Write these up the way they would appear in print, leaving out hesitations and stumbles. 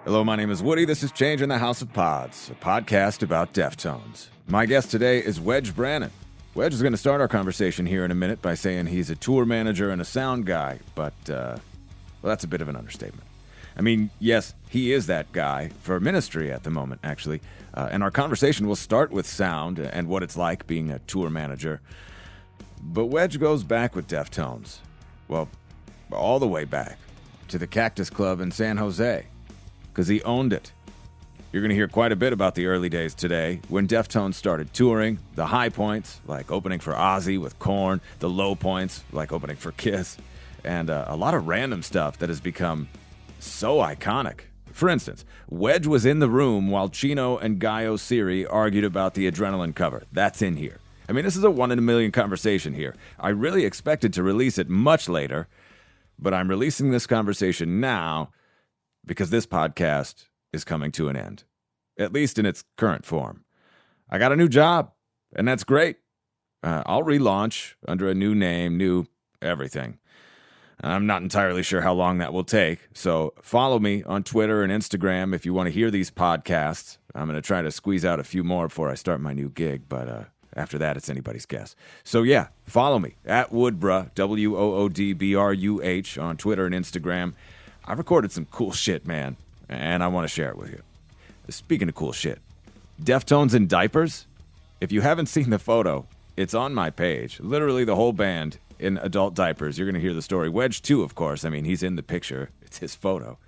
Hello, my name is Woody. This is Change in the House of Pods, a podcast about Deftones. My guest today is Wedge Branon. Wedge is going to start our conversation here in a minute by saying he's a tour manager and a sound guy, but, well, that's a bit of an understatement. I mean, yes, he is that guy for ministry at the moment, actually, and our conversation will start with sound and what it's like being a tour manager. But Wedge goes back with Deftones. Well, all the way back to the Cactus Club in San Jose, because he owned it. You're going to hear quite a bit about the early days today, when Deftones started touring, the high points, like opening for Ozzy with Korn, the low points, like opening for Kiss, and a lot of random stuff that has become so iconic. For instance, Wedge was in the room while Chino and Gaio Siri argued about the Adrenaline cover. That's in here. I mean, this is a one-in-a-million conversation here. I really expected to release it much later, but I'm releasing this conversation now because this podcast is coming to an end, at least in its current form. I got a new job, and that's great. I'll relaunch under a new name, new everything. I'm not entirely sure how long that will take, so follow me on Twitter and Instagram if you want to hear these podcasts. I'm going to try to squeeze out a few more before I start my new gig, but after that, it's anybody's guess. So yeah, follow me at Woodbruh, WOODBRUH on Twitter and Instagram. I've recorded some cool shit, man, and I want to share it with you. Speaking of cool shit, Deftones in diapers? If you haven't seen the photo, it's on my page. Literally the whole band in adult diapers. You're going to hear the story. Wedge, too, of course. I mean, he's in the picture. It's his photo.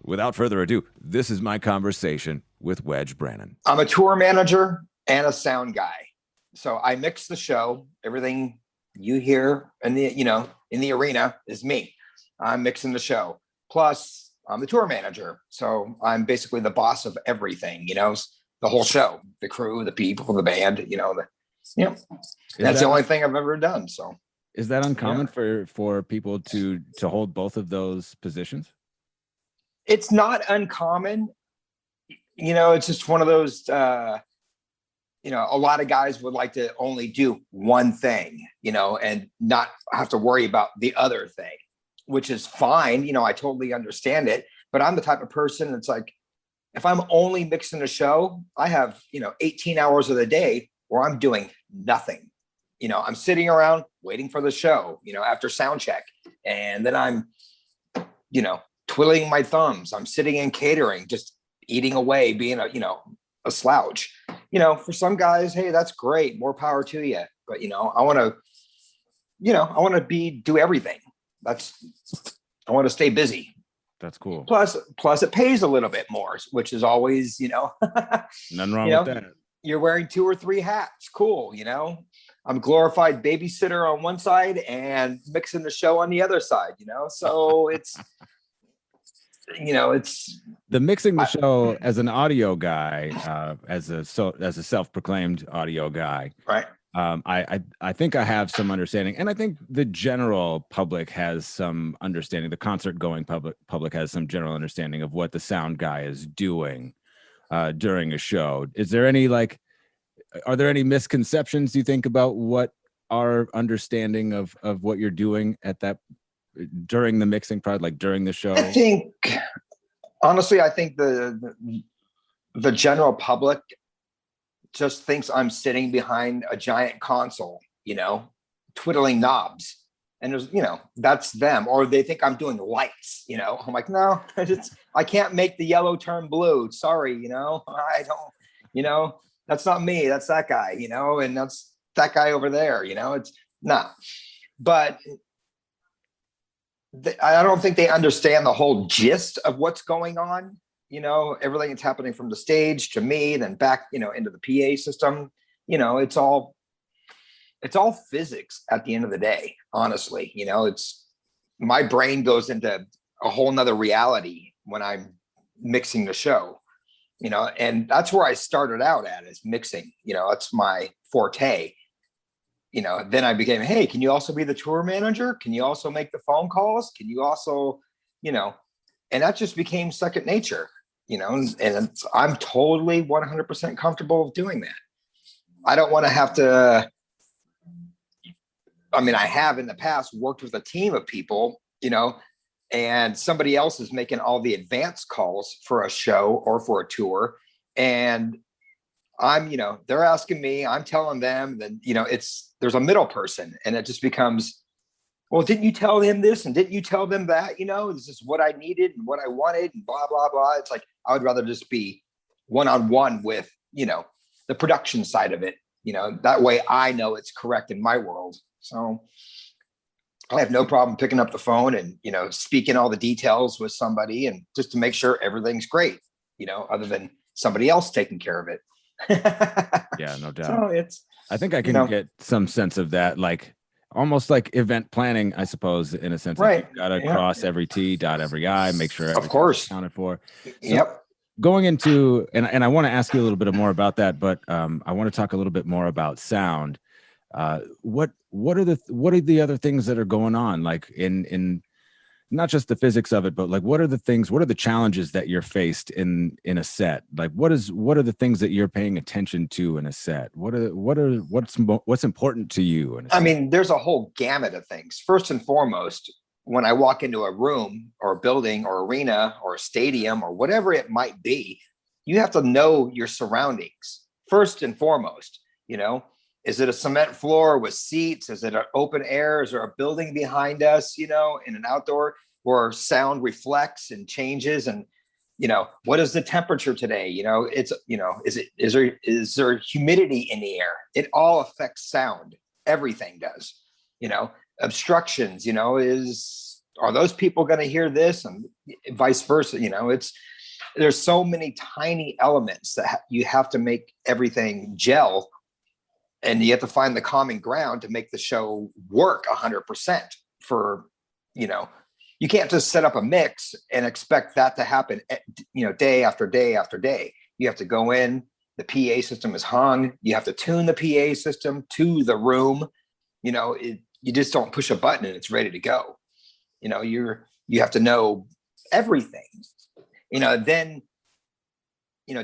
Without further ado, this is my conversation with Wedge Branon. I'm a tour manager and a sound guy. So I mix the show. Everything you hear in the arena is me. I'm mixing the show. Plus, I'm the tour manager. So I'm basically the boss of everything, the whole show, the crew, the people, the band, that's the only thing I've ever done. So is that uncommon for people to hold both of those positions? It's not uncommon. It's just one of those, a lot of guys would like to only do one thing, and not have to worry about the other thing, which is fine. I totally understand it, but I'm the type of person that's like, if I'm only mixing a show, I have, 18 hours of the day where I'm doing nothing. I'm sitting around waiting for the show, after sound check. And then I'm, twiddling my thumbs. I'm sitting in catering, just eating away, being a slouch. For some guys, hey, that's great. More power to you. But, I want to, do everything. I want to stay busy. That's cool. Plus it pays a little bit more, which is always, nothing wrong with that. You're wearing 2 or 3 hats. Cool. I'm a glorified babysitter on one side and mixing the show on the other side, so it's, it's the mixing the show as an audio guy, as a self-proclaimed audio guy. Right. I think I have some understanding, and I think the general public has some understanding. The concert-going public has some general understanding of what the sound guy is doing during a show. Is there any are there any misconceptions you think about what our understanding of what you're doing at that during the mixing part, like during the show? Honestly, I think the general public just thinks I'm sitting behind a giant console, twiddling knobs, and there's, that's them. Or they think I'm doing lights, I'm like, no, I can't make the yellow turn blue. Sorry. I don't, that's not me. That's that guy, and that's that guy over there, it's not, but I don't think they understand the whole gist of what's going on. Everything that's happening from the stage to me, then back, into the PA system, it's all physics at the end of the day. Honestly, it's my brain goes into a whole nother reality when I'm mixing the show, and that's where I started out at, is mixing, that's my forte. Then I became, hey, can you also be the tour manager? Can you also make the phone calls? Can you also, and that just became second nature, and I'm totally 100% comfortable doing that. I don't want to have to, I have in the past worked with a team of people, and somebody else is making all the advance calls for a show or for a tour. And I'm, they're asking me, I'm telling them, then, there's a middle person, and it just becomes, well, didn't you tell him this? And didn't you tell them that? This is what I needed and what I wanted and blah, blah, blah. It's like, I would rather just be one-on-one with, the production side of it. That way I know it's correct in my world. So I have no problem picking up the phone and, speaking all the details with somebody, and just to make sure everything's great, other than somebody else taking care of it. Yeah, no doubt. So I think I can get some sense of that, like almost like event planning, I suppose, in a sense. Right. Like, you gotta cross every T, dot every I, make sure everything's accounted for. So, yep. Going into, and I want to ask you a little bit more about that, but I want to talk a little bit more about sound. What are the other things that are going on, like in not just the physics of it, but like what are the challenges that you're faced in a set? Like what are the things that you're paying attention to in a set? What's important to you in a set? I mean, there's a whole gamut of things. First and foremost, when I walk into a room or a building or arena or a stadium or whatever it might be, you have to know your surroundings first and foremost. Is it a cement floor with seats? Is it an open air? Is there a building behind us, in an outdoor where sound reflects and changes? And, what is the temperature today? Is there humidity in the air? It all affects sound. Everything does, obstructions, are those people going to hear this, and vice versa? There's so many tiny elements that you have to make everything gel, and you have to find the common ground to make the show work 100% for, you can't just set up a mix and expect that to happen, day after day after day. You have to go in, the PA system is hung. You have to tune the PA system to the room. You just don't push a button and it's ready to go. You have to know everything, then,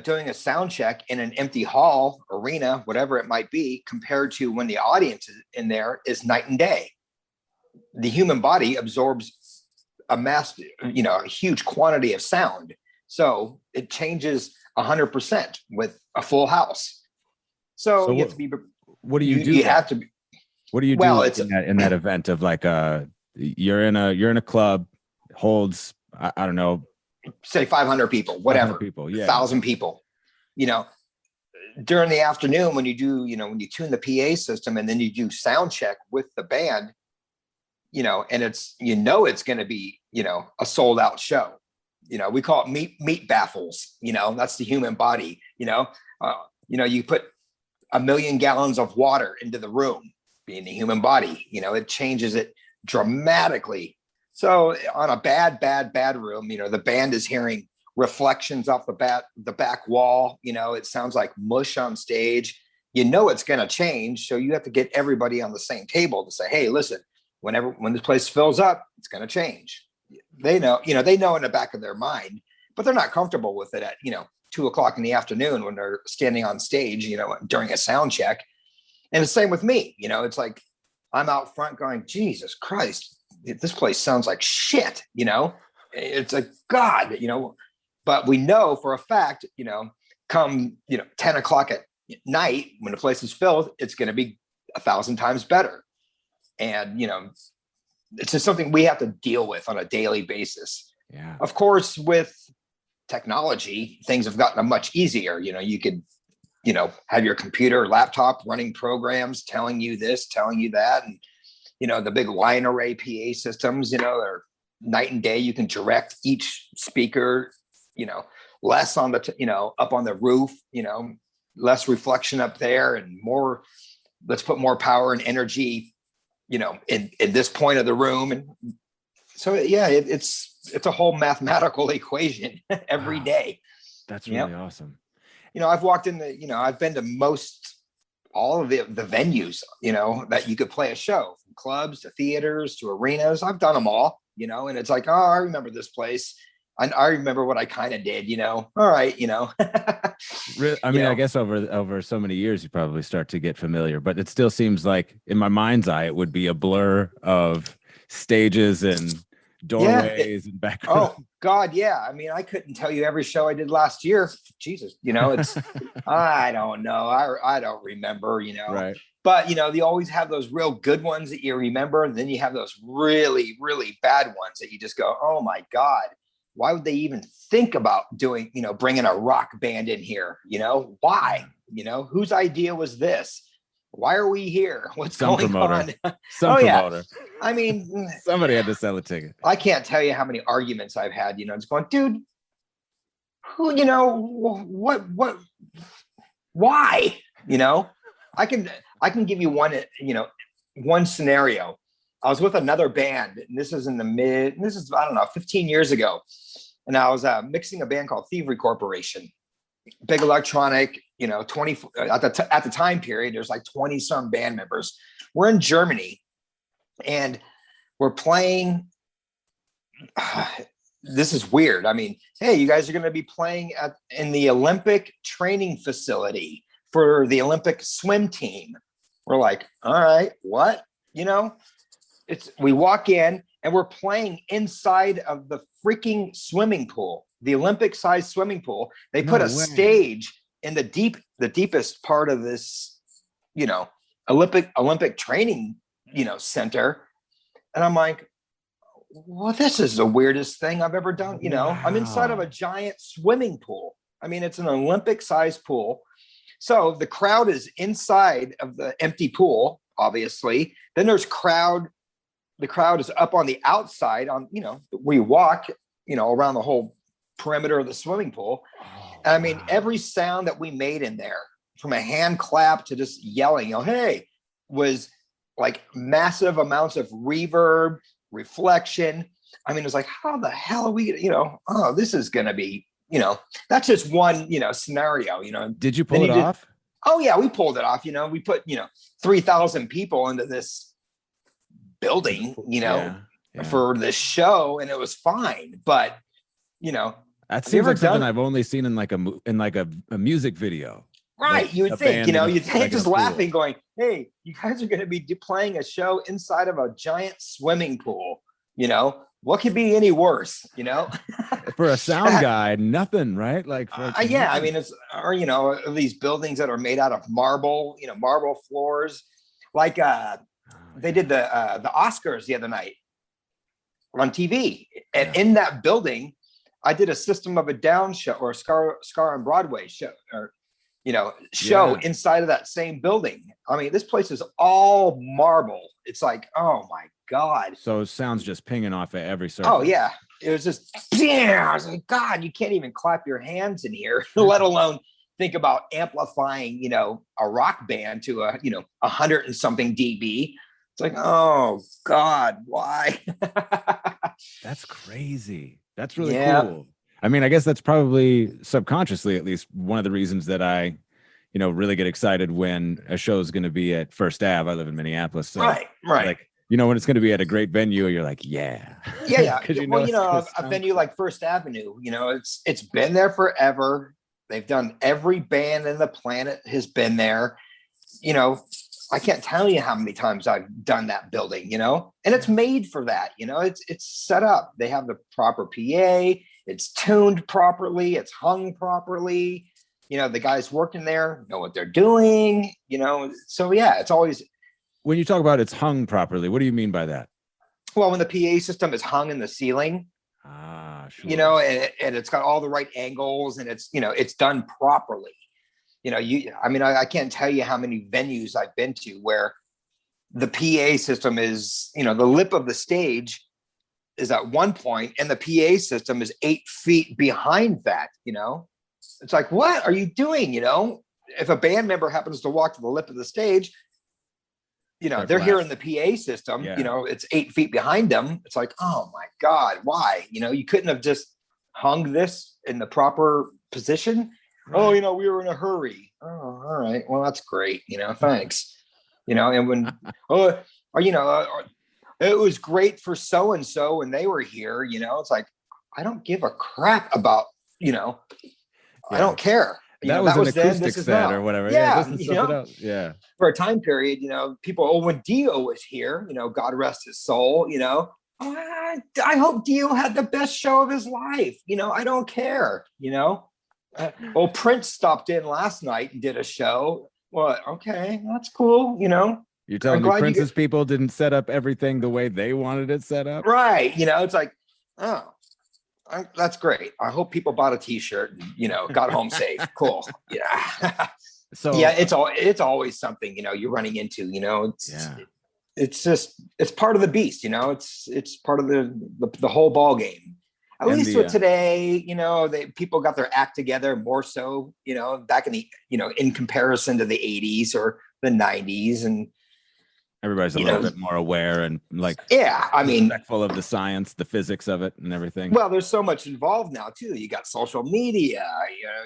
doing a sound check in an empty hall, arena, whatever it might be, compared to when the audience is in there, is night and day. The human body absorbs a huge quantity of sound. So it changes 100% with a full house. So you have to be, what do you do? You have to be, what do you do in that event of like, you're in a club, holds, I don't know, say 500 people, whatever, 1,000 people, during the afternoon when you do, when you tune the PA system and then you do sound check with the band, and it's, it's going to be, a sold out show. We call it meat baffles, that's the human body, you put 1 million gallons of water into the room, being the human body, it changes it dramatically. So on a bad room, the band is hearing reflections off the back wall. It sounds like mush on stage. It's going to change. So you have to get everybody on the same table to say, hey, listen, when this place fills up, it's going to change. They know in the back of their mind, but they're not comfortable with it at, 2:00 in the afternoon when they're standing on stage, during a sound check. And the same with me, it's like, I'm out front going, Jesus Christ, this place sounds like shit, it's like, God, but we know for a fact, come, 10 o'clock at night, when the place is filled, it's going to be 1,000 times better. And, it's just something we have to deal with on a daily basis. Yeah. Of course, with technology, things have gotten much easier. You could, have your computer or laptop running programs telling you this, telling you that. And, the big line array PA systems, are night and day. You can direct each speaker, less on the, up on the roof, less reflection up there, and more, let's put more power and energy, in this point of the room. And so, yeah, it's a whole mathematical equation every day. That's really awesome. I've walked in I've been to all of the venues, that you could play a show, from clubs to theaters to arenas. I've done them all, and it's like, oh, I remember this place. I remember what I kind of did, all right, I mean, I guess over so many years, you probably start to get familiar, but it still seems like in my mind's eye, it would be a blur of stages and doorways and back. Oh God, yeah. I mean, I couldn't tell you every show I did last year. Jesus, it's I don't know. I don't remember, Right. But they always have those real good ones that you remember, and then you have those really, really bad ones that you just go, oh my God, why would they even think about doing, bringing a rock band in here? Why? Whose idea was this? Why are we here? What's going on? Some promoter. Yeah. I mean, somebody had to sell a ticket. I can't tell you how many arguments I've had, just going, dude, who, what, why? I can give you one scenario. I was with another band, and this is I don't know, 15 years ago. And I was mixing a band called Thievery Corporation. Big electronic, 20 at the time period, there's like 20 some band members. We're in Germany and we're playing. This is weird. I mean, hey, you guys are going to be playing in the Olympic training facility for the Olympic swim team. We're like, all right, what? We walk in and we're playing inside of the freaking swimming pool, the Olympic sized swimming pool. They put a stage in the deepest part of this, Olympic training, center. And I'm like, well, this is the weirdest thing I've ever done. Wow. I'm inside of a giant swimming pool. I mean, it's an Olympic sized pool. So the crowd is inside of the empty pool, obviously. Then there's crowd. The crowd is up on the outside on, where you walk, around the whole perimeter of the swimming pool. And I mean, every sound that we made in there, from a hand clap to just yelling, hey, was like massive amounts of reverb, reflection. I mean, it's like, how the hell are we, this is going to be, that's just one, scenario, Did you pull it off? Oh yeah, we pulled it off. We put, 3,000 people into this building, for the show, and it was fine. But, that seems like something I've only seen in like a music video. Right. Like you would think, you'd think just laughing, pool. going, hey, you guys are going to be playing a show inside of a giant swimming pool. What could be any worse, For a sound guy, nothing, right? Like, yeah, I mean, these buildings that are made out of marble, marble floors, like they did the Oscars the other night on TV, and in that building, I did a System of a Down show or Scar on Broadway show, or inside of that same building. I mean, this place is all marble. It's like, oh my God. So it sounds just pinging off at every surface. Oh yeah. It was just, I was like, God, you can't even clap your hands in here, let alone think about amplifying, a rock band to 100 and something dB. It's like, oh God, why? That's crazy. That's really cool. I mean, I guess that's probably subconsciously, at least, one of the reasons that I, really get excited when a show is going to be at First Ave. I live in Minneapolis. So right. Like, when it's going to be at a great venue, you're like, yeah. Yeah. A venue like First Avenue, it's been there forever. They've done, every band in the planet has been there. I can't tell you how many times I've done that building, and it's made for that, it's set up. They have the proper PA, it's tuned properly, it's hung properly. The guys working there know what they're doing, so yeah, it's always. When you talk about it's hung properly, what do you mean by that? Well, when the PA system is hung in the ceiling, sure. and it's got all the right angles, and it's, it's done properly. I can't tell you how many venues I've been to where the PA system is, the lip of the stage is at one point and the PA system is 8 feet behind that, it's like, what are you doing? If a band member happens to walk to the lip of the stage, they're hearing the PA system, it's 8 feet behind them. It's like, oh my God, why? You couldn't have just hung this in the proper position. Right. Oh, we were in a hurry. Oh, all right. Well, that's great. Thanks. And when, it was great for so-and-so when they were here, it's like, I don't give a crap about, I don't care. That was an acoustic set or whatever. Yeah. This is something else. Yeah. For a time period, people, when Dio was here, God rest his soul, I hope Dio had the best show of his life. I don't care. Well, Prince stopped in last night and did a show. Well, okay, that's cool. You're I'm telling me glad Prince's people didn't set up everything the way they wanted it set up? right. It's like, oh, that's great. I hope people bought a T-shirt and got home safe. Cool. Yeah. So yeah, it's always something you're running into. It's part of the beast. It's part of the whole ball game. At least with today, people got their act together more so. Back in the in comparison to the 80s or the 90s, and everybody's a little bit more aware and respectful of the science, the physics of it and everything. Well, there's so much involved now too. You got social media,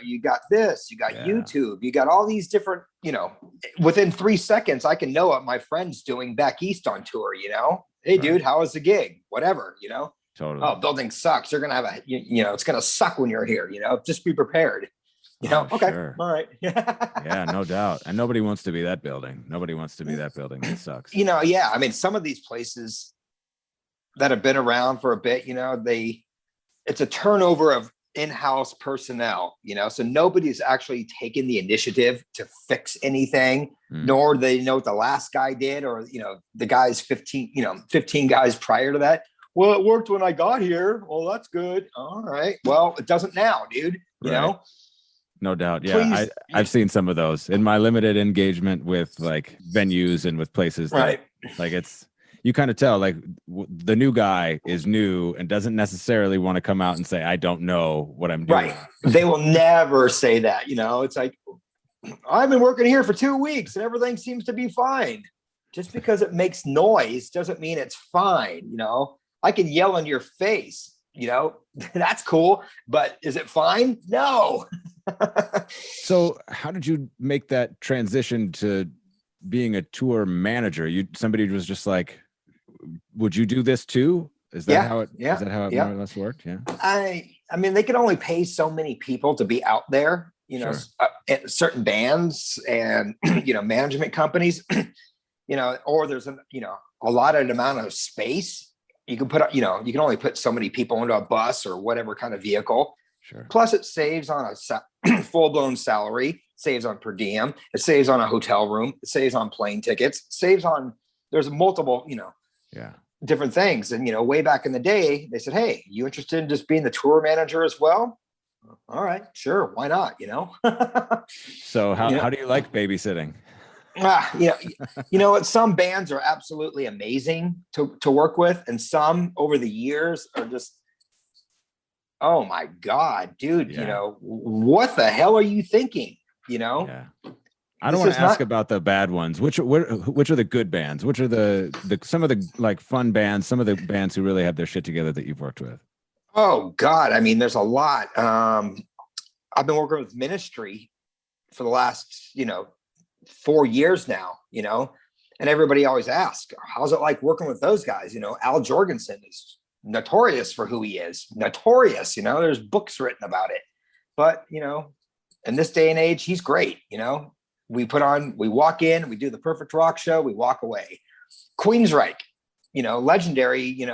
you got this, you got YouTube, you got all these different, within 3 seconds, I can know what my friend's doing back East on tour, hey dude, how was the gig? Whatever, Totally. Oh, building sucks. You're going to have it's going to suck when you're here, just be prepared. Okay. Sure. All right. Yeah, no doubt. And nobody wants to be that building. Nobody wants to be that building. It sucks. Yeah. I mean, some of these places that have been around for a bit, it's a turnover of in-house personnel, so nobody's actually taken the initiative to fix anything, nor do they know what the last guy did, or, the guys 15 guys prior to that. Well, it worked when I got here. Well, that's good. All right. Well, it doesn't now, dude. No doubt. Yeah. I've seen some of those in my limited engagement with like venues and with places. That, like you kind of tell like the new guy is new and doesn't necessarily want to come out and say, I don't know what I'm doing. Right. They will never say that, it's like, I've been working here for 2 weeks and everything seems to be fine. Just because it makes noise doesn't mean it's fine. I can yell in your face, that's cool, but is it fine? No. So how did you make that transition to being a tour manager? Somebody was just like, would you do this too? Is that how it more or less worked? Yeah. I mean, they can only pay so many people to be out there, certain bands and, management companies, or there's a allotted amount of space. You can put, you can only put so many people into a bus or whatever kind of vehicle. Sure. Plus it saves on a full-blown salary, saves on per diem, it saves on a hotel room, it saves on plane tickets, saves on, there's multiple, different things. And, way back in the day, they said, hey, you interested in just being the tour manager as well? All right, sure. Why not? So how do you like babysitting? What, some bands are absolutely amazing to work with, and some over the years are just, oh my God, dude, what the hell are you thinking? Yeah. I don't want to ask about the bad ones. Which are the good bands? Which are the some of the like fun bands, some of the bands who really have their shit together that you've worked with? Oh God. I mean, there's a lot. I've been working with Ministry for the last, 4 years now, and everybody always asks, how's it like working with those guys? Al Jorgensen is notorious for who he is. Notorious, there's books written about it. But, in this day and age, he's great. We walk in, we do the Perfect Rock show, we walk away. Queensryche, legendary,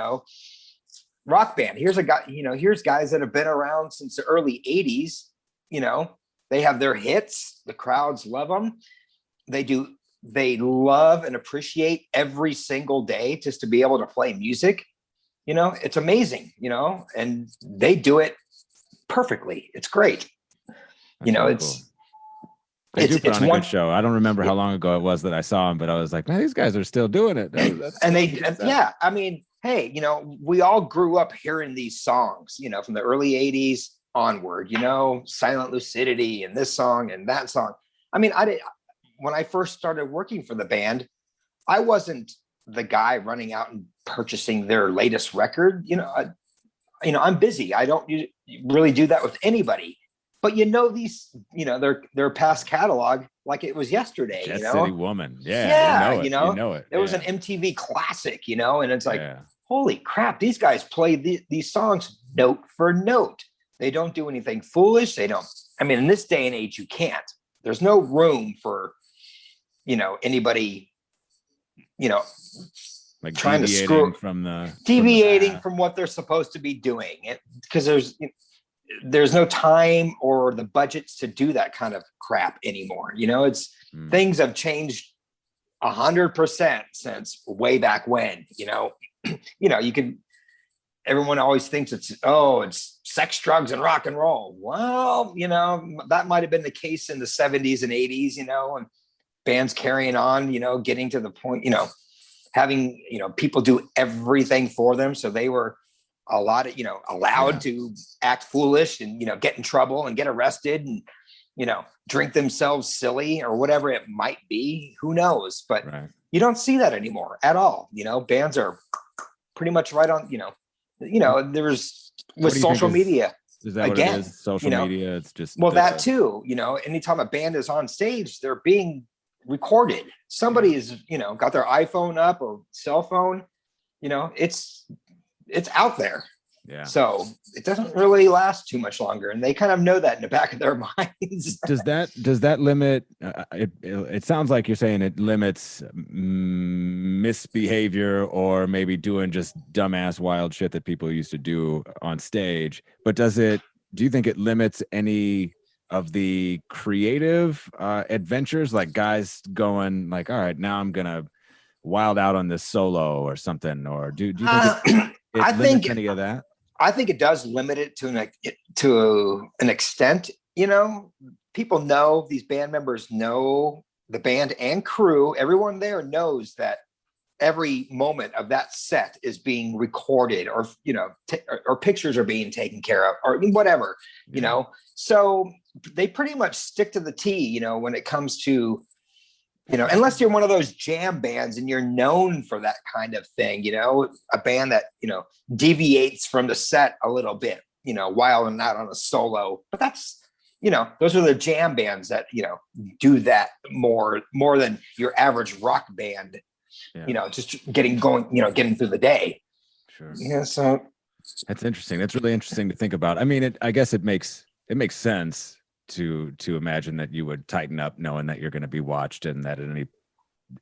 rock band. Here's a guy, here's guys that have been around since the early 80s. They have their hits. The crowds love them. They love and appreciate every single day just to be able to play music. It's amazing, and they do it perfectly. It's great. That's They do put on a good show. I don't remember how long ago it was that I saw them, but I was like, man, these guys are still doing it. Yeah. I mean, hey, we all grew up hearing these songs, from the early 80s onward, Silent Lucidity and this song and that song. I mean, when I first started working for the band, I wasn't the guy running out and purchasing their latest record. I'm busy. I don't really do that with anybody. But these, their past catalog like it was yesterday. Jet City Woman, you know it. It was an MTV classic, and it's like, holy crap, these guys play these songs note for note. They don't do anything foolish. They don't. I mean, in this day and age, you can't. There's no room for, anybody, like trying to deviating screw from the deviating path. from what they're supposed to be doing, because there's no time or the budgets to do that kind of crap anymore. It's things have changed 100% since way back when. You can. Everyone always thinks it's sex, drugs, and rock and roll. Well, that might have been the case in the 70s and 80s. And bands carrying on. Getting to the point. Having people do everything for them, so they were a lot of allowed to act foolish and get in trouble and get arrested and drink themselves silly or whatever it might be. Who knows? But you don't see that anymore at all. Bands are pretty much right on. There's with social media. Is that again, what it is? Social media. It's just that too. Anytime a band is on stage, they're being recorded. Somebody is got their iPhone up or cell phone. It's out there. So it doesn't really last too much longer, and they kind of know that in the back of their minds. Does that limit? It sounds like you're saying it limits misbehavior or maybe doing just dumbass wild shit that people used to do on stage. But do you think it limits any of the creative adventures, like guys going like, all right, now I'm gonna wild out on this solo or something? Or do you think it limits any of that? I think it does limit it to an extent. People know, these band members know, the band and crew, everyone there knows that every moment of that set is being recorded, or or pictures are being taken care of, or whatever. So they pretty much stick to the T. When it comes to unless you're one of those jam bands and you're known for that kind of thing, a band that, deviates from the set a little bit, while and not on a solo. But that's, those are the jam bands that, do that more than your average rock band, just getting through the day. Sure. Yeah. So that's interesting. That's really interesting to think about. I mean, I guess it makes sense to imagine that you would tighten up knowing that you're going to be watched and that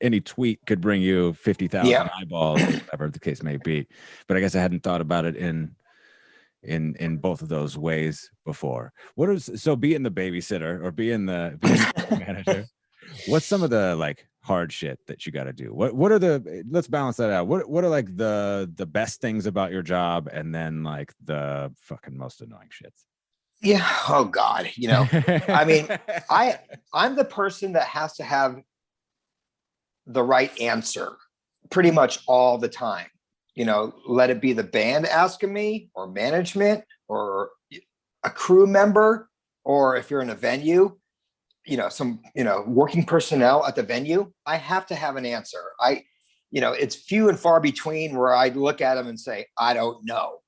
any tweet could bring you 50,000 eyeballs, or whatever the case may be. But I guess I hadn't thought about it in both of those ways before. So being the babysitter or being the manager, what's some of the like hard shit that you got to do? What are let's balance that out. What are like the best things about your job, and then like the fucking most annoying shits? Yeah. Oh God. I mean, I'm the person that has to have the right answer pretty much all the time. Let it be the band asking me, or management, or a crew member, or if you're in a venue, some, working personnel at the venue, I have to have an answer. It's few and far between where I look at them and say, I don't know.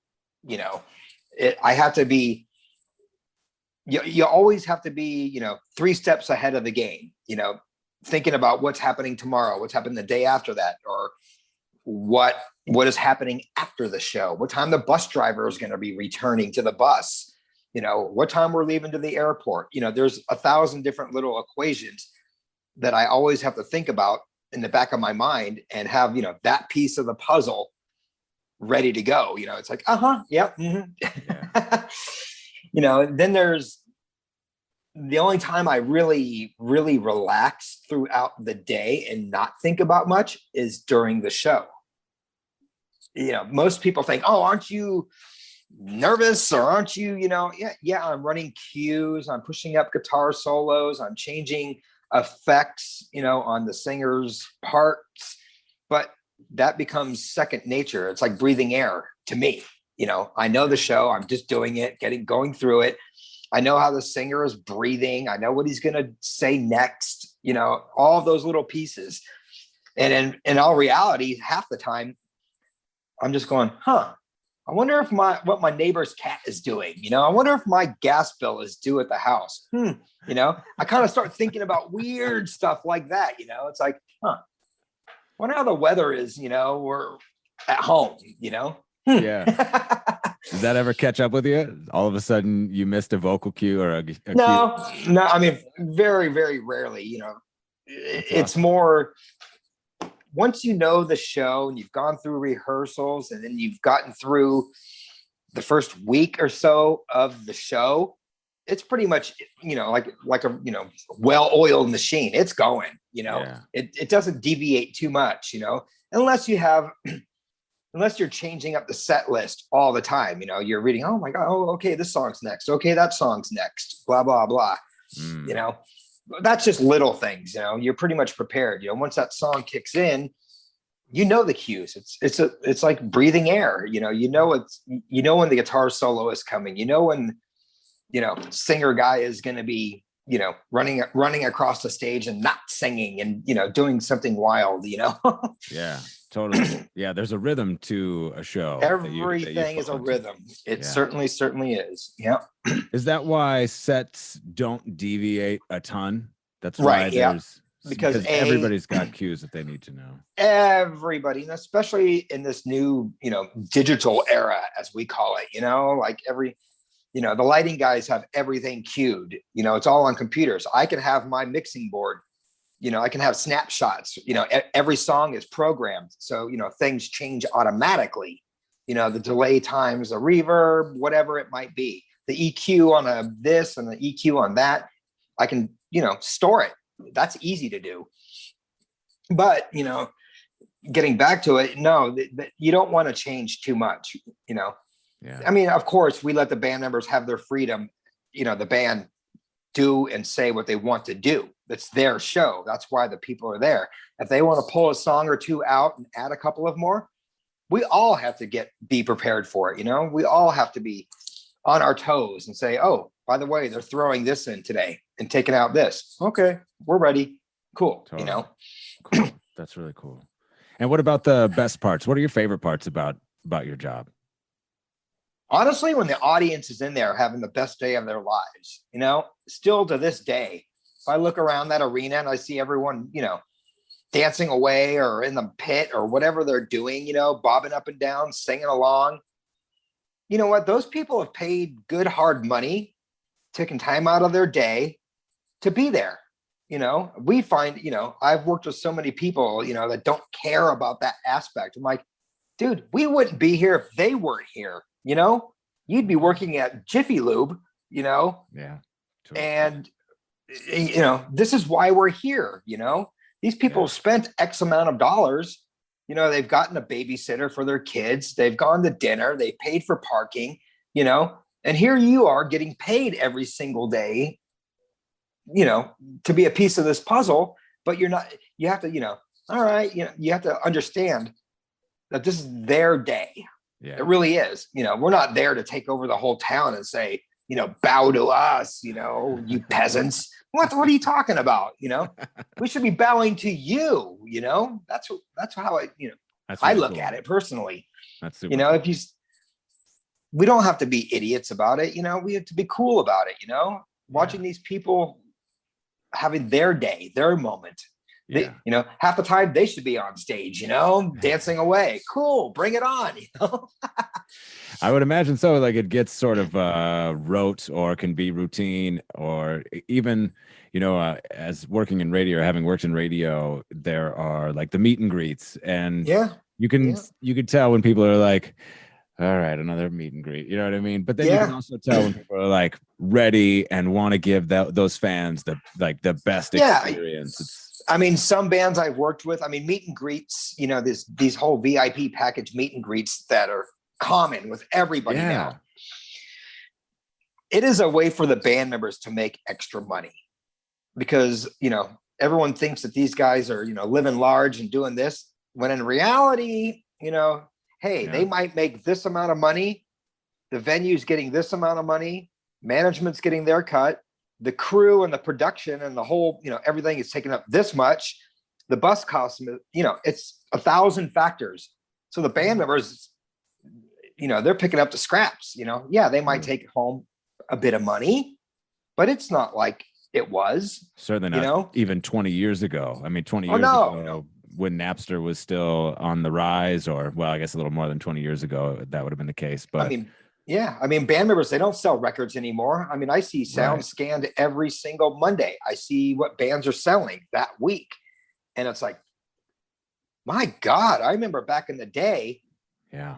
I have to be, you always have to be, 3 steps ahead of the game, thinking about what's happening tomorrow, what's happening the day after that, or what is happening after the show, what time the bus driver is going to be returning to the bus, what time we're leaving to the airport. There's 1,000 different little equations that I always have to think about in the back of my mind, and have, that piece of the puzzle ready to go. It's like, yep. Mm-hmm. Then there's the only time I really, really relax throughout the day and not think about much is during the show. Most people think, oh, aren't you nervous, or aren't you, yeah, I'm running cues, I'm pushing up guitar solos, I'm changing effects, on the singer's parts, but that becomes second nature. It's like breathing air to me. I know the show, I'm just doing it, going through it. I know how the singer is breathing. I know what he's going to say next, all those little pieces. And in all reality, half the time I'm just going, I wonder if what my neighbor's cat is doing. I wonder if my gas bill is due at the house. I kind of start thinking about weird stuff like that. It's like, wonder how the weather is, we're at home, Yeah. Does that ever catch up with you? All of a sudden you missed a vocal cue or a no, cue? No. I mean, very, very rarely, it's awesome. More once you know the show and you've gone through rehearsals and then you've gotten through the first week or so of the show, it's pretty much, like a, well-oiled machine. It's going, it doesn't deviate too much, unless you're changing up the set list all the time. You're reading, oh my God, oh, okay, this song's next. Okay, that song's next, blah, blah, blah. That's just little things, you're pretty much prepared. Once that song kicks in, the cues. It's like breathing air. When the guitar solo is coming. When singer guy is going to be running across the stage and not singing and doing something wild. Yeah, totally. Yeah, there's a rhythm to a show. Everything is a rhythm. It certainly is. Yeah. Is that why sets don't deviate a ton? That's right. Why Yeah. Because everybody's got cues that they need to know. Everybody, and especially in this new, digital era, as we call it, like the lighting guys have everything cued. It's all on computers. I can have my mixing board, I can have snapshots, every song is programmed. So, things change automatically, the delay times, the reverb, whatever it might be, the EQ on this and the EQ on that, I can, store it. That's easy to do. But, getting back to it, no, you don't want to change too much, Yeah. I mean, of course, we let the band members have their freedom, the band do and say what they want to do. That's their show. That's why the people are there. If they want to pull a song or two out and add a couple of more, we all have to be prepared for it. We all have to be on our toes and say, oh, by the way, they're throwing this in today and taking out this. Okay, we're ready. Cool. Totally. Cool. That's really cool. And what about the best parts? What are your favorite parts about your job? Honestly, when the audience is in there having the best day of their lives, still to this day, if I look around that arena and I see everyone, dancing away or in the pit or whatever they're doing, bobbing up and down, singing along, you know what? Those people have paid good, hard money, taking time out of their day to be there. We find, I've worked with so many people, that don't care about that aspect. I'm like, dude, we wouldn't be here if they weren't here. You'd be working at Jiffy Lube, Yeah. Totally. And, this is why we're here. These people spent X amount of dollars. They've gotten a babysitter for their kids. They've gone to dinner. They paid for parking, and here you are getting paid every single day, to be a piece of this puzzle, but you're not, you have to, all right, you have to understand that this is their day. Yeah. It really is. We're not there to take over the whole town and say, bow to us, you peasants. What are you talking about? We should be bowing to you. That's how I look at it personally. That's super cool. We don't have to be idiots about it. We have to be cool about it. Watching these people having their day, their moment. Yeah. Half the time they should be on stage, dancing away. Cool, bring it on. I would imagine so. Like it gets sort of rote or can be routine, or even, as working in radio or having worked in radio, there are like the meet and greets, and you could tell when people are like, all right, another meet and greet. You know what I mean? But then you can also tell when people are like ready and want to give those fans the best experience. Some bands I've worked with, meet and greets, these whole VIP package meet and greets that are common with everybody now. It is a way for the band members to make extra money because, everyone thinks that these guys are, living large and doing this, when in reality, they might make this amount of money. The venue's getting this amount of money. Management's getting their cut. The crew and the production and the whole, everything is taking up this much. The bus costs, it's 1,000 factors. So the band members, they're picking up the scraps, they might take home a bit of money, but it's not like it was. Certainly not even 20 years ago. 20 years ago, when Napster was still on the rise, or, well, I guess a little more than 20 years ago, that would have been the case. But band members, they don't sell records anymore. I see sound scanned every single Monday. I see what bands are selling that week. And it's like, my God, I remember back in the day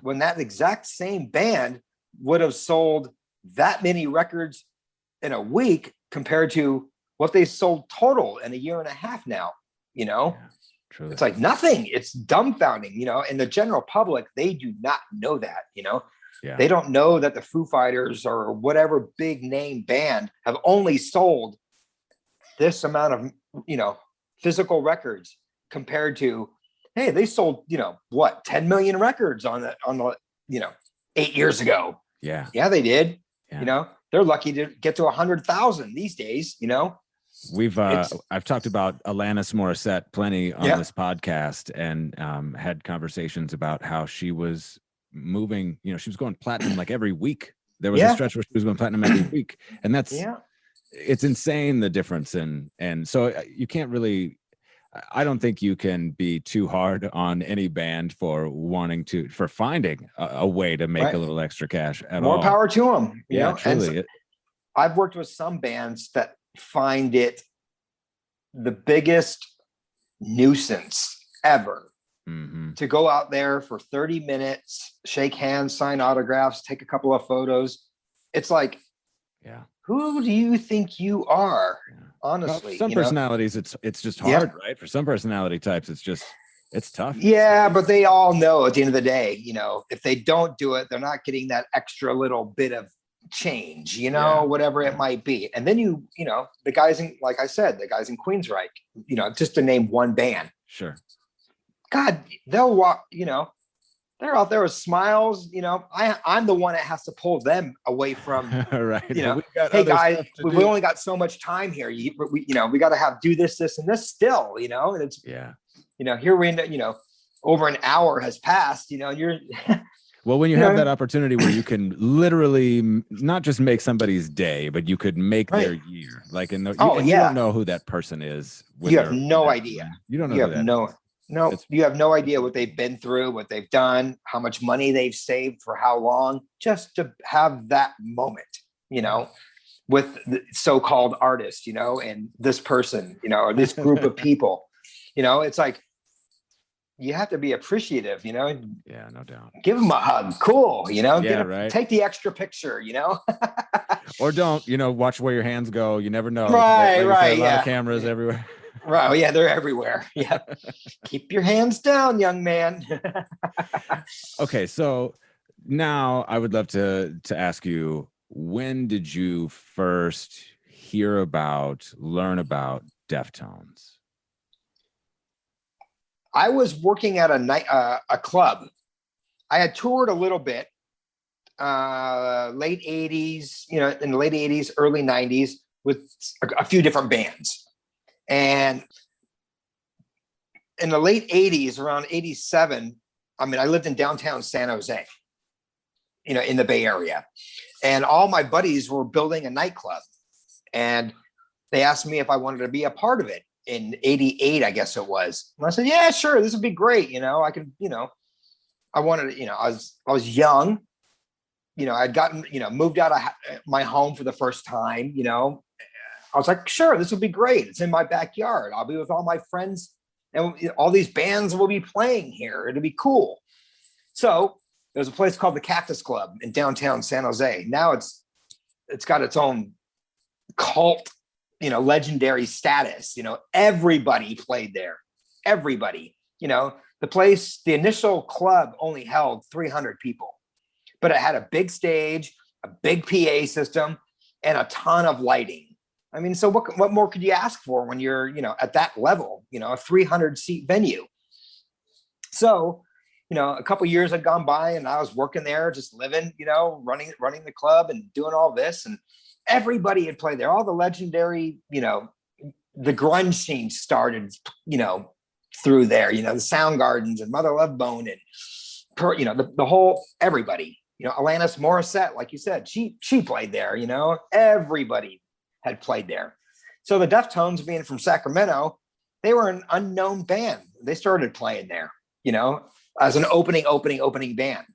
when that exact same band would have sold that many records in a week compared to what they sold total in a year and a half now, you know? Yeah, truly. It's like nothing. It's dumbfounding, you know, and the general public, they do not know that, you know? Yeah. They don't know that the Foo Fighters or whatever big name band have only sold this amount of, you know, physical records compared to, hey, they sold, you know, what, 10 million records on the, you know, 8 years ago. Yeah. Yeah, they did. Yeah. You know, they're lucky to get to 100,000 these days, you know. We've I've talked about Alanis Morissette plenty on this podcast, and had conversations about how she was moving, you know, she was going platinum like every week. There was a stretch where she was going platinum every week, and that's it's insane, the difference. And so you can't really, I don't think you can be too hard on any band for finding a way to make a little extra cash at all. More power to them. You know? Truly. And I've worked with some bands that find it the biggest nuisance ever to go out there for 30 minutes, shake hands, sign autographs, take a couple of photos. It's like, who do you think you are? Honestly, well, some personalities, it's just hard, right? For some personality types, it's tough. Yeah, but they all know at the end of the day, you know, if they don't do it, they're not getting that extra little bit of change, you know, whatever it might be. And then you know, the guys in, like I said, the guys in Queensryche, you know, just to name one band. Sure. God, they'll walk, you know, they're out there with smiles, you know. I'm the one that has to pull them away from, right. You know, hey guys, we only got so much time here. You know, we got to do this, and this still, you know, and it's, you know, here we end up, you know, over an hour has passed, you know, you're well, when you have that opportunity where you can literally not just make somebody's day, but you could make their year. Like you don't know who that person is. You have no idea. You don't know. You have no idea what they've been through, what they've done, how much money they've saved for how long, just to have that moment, you know, with the so-called artist, you know, and this person, you know, or this group of people, you know. It's like, you have to be appreciative, you know. Yeah, no doubt. Give them a hug. Cool, you know. Take the extra picture, you know. Or don't, you know, watch where your hands go. You never know. Right. A lot of cameras everywhere. Right. Yeah, they're everywhere. Yeah. Keep your hands down, young man. Okay, so now I would love to ask you, when did you first learn about Deftones? I was working at a club. I had toured a little bit, late 80s, you know, in the late 80s, early 90s with a few different bands. And in the late 80s, around 87, I mean, I lived in downtown San Jose, you know, in the Bay Area. And all my buddies were building a nightclub. And they asked me if I wanted to be a part of it in 88, I guess it was. And I said, yeah, sure, this would be great. You know, I could, you know, I wanted to, you know, I was young, you know, I'd gotten, you know, moved out of my home for the first time, you know. I was like, sure, this will be great. It's in my backyard. I'll be with all my friends and all these bands will be playing here. It'll be cool. So there's a place called the Cactus Club in downtown San Jose. Now it's got its own cult, you know, legendary status. You know, everybody played there. Everybody, you know, the initial club only held 300 people, but it had a big stage, a big PA system, and a ton of lighting. I mean, so what more could you ask for when you're, you know, at that level, you know, a 300 seat venue? So, you know, a couple of years had gone by and I was working there, just living, you know, running the club and doing all this, and everybody had played there. All the legendary, you know, the grunge scene started, you know, through there, you know, the Soundgardens and Mother Love Bone and, you know, the whole, everybody, you know, Alanis Morissette, like you said, she played there, you know, everybody had played there. So the Deftones, being from Sacramento, they were an unknown band. They started playing there, you know, as an opening band.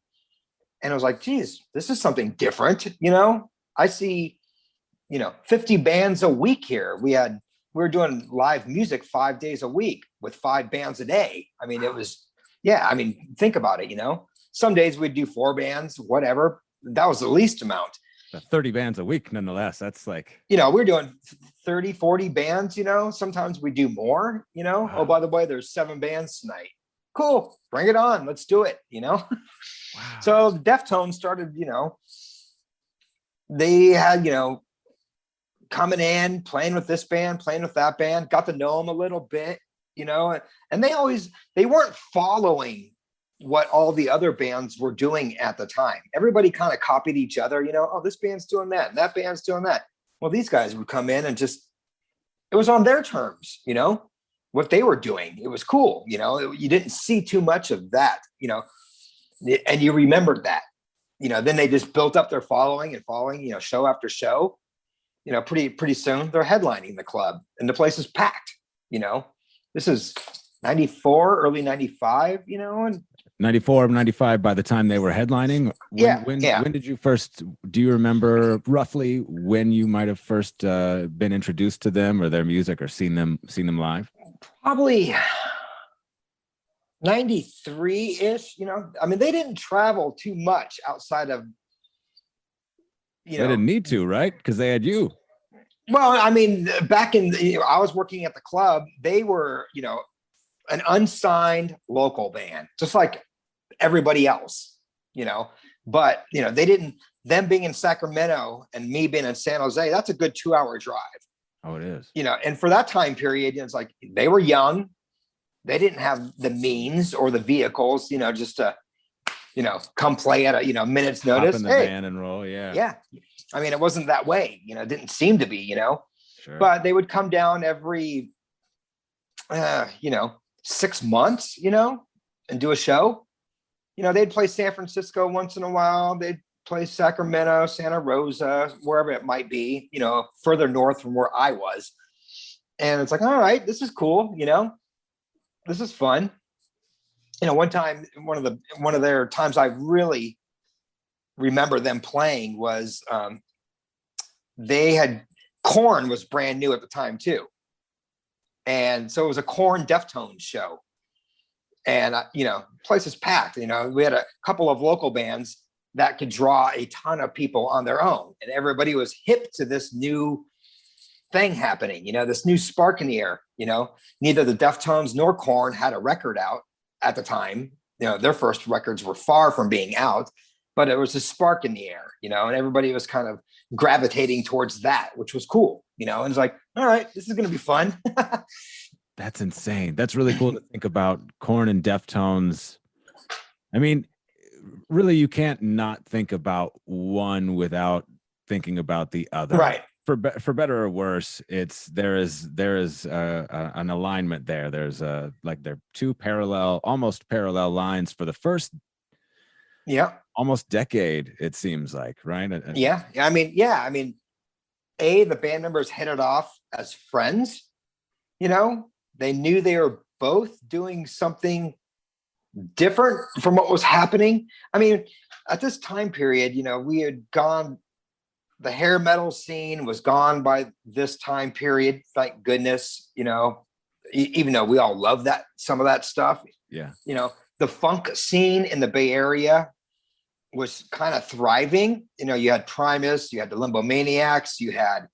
And I was like, geez, this is something different. You know, I see, you know, 50 bands a week here. We had we were doing live music 5 days a week with 5 bands a day. I mean, it was, yeah, I mean, think about it, some days we'd do 4 bands, whatever. That was the least amount. 30 bands a week, nonetheless. That's like, we're doing 30, 40 bands, sometimes we do more, Wow. Oh, by the way, there's 7 bands tonight. Cool. Bring it on. Let's do it, Wow. So Deftones started, they had, coming in, playing with this band, playing with that band, got to know them a little bit, and they weren't following what all the other bands were doing at the time. Everybody kind of copied each other, oh, this band's doing that, and that band's doing that. Well, these guys would come in and just, it was on their terms, what they were doing. It was cool, you didn't see too much of that, and you remembered that, then they just built up their following, show after show, pretty soon they're headlining the club and the place is packed, this is 94, early 95, and 94, 95 by the time they were headlining. When did you first, do you remember roughly when you might have first been introduced to them or their music or seen them live? Probably 93-ish, I mean, they didn't travel too much outside of, they didn't need to, right? Because they had you. Well, I mean, back in, I was working at the club. They were, an unsigned local band, just like everybody else, but, they didn't, them being in Sacramento and me being in San Jose, that's a good 2-hour drive. Oh, it is. And for that time period, it's like they were young. They didn't have the means or the vehicles, just to, come play at a, minute's notice. Hop in the van and roll. Yeah. Yeah. I mean, it wasn't that way, it didn't seem to be, Sure. But they would come down every, 6 months, and do a show. They'd play San Francisco once in a while. They'd play Sacramento, Santa Rosa, wherever it might be, further north from where I was. And it's like, all right, this is cool. This is fun. One time, one of their times I really remember them playing was they had Korn was brand new at the time too. And so it was a Korn Deftones show. And, place is packed, we had a couple of local bands that could draw a ton of people on their own. And everybody was hip to this new thing happening, this new spark in the air, neither the Deftones nor Korn had a record out at the time. Their first records were far from being out, but it was a spark in the air, and everybody was kind of gravitating towards that, which was cool, and it's like, all right, this is going to be fun. That's insane. That's really cool to think about. Korn and Deftones. I mean, really, you can't not think about one without thinking about the other. Right. For better or worse, there is an alignment there. There's they're two almost parallel lines for the first almost decade, it seems like, right? Yeah. I mean, the band members hit it off as friends. They knew they were both doing something different from what was happening. I mean, at this time period, we had gone, the hair metal scene was gone by this time period. Thank goodness, even though we all love that, some of that stuff. Yeah. The funk scene in the Bay Area was kind of thriving. You had Primus, you had the Limbo Maniacs, you had,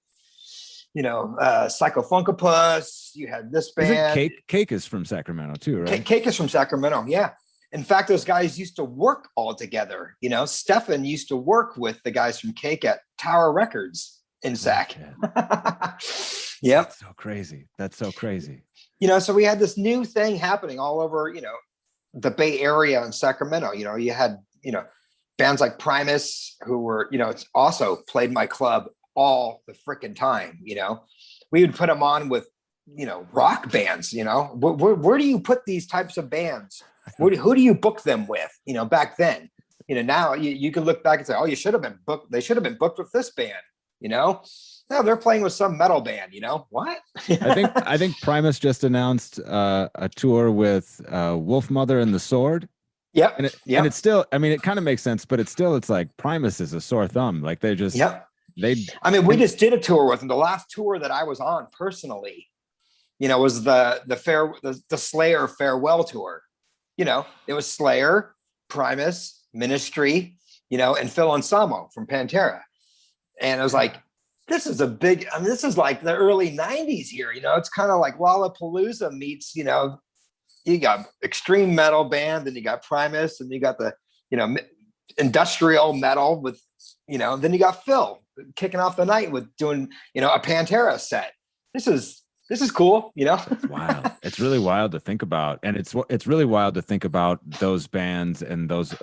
Psycho Funkopus, you had this band. Cake is from Sacramento too, right? Cake is from Sacramento, yeah. In fact, those guys used to work all together. Stefan used to work with the guys from Cake at Tower Records in Sac. Yep. That's so crazy. So we had this new thing happening all over, the Bay Area and Sacramento. You had, bands like Primus, who were, it's also played my club all the freaking time. We would put them on with, rock bands. Where do you put these types of bands? Who do you book them with? Back then, now you can look back and say, oh, you should have been booked. They should have been booked with this band. Now they're playing with some metal band. What? I think Primus just announced a tour with Wolfmother and the Sword. Yep. And it's still, I mean, it kind of makes sense, but it's like Primus is a sore thumb. Like they're just, I mean, we just did a tour with them. The last tour that I was on personally, was the Slayer farewell tour. It was Slayer, Primus, Ministry, and Phil Anselmo from Pantera. And I was like, this is this is like the early 90s here. It's kind of like Lollapalooza meets, you got extreme metal band, and you got Primus, and you got the, industrial metal with, then you got Phil kicking off the night with doing, a Pantera set. This is cool, It's wild. It's really wild to think about. And it's really wild to think about those bands and those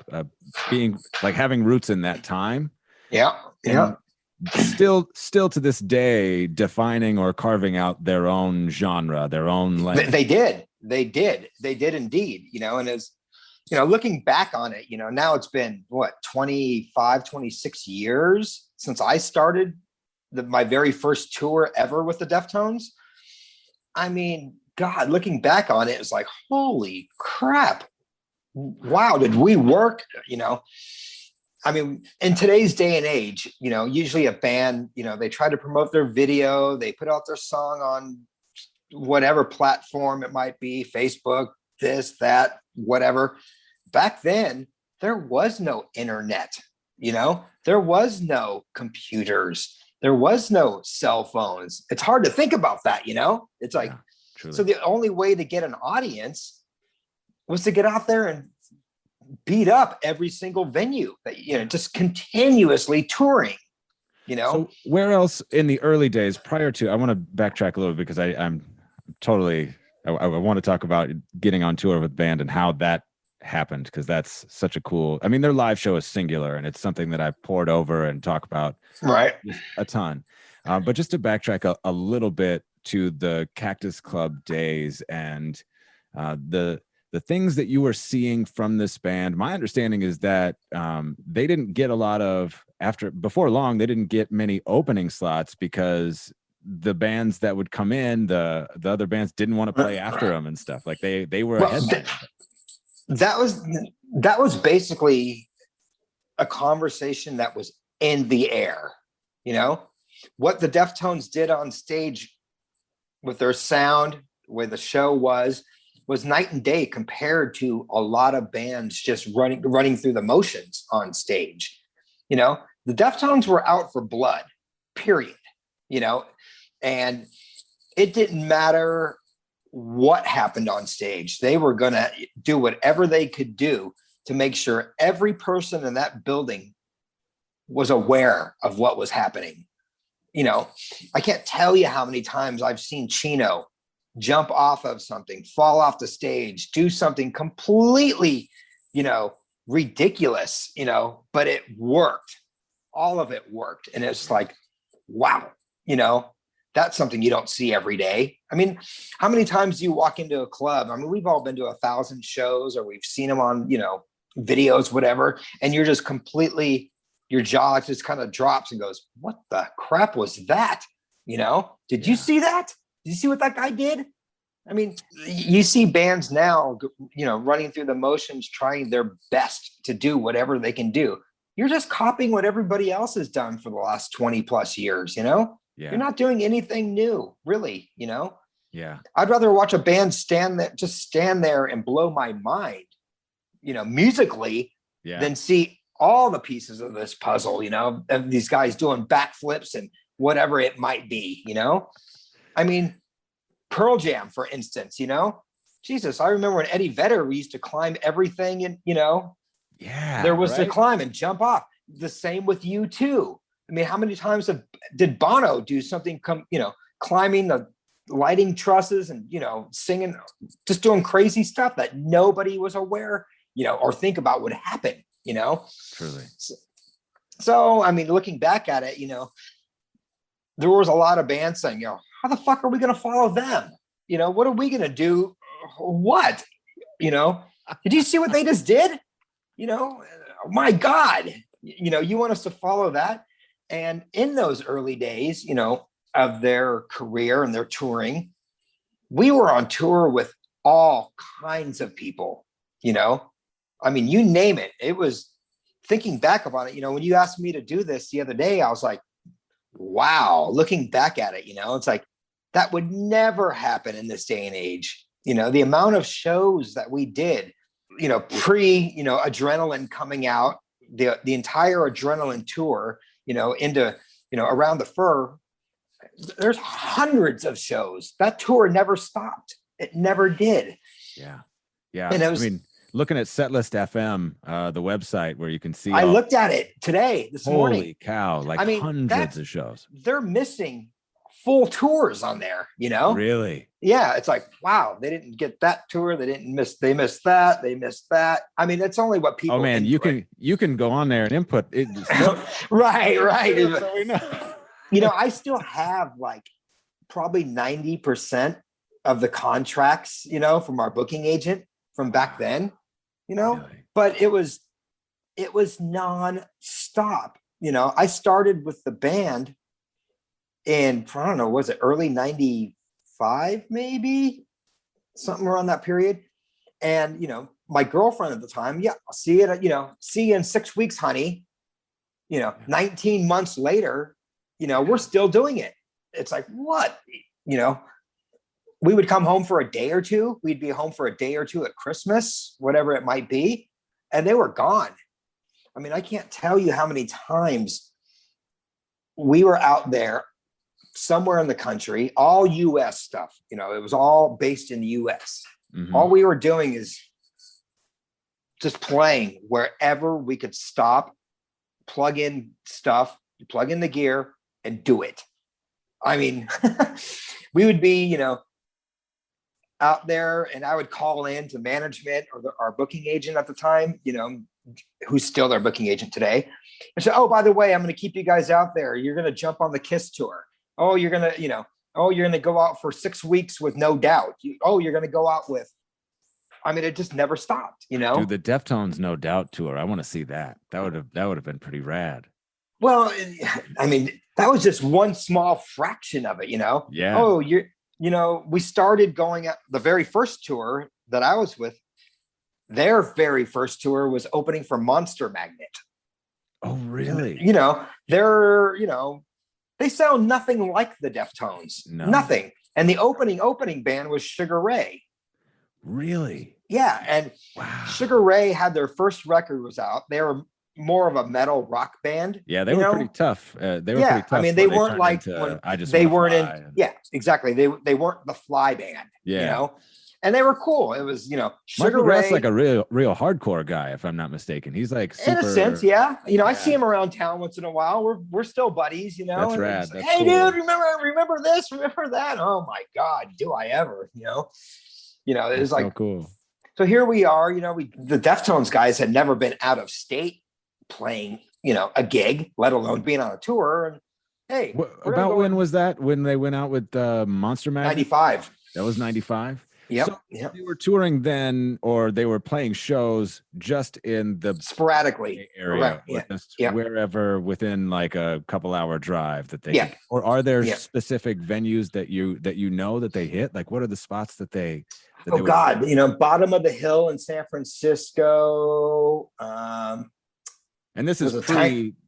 being like having roots in that time. Yeah. Yeah. Still to this day, defining or carving out their own genre, their own lane. They did indeed, and as, looking back on it, now it's been 25, 26 years since I started my very first tour ever with the Deftones. I mean, God, looking back on it, it's like, holy crap. Wow. Did we work? I mean, in today's day and age, usually a band, they try to promote their video, they put out their song on whatever platform it might be, Facebook, this, that, whatever. Back then, there was no internet, there was no computers. There was no cell phones. It's hard to think about that, It's like, so the only way to get an audience was to get out there and beat up every single venue that, just continuously touring, So where else in the early days prior to, I want to backtrack a little because I want to talk about getting on tour with band and how that happened, because that's such a cool, I mean, their live show is singular and it's something that I've poured over and talk about a ton. But just to backtrack a little bit to the Cactus Club days and the things that you were seeing from this band, my understanding is that they didn't get a lot of, before long, they didn't get many opening slots because the bands that would come in, the other bands didn't want to play after them and stuff. Like they were ahead. That was basically a conversation that was in the air. What the Deftones did on stage with their sound, where the show was night and day compared to a lot of bands just running through the motions on stage. The Deftones were out for blood, period. And it didn't matter what happened on stage. They were going to do whatever they could do to make sure every person in that building was aware of what was happening. I can't tell you how many times I've seen Chino jump off of something, fall off the stage, do something completely, ridiculous, but it worked. All of it worked. And it's like, wow, that's something you don't see every day. I mean, how many times do you walk into a club? I mean, we've all been to 1,000 shows, or we've seen them on, videos, whatever. And you're just completely, your jaw just kind of drops and goes, what the crap was that? Did you see that? Did you see what that guy did? I mean, you see bands now, running through the motions, trying their best to do whatever they can do. You're just copying what everybody else has done for the last 20 plus years, Yeah. You're not doing anything new, really, Yeah. I'd rather watch a band stand there and blow my mind, musically, than see all the pieces of this puzzle, of these guys doing backflips and whatever it might be, I mean, Pearl Jam, for instance, Jesus, I remember when Eddie Vedder, we used to climb everything and, there was to climb and jump off. The same with U2. I mean, how many times did Bono do something, climbing the lighting trusses and, singing, just doing crazy stuff that nobody was aware, or think about would happen, Truly. So, I mean, looking back at it, there was a lot of bands saying, how the fuck are we going to follow them? What are we going to do? What? Did you see what they just did? My God, you want us to follow that? And in those early days, of their career and their touring, we were on tour with all kinds of people, I mean, you name it. It was, thinking back about it, when you asked me to do this the other day, I was like, wow, looking back at it, it's like that would never happen in this day and age. The amount of shows that we did, pre, adrenaline coming out, the entire adrenaline tour, into, around the fur, there's hundreds of shows. That tour never stopped. It never did. Yeah. Yeah. And it was, looking at Setlist FM, the website where you can see. I looked at it this morning. Holy cow. Like hundreds of shows. They're missing full tours on there, Really? Yeah. It's like, wow, they didn't get that tour. They missed that. They missed that. I mean, that's only what people. Oh man, you can go on there and input it. Right. So we know. I still have like probably 90% of the contracts, from our booking agent from back then, Really? but it was non-stop. I started with the band in, I don't know, was it early 95, maybe something around that period. And, my girlfriend at the time, yeah, I'll see you in 6 weeks, honey. 19 months later, we're still doing it. It's like, what, we would come home for a day or two. We'd be home for a day or two at Christmas, whatever it might be. And they were gone. I mean, I can't tell you how many times we were out there somewhere in the country, all US stuff. It was all based in the US. Mm-hmm. All we were doing is just playing wherever we could stop, plug in stuff, plug in the gear and do it. I mean, we would be, out there, and I would call in to management or our booking agent at the time, who's still their booking agent today. And so, oh, by the way, I'm going to keep you guys out there. You're going to jump on the KISS tour. Oh, you're going to, you're going to go out for 6 weeks with No Doubt. You're going to go out with, I mean, it just never stopped, Dude, the Deftones No Doubt tour. I want to see that. That would have been pretty rad. Well, I mean, that was just one small fraction of it, Yeah. Oh, we started going at the very first tour that I was with. Their very first tour was opening for Monster Magnet. Oh, really? They sound nothing like the Deftones. No. Nothing. And the opening band was Sugar Ray. Really? Yeah. And wow. Sugar Ray had their first record was out. They were more of a metal rock band. Yeah, they were pretty tough. They were pretty tough. I mean, they weren't like they weren't in. Yeah, exactly. They weren't the Fly band. Yeah. And they were cool. It was, Sugar Michael Graff's Ray, like a real hardcore guy, if I'm not mistaken. He's like super, in a sense, yeah. I see him around town once in a while. We're still buddies, That's rad. Like, hey, cool. Dude, remember this, remember that? Oh my God, do I ever? It's like so cool. So here we are. The Deftones guys had never been out of state playing, a gig, let alone being on a tour. And hey, about when was that? When they went out with Monster Magnet? 95. That was 95. Yep. So they were touring then, or they were playing shows just in the sporadically area, wherever within like a couple hour drive that they. Yeah. Or are there specific venues that that they hit? Like, what are the spots that they? Oh God, bottom of the hill in San Francisco. And this is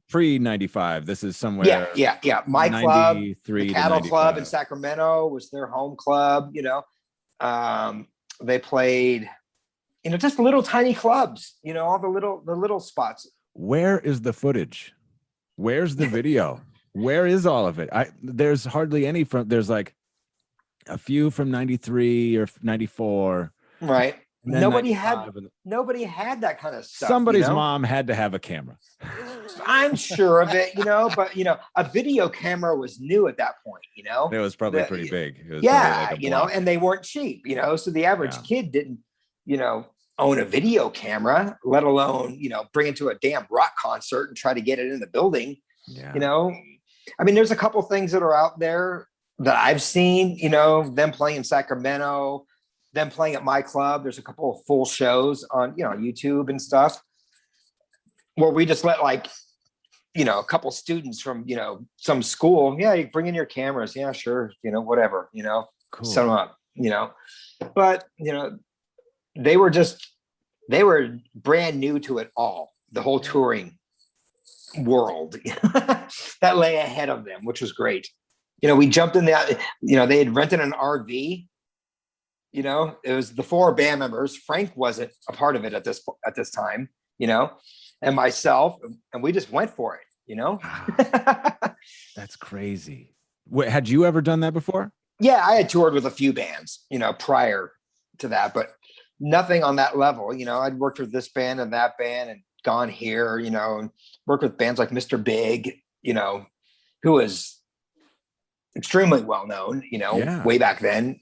pre 95. This is somewhere. Yeah. My club, the Cattle Club in Sacramento was their home club. They played, just little tiny clubs. All the little spots. Where is the footage? Where's the video? Where is all of it? There's hardly any from. There's like a few from 93 or 94. Right. Nobody had that kind of stuff. Somebody's mom had to have a camera. I'm sure of it, but a video camera was new at that point, It was probably pretty big. It was like and they weren't cheap, so the average kid didn't, own a video camera, let alone, bring it to a damn rock concert and try to get it in the building. Yeah. I mean, there's a couple things that are out there that I've seen, them playing in Sacramento, them playing at my club. There's a couple of full shows on, YouTube and stuff where we just let a couple students from, some school. Yeah. You bring in your cameras. Yeah, sure. Whatever, cool. Set them up, but, they were brand new to it all, the whole touring world that lay ahead of them, which was great. You know, we jumped in that, you know, they had rented an RV. You know, it was the 4 band members. Frank wasn't a part of it at this time, you know, and myself, and we just went for it, you know. That's crazy. Wait, had you ever done that before? Yeah, I had toured with a few bands, you know, prior to that, but nothing on that level. You know, I'd worked with this band and that band and gone here, you know, and worked with bands like Mr. Big, you know, who was extremely well known, you know, way back then.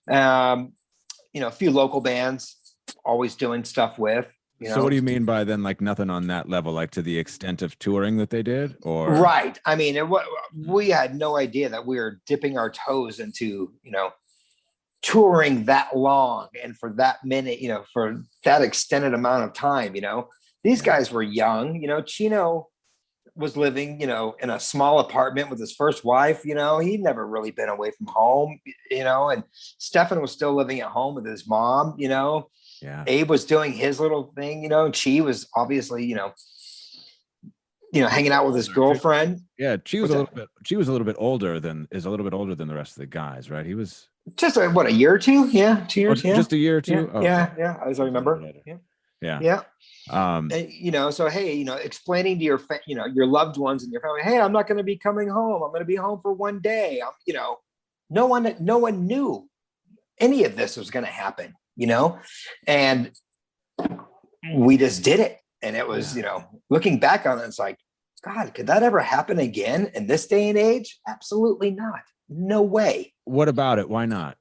You know, a few local bands always doing stuff with. You know? So what do you mean by then, like nothing on that level, like to the extent of touring that they did? Or right. I mean, we had no idea that we were dipping our toes into, you know, touring that long and for that minute, you know, for that extended amount of time. You know, these guys were young. You know, Chino was living, you know, in a small apartment with his first wife. You know, he'd never really been away from home, you know, and Stefan was still living at home with his mom, you know. Abe was doing his little thing, you know. Chi was obviously, you know, hanging out with his girlfriend. Yeah, Chi was a little bit older than the rest of the guys, right? He was just a year or two. Yeah, 2 years. Just a year or two. Yeah, as I remember. Yeah. And, you know, so hey, you know, explaining to your loved ones and your family, hey, I'm not going to be coming home. I'm going to be home for one day. You know, no one knew any of this was going to happen. You know, and we just did it. And it was, you know, looking back on it, it's like, God, could that ever happen again in this day and age? Absolutely not. No way. What about it? Why not?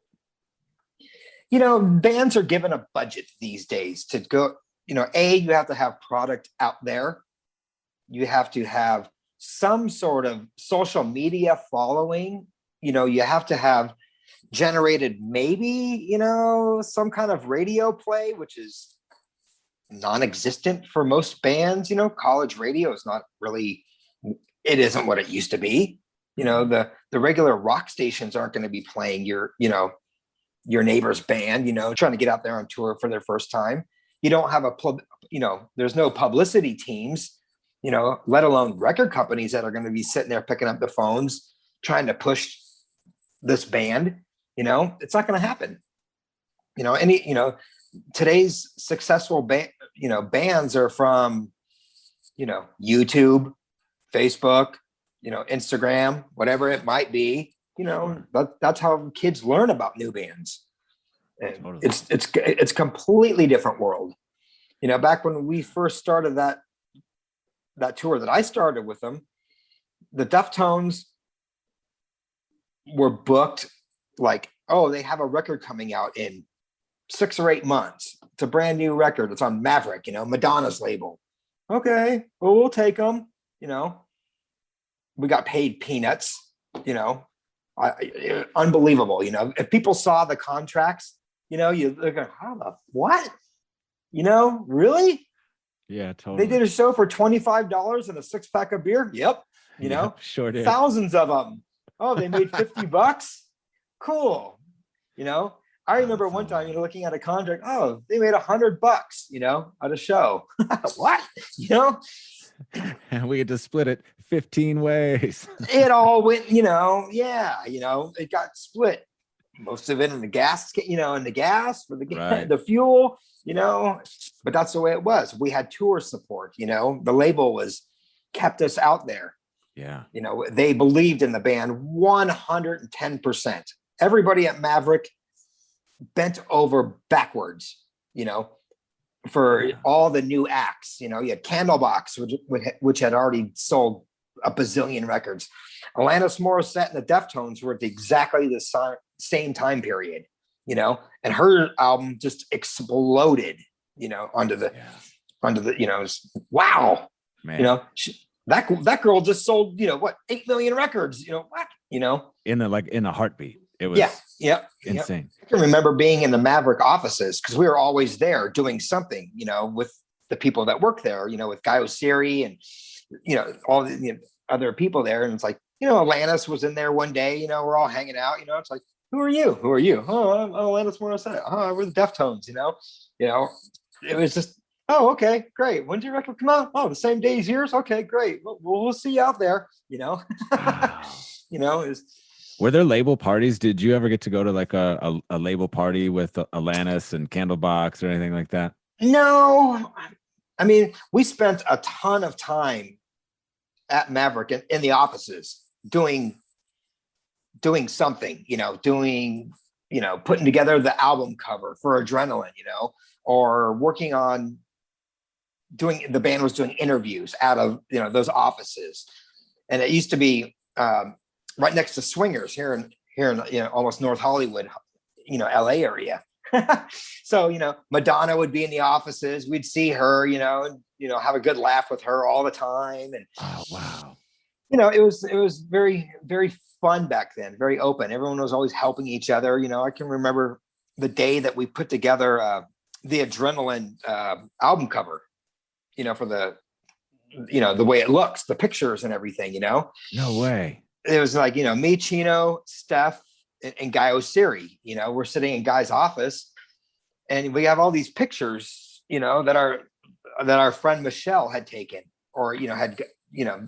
You know, bands are given a budget these days to go, you know, you have to have product out there. You have to have some sort of social media following. You know, you have to have generated maybe, you know, some kind of radio play, which is non-existent for most bands. You know, college radio is not really, it isn't what it used to be. You know, the regular rock stations aren't going to be playing your neighbor's band, you know, trying to get out there on tour for their first time. You don't have there's no publicity teams, you know, let alone record companies that are going to be sitting there picking up the phones, trying to push this band. You know, it's not going to happen. You know, today's successful bands are from, you know, YouTube, Facebook, you know, Instagram, whatever it might be. You know, that's how kids learn about new bands. And totally. It's a completely different world. You know, back when we first started that tour that I started with them, the Deftones were booked like, oh, they have a record coming out in 6 or 8 months. It's a brand new record. It's on Maverick, you know, Madonna's label. Okay, well, we'll take them. You know, we got paid peanuts, you know, unbelievable. You know, if people saw the contracts, you know, they're going, how the what? You know, really? Yeah, totally. They did a show for $25 and a 6-pack of beer. Yep. You know, sure did. Thousands of them. Oh, they made $50. Cool. You know, I remember one time, you know, looking at a contract. Oh, they made $100, you know, at a show. What? You know, and we had to split it 15 ways. It all went, you know, you know, it got split. Most of it in the gas, you know, in the gas for the fuel, you know, but that's the way it was. We had tour support, you know, the label kept us out there. Yeah. You know, they believed in the band 110%. Everybody at Maverick bent over backwards, you know, for all the new acts. You know, you had Candlebox, which had already sold a bazillion records. Alanis Morissette and the Deftones were at exactly the same time period, you know, and her album just exploded, you know, onto the, you know, wow, man. You know, that girl just sold, you know, what, 8 million records, you know, what, you know, in a heartbeat. It was insane. I can remember being in the Maverick offices because we were always there doing something, you know, with the people that work there, you know, with Guy Osiri and, you know, all the other people there. And it's like, you know, Alanis was in there one day, you know, we're all hanging out, you know, it's like, who are you? Oh, I'm Alanis Morissette. Oh, we're the Deftones, you know, it was just Oh, okay, great. When's your record come out? Oh, the same day as yours. Okay, great. Well, we'll see you out there. Wow. Is Were there label parties? Did you ever get to go to like a label party with Alanis and Candlebox or anything like that? no. I mean, we spent a ton of time at Maverick in the offices doing something, putting together the album cover for Adrenaline, or working on the band was doing interviews out of, those offices. And it used to be right next to Swingers here in almost North Hollywood, LA area. So, Madonna would be in the offices. We'd see her, and, have a good laugh with her all the time. And, Oh, wow. it was very, very fun back then, very open. Everyone was always helping each other. I can remember the day that we put together the Adrenaline album cover, for the, the way it looks, the pictures and everything, No way. It was like, me, Chino, Steph, and Guy Osiri, we're sitting in Guy's office and we have all these pictures, that our friend Michelle had taken or, had,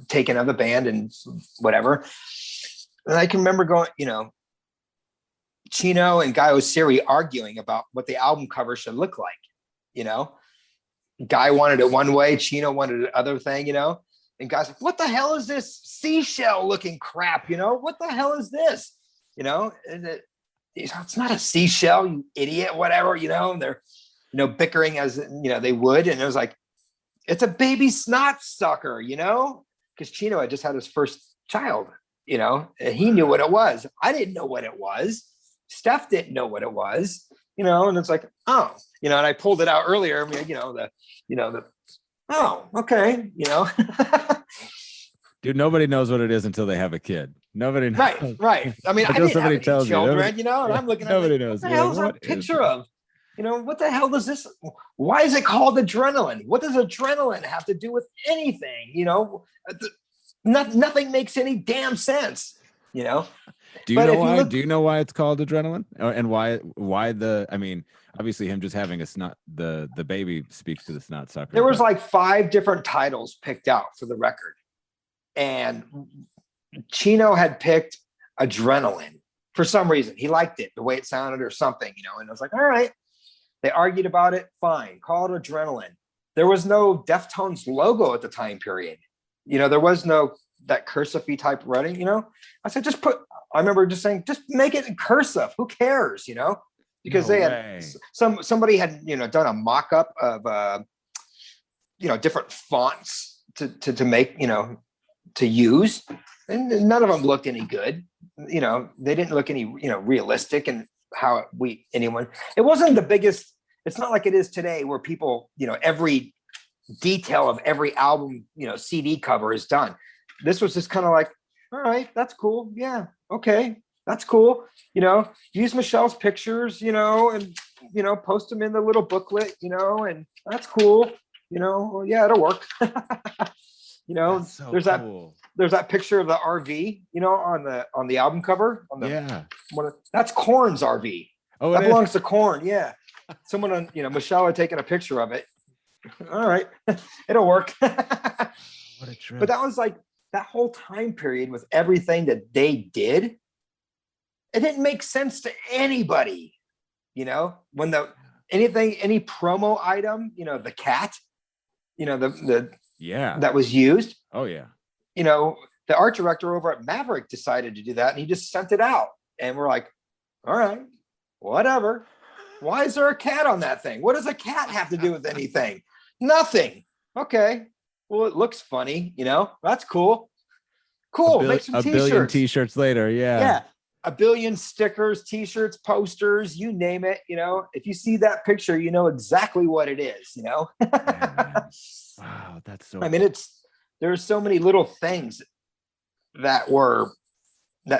taken of the band and whatever. And I can remember going, Chino and Guy Osiri arguing about what the album cover should look like, Guy wanted it one way, Chino wanted the other thing, and Guy's like, what the hell is this seashell looking crap? What the hell is this? And it's not a seashell, you idiot, whatever, and they're, bickering as, they would. And it was like, it's a baby snot sucker, because Chino had just had his first child, and he knew what it was. I didn't know what it was. Steph didn't know what it was, and it's like, oh, and I pulled it out earlier, oh, okay, Dude, nobody knows what it is until they have a kid. Nobody knows. Right. I mean, I didn't have any children, you. and I'm looking at nobody like, knows. What the hell is that picture of? What the hell does this? Why is it called Adrenaline? What does adrenaline have to do with anything? Nothing makes any damn sense. Do you know why? Do you know why it's called Adrenaline? And why I mean, obviously him just having a snot, the baby speaks to the snot sucker. There was like 5 different titles picked out for the record. And Chino had picked Adrenaline for some reason. He liked it, the way it sounded or something, and I was like, all right. They argued about it. Fine. Call it Adrenaline. There was no Deftones logo at the time period. There was no that cursive type writing, I said, I remember just saying, just make it in cursive. Who cares, because had somebody had, done a mock-up of, different fonts to make, to use. And none of them looked any good. They didn't look any, realistic and how it wasn't the biggest. It's not like it is today where people, every detail of every album, CD cover is done. This was just kind of like, all right, that's cool. Yeah. Okay. That's cool. Use Michelle's pictures, and, post them in the little booklet, and that's cool. Well, yeah, it'll work. So there's that picture of the RV, on the album cover. That's Korn's RV. Oh, that belongs to Korn. Yeah. Someone on, Michelle had taken a picture of it. All right. It'll work. What a trip. But that was like that whole time period with everything that they did. It didn't make sense to anybody, when any promo item, the cat, that was used. Oh yeah. The art director over at Maverick decided to do that and he just sent it out. And we're like, all right, whatever. Why is there a cat on that thing? What does a cat have to do with anything? Nothing. Okay. Well, it looks funny, that's cool. Cool. Make some t-shirts. 1 billion t-shirts later. Yeah. Yeah. 1 billion stickers, t-shirts, posters, you name it. If you see that picture, you know exactly what it is, Yeah, wow. That's so, I mean, there's so many little things that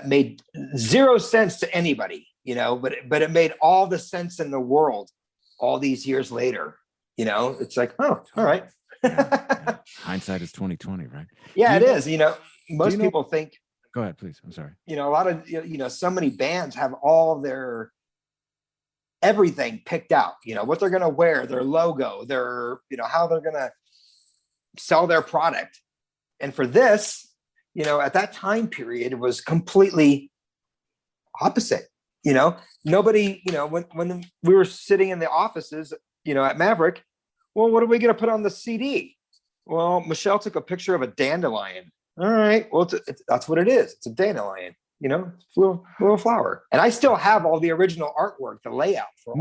made zero sense to anybody, but it made all the sense in the world all these years later. It's like, oh, all right. Yeah. Hindsight is 2020, right? Yeah, it is. Most people think. Go ahead, please. I'm sorry. A lot of, so many bands have all their everything picked out, what they're going to wear, their logo, their, how they're going to sell their product. And for this, at that time period, it was completely opposite. Nobody, when we were sitting in the offices, at Maverick, well, what are we going to put on the CD? Well, Michelle took a picture of a dandelion. All right. Well, that's what it is. It's a dandelion, little flower. And I still have all the original artwork, the layout for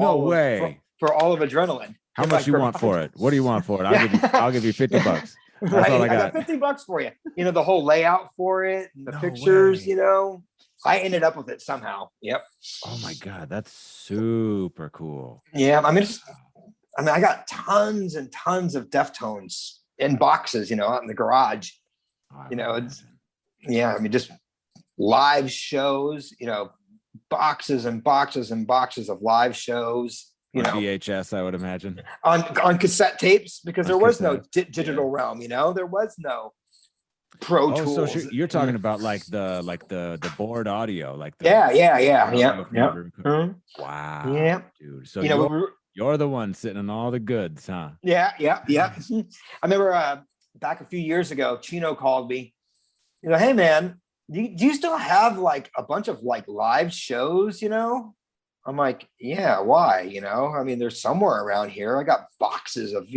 for all of Adrenaline. How much you want for it? What do you want for it? I'll give you $50. That's right. all I got. I got $50 for you. The whole layout for it, and the pictures, I ended up with it somehow. Yep. Oh my God. That's super cool. Yeah. I got tons and tons of Deftones in boxes, out in the garage. Just live shows, boxes and boxes and boxes of live shows. VHS, I would imagine, on cassette tapes, because there was no digital realm. There was no Pro Tools. So you're talking about like the board audio, like yeah. Wow, yeah, dude. So you're the one sitting on all the goods, huh? Yeah. I remember back a few years ago, Chino called me. Hey man, do you still have like a bunch of like live shows? I'm like, yeah, why? There's somewhere around here. I got boxes of,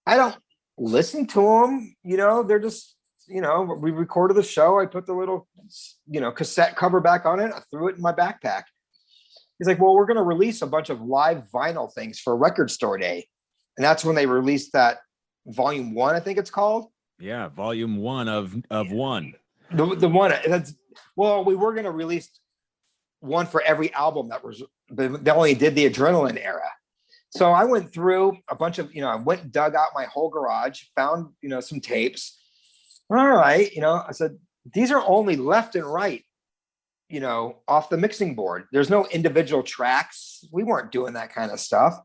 I don't listen to them. They're just, we recorded the show. I put the little, cassette cover back on it. I threw it in my backpack. He's like, well, we're going to release a bunch of live vinyl things for Record Store Day. And that's when they released that volume 1, I think it's called. Yeah. Volume 1 of one. The one we were going to release one for every album they only did the Adrenaline era. So I went through a bunch of, I went and dug out my whole garage, found, some tapes. All right. I said, these are only left and right, off the mixing board. There's no individual tracks. We weren't doing that kind of stuff.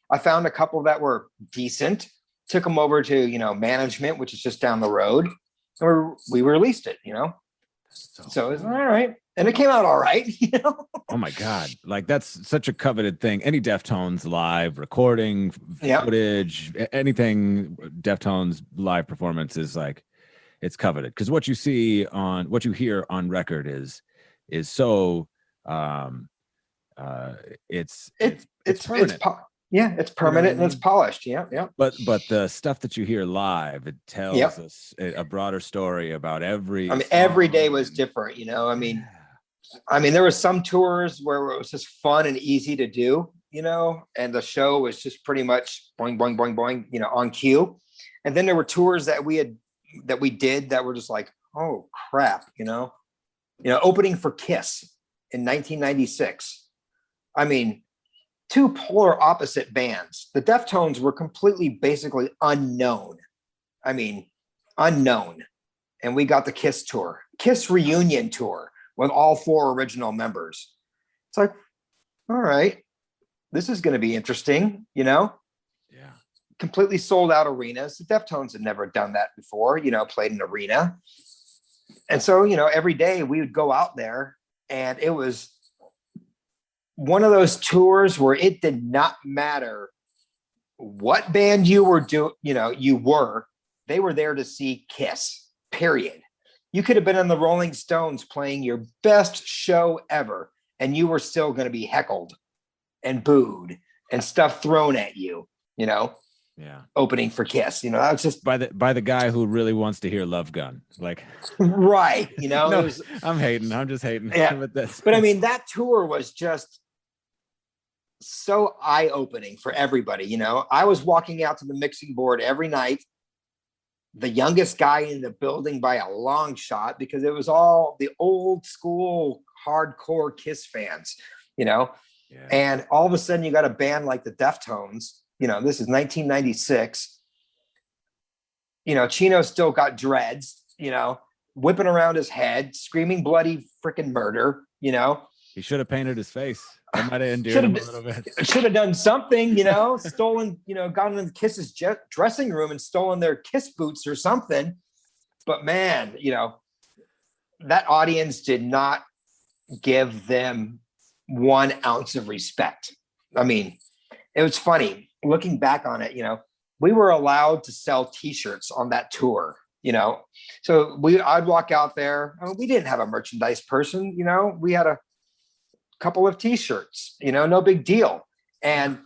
I found a couple that were decent, took them over to, management, which is just down the road. And we released it, So it's all right. And it came out all right, Oh my God. Like that's such a coveted thing. Any Deftones live recording, footage, anything Deftones live performance is like, it's coveted. Because what you hear on record is so it's permanent. It's permanent and it's polished. Yeah. But the stuff that you hear live, it tells us a broader story about every. Every day was different. There was some tours where it was just fun and easy to do. And the show was just pretty much boing, boing, boing, boing. On cue. And then there were tours that we did that were just like, oh crap. Opening for Kiss in 1996. Two polar opposite bands. The Deftones were completely, basically unknown. Unknown. And we got the Kiss tour, Kiss reunion tour with all 4 original members. It's like, all right, this is going to be interesting, Yeah. Completely sold out arenas. The Deftones had never done that before, played an arena. And so, every day we would go out there, and it was one of those tours where it did not matter what band you were they were there to see Kiss, period. You could have been in the Rolling Stones playing your best show ever, and you were still going to be heckled and booed and stuff thrown at you, opening for Kiss. That was just by the guy who really wants to hear Love Gun. Like, right. No, I'm hating. I'm just hating. Yeah. But that tour was just so eye-opening for everybody. I was walking out to the mixing board every night, the youngest guy in the building by a long shot, because it was all the old school hardcore Kiss fans, and all of a sudden you got a band like the Deftones. This is 1996. Chino still got dreads, whipping around his head, screaming bloody freaking murder, He should have painted his face. That might have endeared him a little bit. Should have done something, stolen, gone into Kiss's dressing room and stolen their Kiss boots or something. But man, that audience did not give them 1 ounce of respect. I mean, it was funny looking back on it. We were allowed to sell T-shirts on that tour. So I'd walk out there. I mean, we didn't have a merchandise person. We had a couple of T-shirts. No big deal. And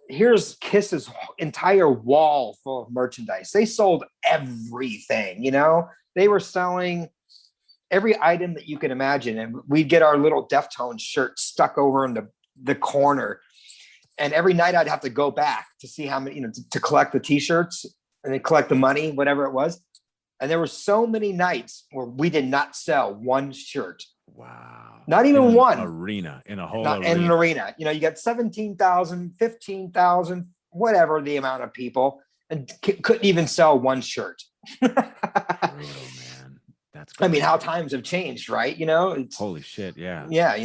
here's Kiss's entire wall full of merchandise. They sold everything. They were selling every item that you can imagine, and we'd get our little Deftones shirt stuck over in the corner. And every night I'd have to go back to see how many, to collect the T-shirts and then collect the money, whatever it was. And there were so many nights where we did not sell 1 shirt. Wow. Not even one. In a whole not arena. In an arena. You got 17,000, 15,000, whatever the amount of people, and couldn't even sell 1 shirt. Brutal, man. That's crazy. I mean, how times have changed, right? Holy shit, yeah. Yeah,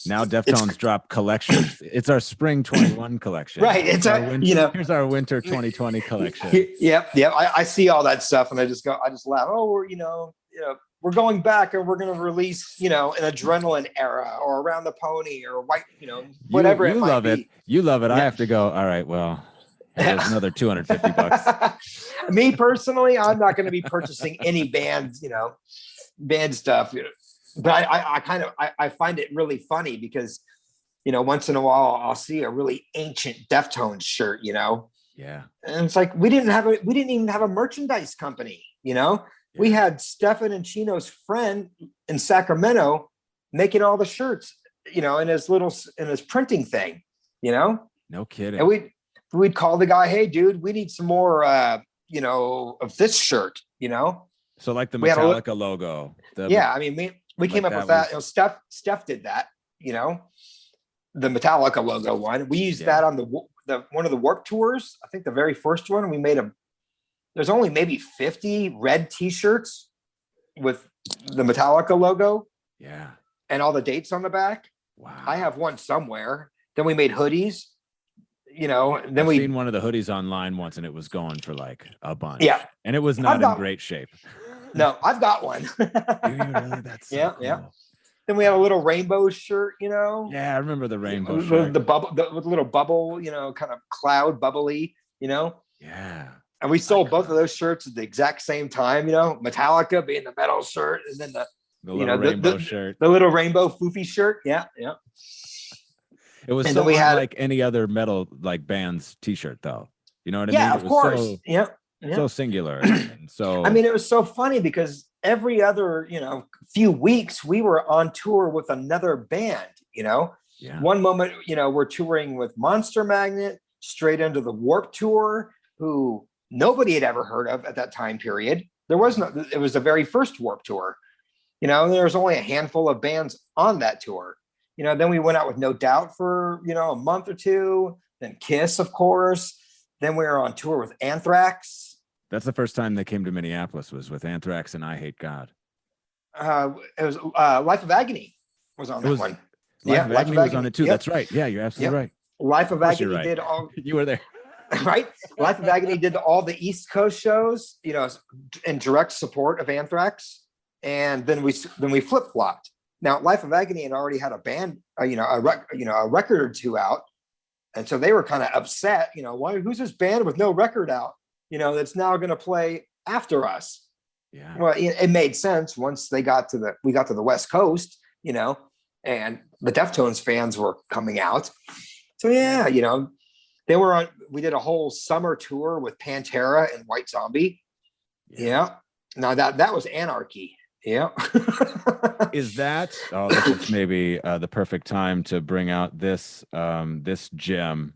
Now Deftones drop collections. It's our spring 21 collection. Right. It's here's our winter 2020 collection. Yep. I see all that stuff and I just laugh. Oh, we're going back and we're going to release, an adrenaline era or around the pony or white, whatever you it might love be. it. You love it. Yeah. I have to go. All right. Well, there's another $250. Me personally, I'm not going to be purchasing any band stuff. But I find it really funny because, once in a while I'll see a really ancient Deftones shirt, Yeah. And it's like, we didn't even have a merchandise company, Yeah. We had Stefan and Chino's friend in Sacramento making all the shirts, in his printing thing, No kidding. And we'd call the guy, hey dude, we need some more, of this shirt, So like the Metallica logo. I mean, we came up with that. Steph did that, the Metallica logo one. We used that on the one of the Warped tours. I think the very first one. We made there's only maybe 50 red T-shirts with the Metallica logo. Yeah. And all the dates on the back. Wow. I have one somewhere. Then we made hoodies. Then I've seen one of the hoodies online once, and it was going for like a bunch. Yeah. And it was not in great shape. No, I've got one. Do you really? That's so cool. Yeah. Then we had a little rainbow shirt, Yeah, I remember the rainbow shirt. The bubble, the little bubble, kind of cloud bubbly, Yeah. And we sold both of those shirts at the exact same time, Metallica being the metal shirt, and then the little rainbow shirt, the little rainbow foofy shirt. Yeah. It was so like any other metal like band's T-shirt, though. You know what I mean? Yeah, of course. So singular. And so I mean, it was so funny because every other, few weeks we were on tour with another band, Yeah. One moment, we're touring with Monster Magnet straight into the Warped Tour, who nobody had ever heard of at that time period. It was the very first Warped Tour. There was only a handful of bands on that tour. Then we went out with No Doubt for, a month or two, then Kiss, of course. Then we were on tour with Anthrax. That's the first time they came to Minneapolis was with Anthrax and I Hate God. It was Life of Agony was on that one. Life of Agony was on it too. Yep. That's right. Yeah, you're absolutely right. Life of Agony did all. You were there. Right? Life of Agony did all the East Coast shows, in direct support of Anthrax. And then we flip-flopped. Now, Life of Agony had already had a band, a record or two out. And so they were kind of upset, who's this band with no record out, that's now going to play after us. Yeah. Well, it made sense once we got to the West Coast, and the Deftones fans were coming out. So yeah, we did a whole summer tour with Pantera and White Zombie. Yeah. Now that was anarchy. Yeah. Is that this is maybe the perfect time to bring out this gem.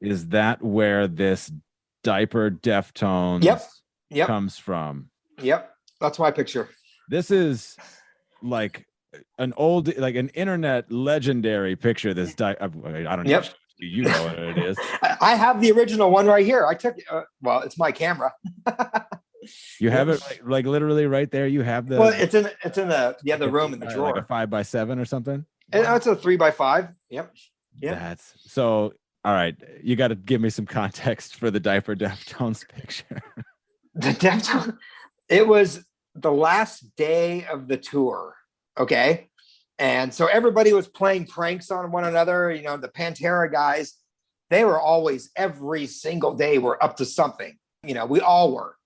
Is that where this diaper Deftones comes from? Yep. That's my picture. This is like an internet legendary picture. This I don't know. You know what it is. I have the original one right here. I took it's my camera. You have it like literally right there. You have the. Well, it's in the other room in the drawer. Like a 5x7 or something. It's a 3x5. Yep. Yeah. That's so. All right, you got to give me some context for the diaper Deftones picture. The Deftones. It was the last day of the tour. Okay, And so everybody was playing pranks on one another. You know, the Pantera guys, they were always, every single day, were up to something. You know, we all were,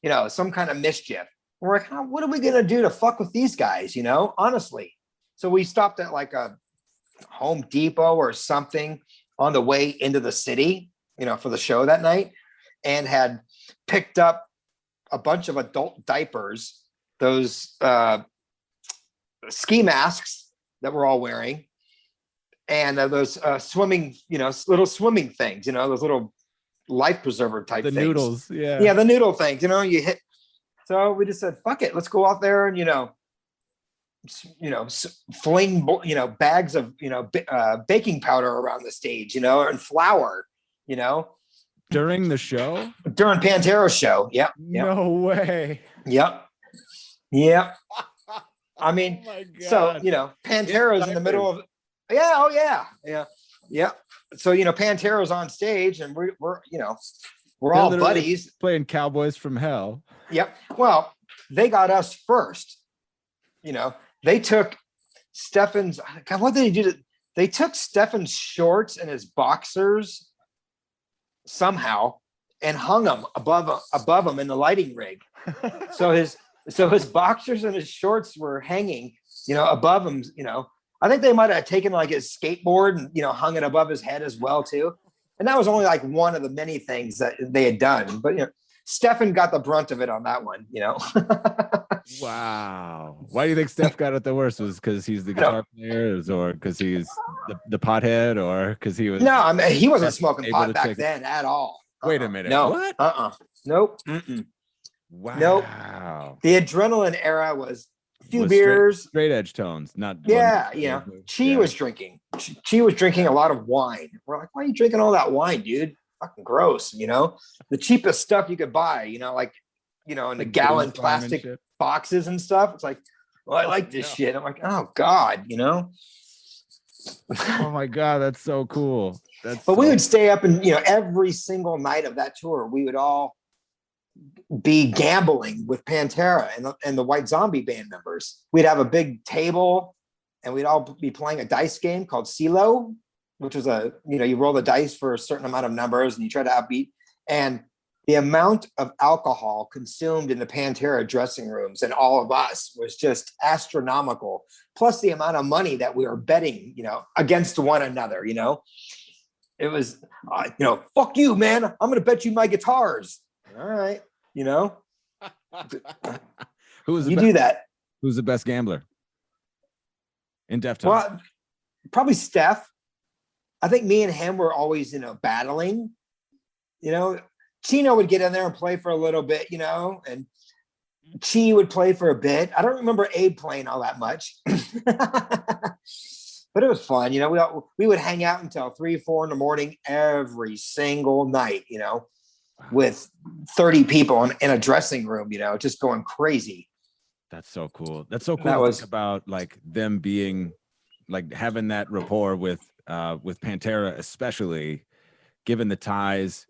you know, some kind of mischief. We're like, what are we going to do to fuck with these guys, you know, honestly? So we stopped at like a Home Depot or something on the way into the city, you know, for the show that night, and had picked up a bunch of adult diapers, those ski masks that we're all wearing, and those swimming, you know, little swimming things, you know, those little life preserver type The things. noodles, yeah. Yeah, the noodle things, you know, you hit. So we just said, fuck it, let's go out there and, you know, fling, you know, bags of, you know, baking powder around the stage, you know, and flour, you know. During the show? During Pantero's show. Yep. No way. Yep. I mean, so, you know, Pantero's in the middle of, yeah. So, you know, Pantero's on stage and we're you know, we're all buddies. Playing Cowboys from Hell. Yep. Well, they got us first. You know, they took Stefan's, God, what did they do? They took Stefan's shorts and his boxers somehow and hung them above him in the lighting rig. So his boxers and his shorts were hanging, you know, above him. You know, I think they might have taken like his skateboard and, you know, hung it above his head as well too. And that was only like one of the many things that they had done. But, you know, Stefan got the brunt of it on that one, you know. Wow. Why do you think Steph got it the worst? Was because he's the guitar player, or because he's the pothead, or because he was? No, I mean, he wasn't smoking pot back then at all. Wait a minute. No. What? Nope. Wow. Nope. The adrenaline era was a few beers. Straight edge tones, not. Yeah, yeah. Chi was drinking. Chi was drinking a lot of wine. We're like, why are you drinking all that wine, dude? Fucking gross, you know? The cheapest stuff you could buy, you know, like, you know, in the gallon plastic boxes and stuff. It's like, well, I like this shit. I'm like, oh God, you know? Oh my God, that's so cool. We would stay up and, you know, every single night of that tour, we would all be gambling with Pantera and the White Zombie band members. We'd have a big table and we'd all be playing a dice game called CeeLo, which was you roll the dice for a certain amount of numbers and you try to outbeat. And the amount of alcohol consumed in the Pantera dressing rooms and all of us was just astronomical. Plus the amount of money that we were betting, you know, against one another, you know. It was, you know, fuck you, man. I'm going to bet you my guitars. All right. You know, do that. Who's the best gambler in Deftones? Well, probably Steph. I think me and him were always, you know, battling. You know, Chino would get in there and play for a little bit, you know, and Chi would play for a bit. I don't remember Abe playing all that much, but it was fun. You know, we would hang out until 3, 4 in the morning every single night, you know, with 30 people in a dressing room, you know, just going crazy. That's so cool. That's so cool to think about, like them being, like having that rapport with Pantera, especially given the ties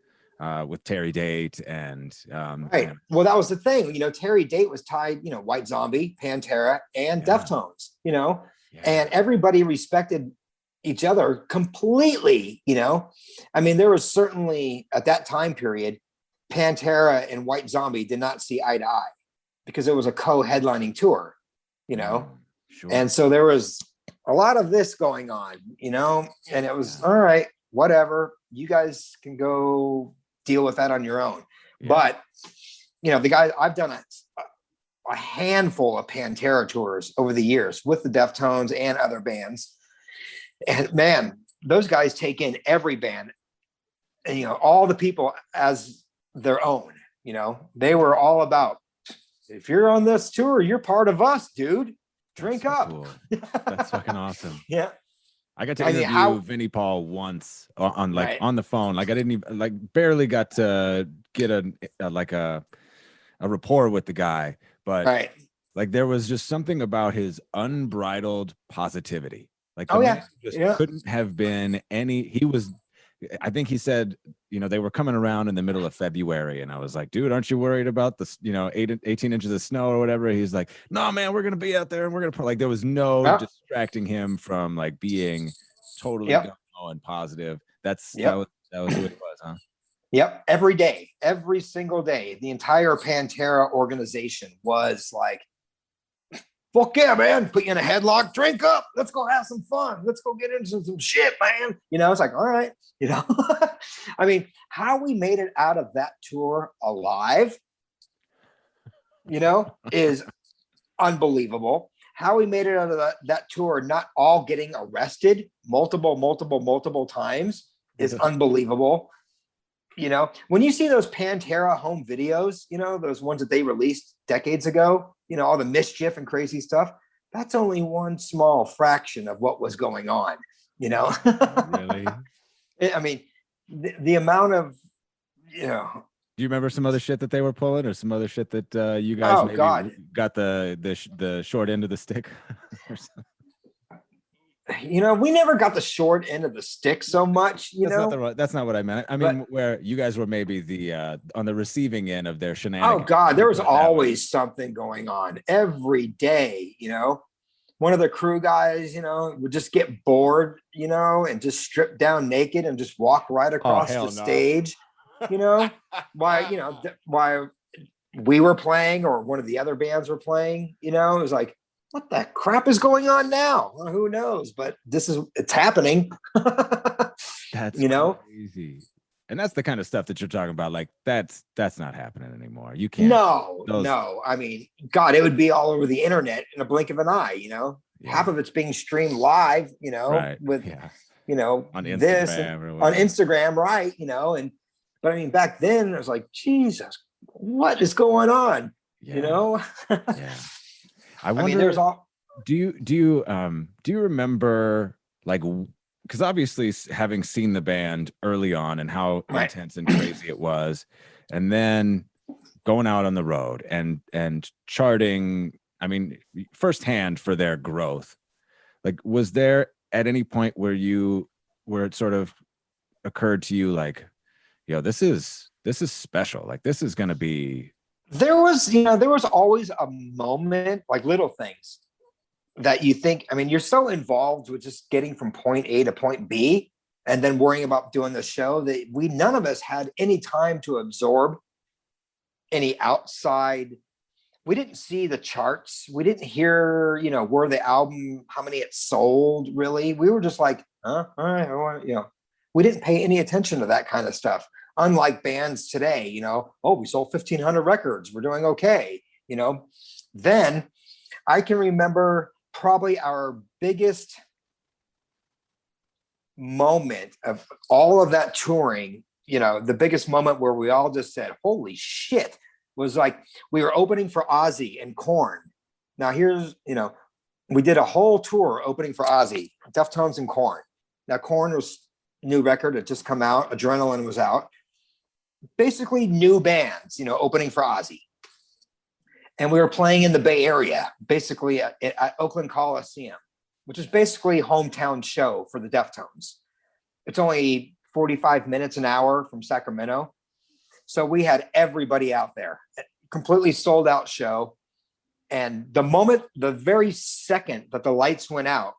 with Terry Date and right. Well, that was the thing. You know, Terry Date was tied, you know, White Zombie, Pantera, and Deftones, you know, and everybody respected each other completely, you know. I mean, there was certainly at that time period, Pantera and White Zombie did not see eye to eye because it was a co-headlining tour, you know. Sure. And so there was a lot of this going on, you know, and it was all right, whatever, you guys can go deal with that on your own. But you know, the guys, I've done a handful of Pantera tours over the years with the Deftones and other bands. And man, those guys take in every band and, you know, all the people as their own, you know. They were all about, if you're on this tour, you're part of us, dude. Drink up. Cool. That's fucking awesome. Yeah. I got to interview Vinnie Paul once on the phone. Like I didn't even barely got to get a rapport with the guy, but like there was just something about his unbridled positivity. Like, couldn't have been he was I think he said, they were coming around in the middle of February, and I was like, dude, aren't you worried about this, 18 inches of snow or whatever? He's like, no, man, we're going to be out there and we're going to, like, there was no distracting him from like being totally gung-ho and positive. That was who it was, huh? Yep. Every day, every single day, the entire Pantera organization was like, fuck yeah, man, put you in a headlock, drink up, let's go have some fun, let's go get into some shit, man. It's like, all right, I mean, how we made it out of that tour alive, is unbelievable. How we made it out of that tour not all getting arrested multiple times is unbelievable. When you see those Pantera home videos, those ones that they released decades ago, all the mischief and crazy stuff, that's only one small fraction of what was going on, Really? I mean, the amount of, Do you remember some other shit that they were pulling, or some other shit that you guys got the short end of the stick? We never got the short end of the stick so much, That's not what I meant. I mean, where you guys were maybe the on the receiving end of their shenanigans. Oh God, there was always something going on every day. One of the crew guys, would just get bored, and just strip down naked and just walk right across the stage. Why we were playing or one of the other bands were playing, it was like, what the crap is going on now? Well, who knows? But it's happening. That's crazy. And that's the kind of stuff that you're talking about. Like that's not happening anymore. You can't. No. I mean, God, it would be all over the internet in a blink of an eye. Half of it's being streamed live. With on Instagram on Instagram, right? But I mean, back then it was like, Jesus, what is going on? Yeah. I wonder, there's all. Do you remember, like, because obviously having seen the band early on and how intense and crazy it was, and then going out on the road and charting, I mean, firsthand for their growth, like, was there at any point where it sort of occurred to you, like, this is special, like this is going to be. There was always a moment, like little things that you think, I mean, you're so involved with just getting from point A to point B and then worrying about doing the show that none of us had any time to absorb any outside. We didn't see the charts. We didn't hear, where the album, how many it sold really. We were just like, all right, we didn't pay any attention to that kind of stuff. Unlike bands today, we sold 1,500 records, we're doing okay. Then I can remember probably our biggest moment of all of that touring, the biggest moment where we all just said, holy shit, was like we were opening for Ozzy and Korn. Now here's, we did a whole tour opening for Ozzy, Deftones and Korn. Now Korn was new record, it just come out, Adrenaline was out. Basically new bands, opening for Ozzy. And we were playing in the Bay Area, basically at Oakland Coliseum, which is basically a hometown show for the Deftones. It's only 45 minutes, an hour from Sacramento. So we had everybody out there, completely sold out show. And the very second that the lights went out,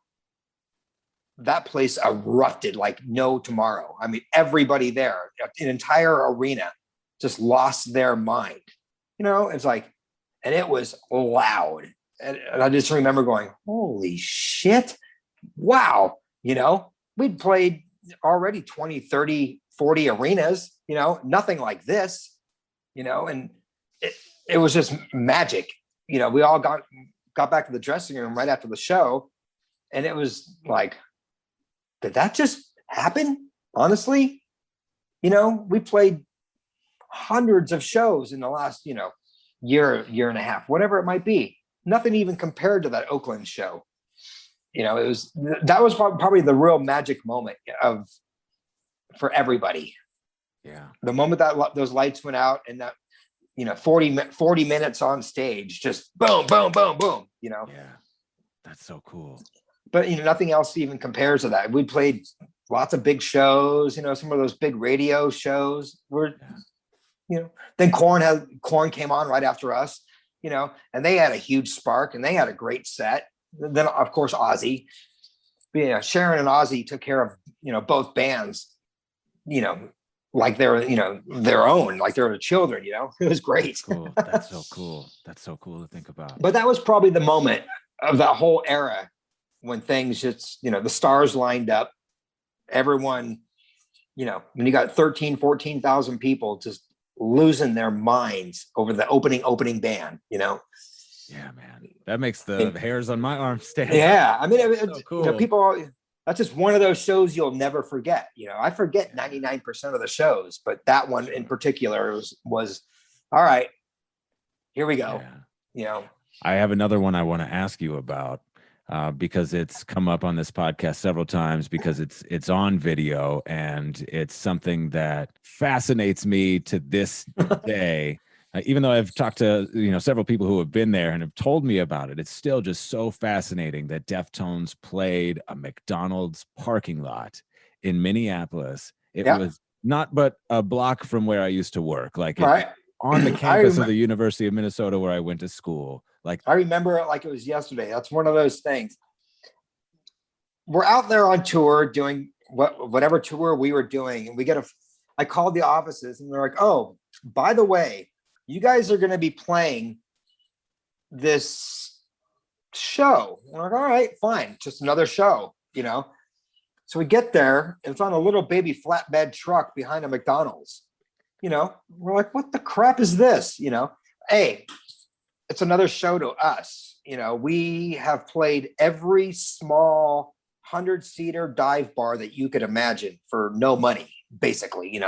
that place erupted like no tomorrow. I mean, everybody there, an entire arena just lost their mind. It's like, and it was loud. And I just remember going, holy shit. Wow. We'd played already 20, 30, 40 arenas, nothing like this, and it was just magic. We all got back to the dressing room right after the show. And it was like, did that just happen? Honestly, we played hundreds of shows in the last, year and a half, whatever it might be. Nothing even compared to that Oakland show. That was probably the real magic moment for everybody. Yeah. The moment that those lights went out and that, 40 minutes on stage, just boom, boom, boom, boom, Yeah. That's so cool. But nothing else even compares to that. We played lots of big shows, some of those big radio shows were, then Korn came on right after us, and they had a huge spark and they had a great set. Then of course, Ozzy, Sharon and Ozzy took care of, both bands, like they're, their own, like they're the children, it was great. Cool. That's so cool. That's so cool to think about. But that was probably the moment of that whole era when things just, the stars lined up. Everyone, when you got 14,000 people just losing their minds over the opening band, Yeah, man, that makes the hairs on my arms stand. Yeah. I mean, it's so cool. People, that's just one of those shows you'll never forget. I forget 99% of the shows, but that one in particular was all right, here we go. Yeah. I have another one I want to ask you about. Because it's come up on this podcast several times, because it's on video and it's something that fascinates me to this day. Even though I've talked to several people who have been there and have told me about it, it's still just so fascinating that Deftones played a McDonald's parking lot in Minneapolis. It was not but a block from where I used to work, like on the campus of the University of Minnesota where I went to school. Like, I remember it like it was yesterday. That's one of those things. We're out there on tour doing whatever tour we were doing, and I called the offices and they're like, "Oh, by the way, you guys are going to be playing this show." We're like, "All right, fine, just another show." So we get there and it's on a little baby flatbed truck behind a McDonald's. We're like, "What the crap is this?" Hey, it's another show to us. We have played every small 100-seater dive bar that you could imagine for no money, basically,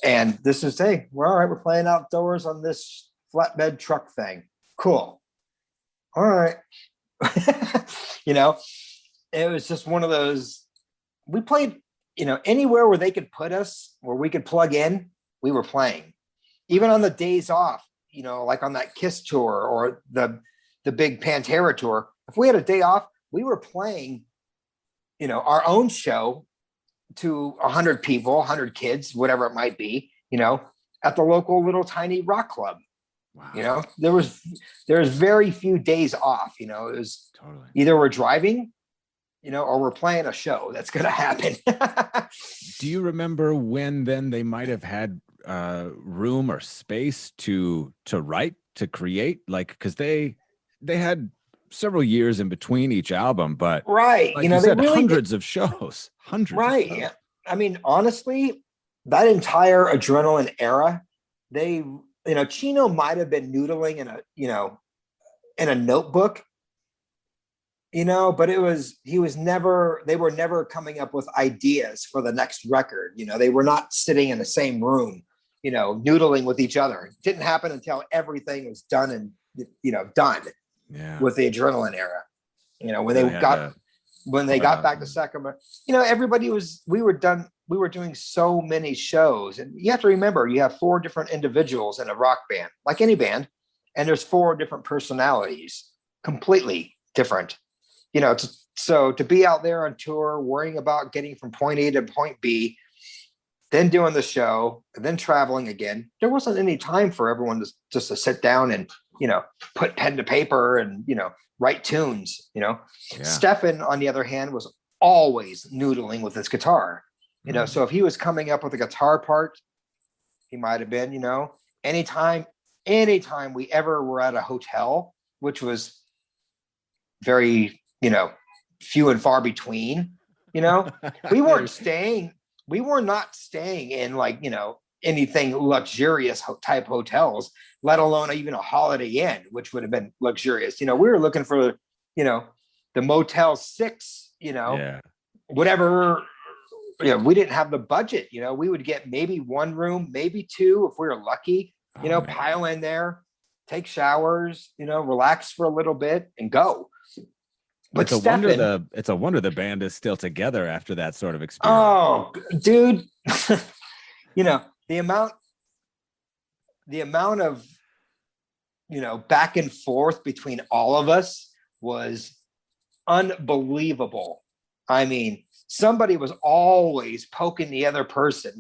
and this is, hey, we're all right. We're playing outdoors on this flatbed truck thing. Cool. All right. It was just one of those, we played, anywhere where they could put us, where we could plug in, we were playing. Even on the days off, like on that Kiss tour or the big Pantera tour, if we had a day off, we were playing, our own show to 100 people, 100 kids, whatever it might be, at the local little tiny rock club. Wow. There's very few days off, it was totally either we're driving, or we're playing a show that's going to happen. Do you remember when then they might have had room or space to write, to create, like, because they had several years in between each album, but right, like you said, hundreds of shows. Right. Yeah. I mean, honestly, that entire Adrenaline era, they, Chino might have been noodling in a notebook, but they were never coming up with ideas for the next record. They were not sitting in the same room, noodling with each other. It didn't happen until everything was done and, done with the Adrenaline era. When they got back to Sacramento, we were doing so many shows, and you have to remember, you have 4 different individuals in a rock band, like any band, and there's 4 different personalities, completely different, so to be out there on tour, worrying about getting from point A to point B, then doing the show, and then traveling again, there wasn't any time for everyone to sit down and, put pen to paper and, write tunes, Stefan, on the other hand, was always noodling with his guitar, so if he was coming up with a guitar part, he might've been, anytime we ever were at a hotel, which was very, few and far between, we were not staying in like, anything luxurious type hotels, let alone even a Holiday Inn, which would have been luxurious. We were looking for, the Motel 6, whatever. We didn't have the budget. We would get maybe 1 room, maybe 2 if we were lucky. Pile in there, take showers, relax for a little bit, and go. But it's a wonder the band is still together after that sort of experience. Oh, dude, the amount of, back and forth between all of us was unbelievable. I mean, somebody was always poking the other person,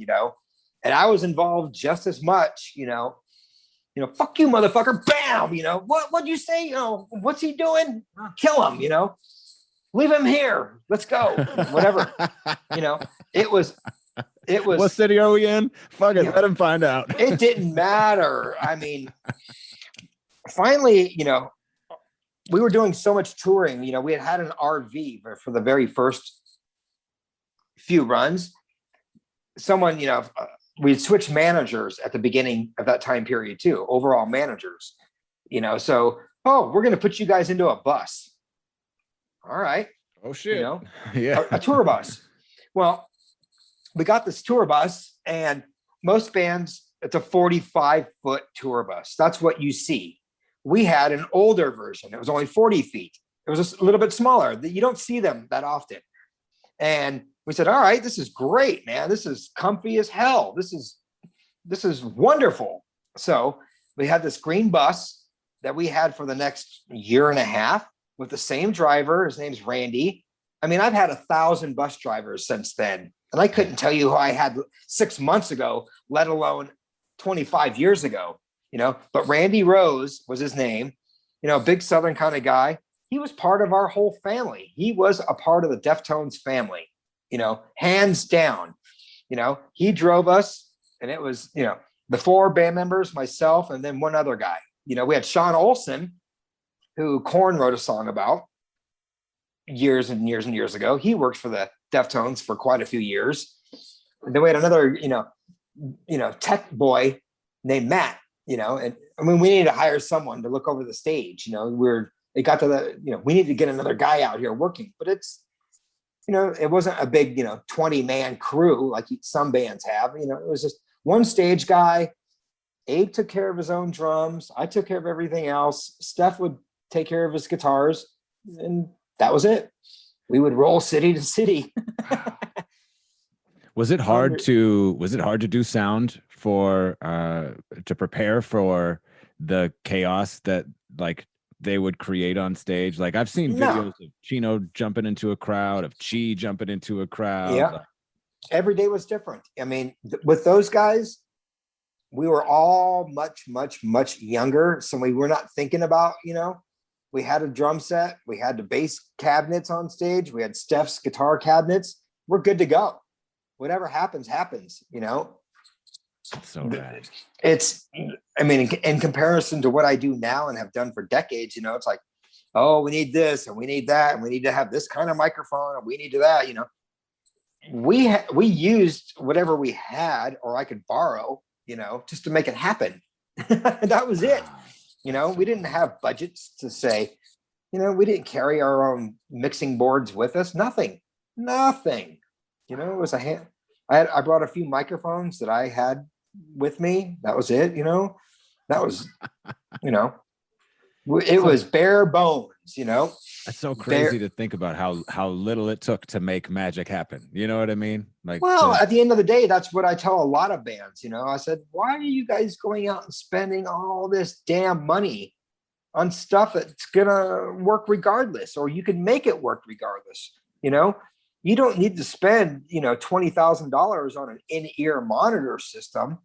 and I was involved just as much, fuck you, motherfucker, bam, what'd you say? What's he doing? Kill him, leave him here. Let's go. Whatever, it was, what city are we in? Fuck it, let him find out. It didn't matter. I mean, finally, we were doing so much touring, we had an RV for the very first few runs. Someone, we'd switch managers at the beginning of that time period too, overall managers, so, we're going to put you guys into a bus. All right. Oh shit. Yeah. A tour bus. Well, we got this tour bus, and most bands, it's a 45-foot tour bus. That's what you see. We had an older version. It was only 40 feet. It was a little bit smaller. You don't see them that often. And we said, all right, this is great, man. This is comfy as hell. This is wonderful. So we had this green bus that we had for the next year and a half with the same driver. His name's Randy. I mean, I've had 1,000 bus drivers since then, and I couldn't tell you who I had 6 months ago, let alone 25 years ago, but Randy Rose was his name, big Southern kind of guy. He was part of our whole family. He was a part of the Deftones family, hands down. He drove us, and it was, the 4 band members, myself, and then one other guy. We had Sean Olsen, who Korn wrote a song about years and years and years ago. He worked for the Deftones for quite a few years. And then we had another, tech boy named Matt, and I mean, we needed to hire someone to look over the stage. It got to the, we need to get another guy out here working, but it's, it wasn't a big, 20-man crew like some bands have. It was just one stage guy. Abe took care of his own drums. I took care of everything else. Steph would take care of his guitars, and that was it. We would roll city to city. Was it hard to do sound for to prepare for the chaos that like they would create on stage? Like I've seen videos of Chino jumping into a crowd, of Chi jumping into a crowd. Yeah. Every day was different. I mean, with those guys, we were all much, much, much younger. So we were not thinking about, we had a drum set, we had the bass cabinets on stage, we had Steph's guitar cabinets. We're good to go. Whatever happens, happens, So bad. It's, I mean, in comparison to what I do now and have done for decades, it's like, oh, we need this and we need that, and we need to have this kind of microphone, and we need to that, we used whatever we had, or I could borrow, just to make it happen. That was it. We didn't have budgets to say, we didn't carry our own mixing boards with us. Nothing. It was I brought a few microphones that I had with me. That was it. That was, it was bare bones, That's so crazy to think about how little it took to make magic happen. You know what I mean? Like, well, at the end of the day, that's what I tell a lot of bands. I said, why are you guys going out and spending all this damn money on stuff that's gonna work regardless, or you can make it work regardless? You don't need to spend, $20,000 on an in-ear monitor system.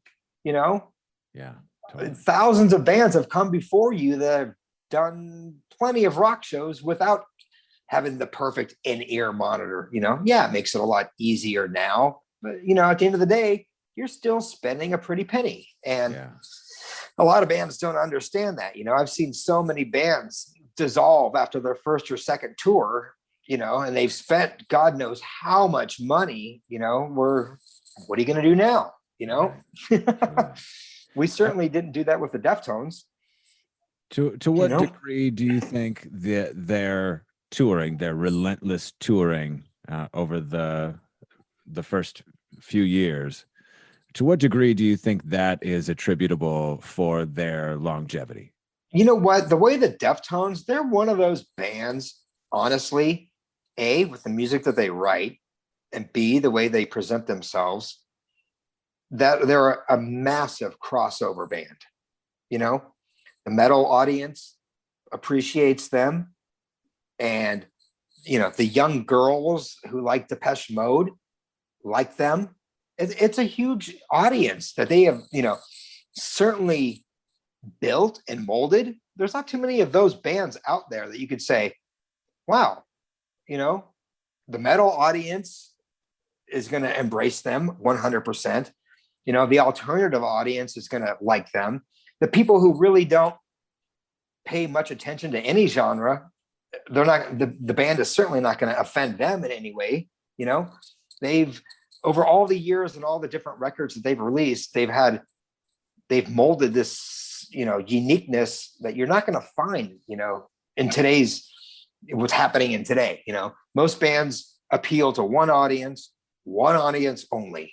Yeah. Totally. Thousands of bands have come before you that have done plenty of rock shows without having the perfect in-ear monitor. Yeah, it makes it a lot easier now, but at the end of the day, you're still spending a pretty penny. And a lot of bands don't understand that. I've seen so many bands dissolve after their first or second tour, and they've spent God knows how much money. What are you going to do now? We certainly didn't do that with the Deftones. To what degree do you think their touring, their relentless touring over the first few years, to what degree do you think that is attributable for their longevity? You know what? The way the Deftones, they're one of those bands, honestly, A, with the music that they write, and B, the way they present themselves, that they're a massive crossover band. The metal audience appreciates them, and the young girls who like Depeche Mode, like them. It's a huge audience that they have, certainly built and molded. There's not too many of those bands out there that you could say, wow, the metal audience is going to embrace them 100%. The alternative audience is going to like them. The people who really don't pay much attention to any genre, they're not, the band is certainly not going to offend them in any way. They've, over all the years and all the different records that they've released, they've molded this, uniqueness that you're not going to find, in today's, what's happening in today. Most bands appeal to one audience only,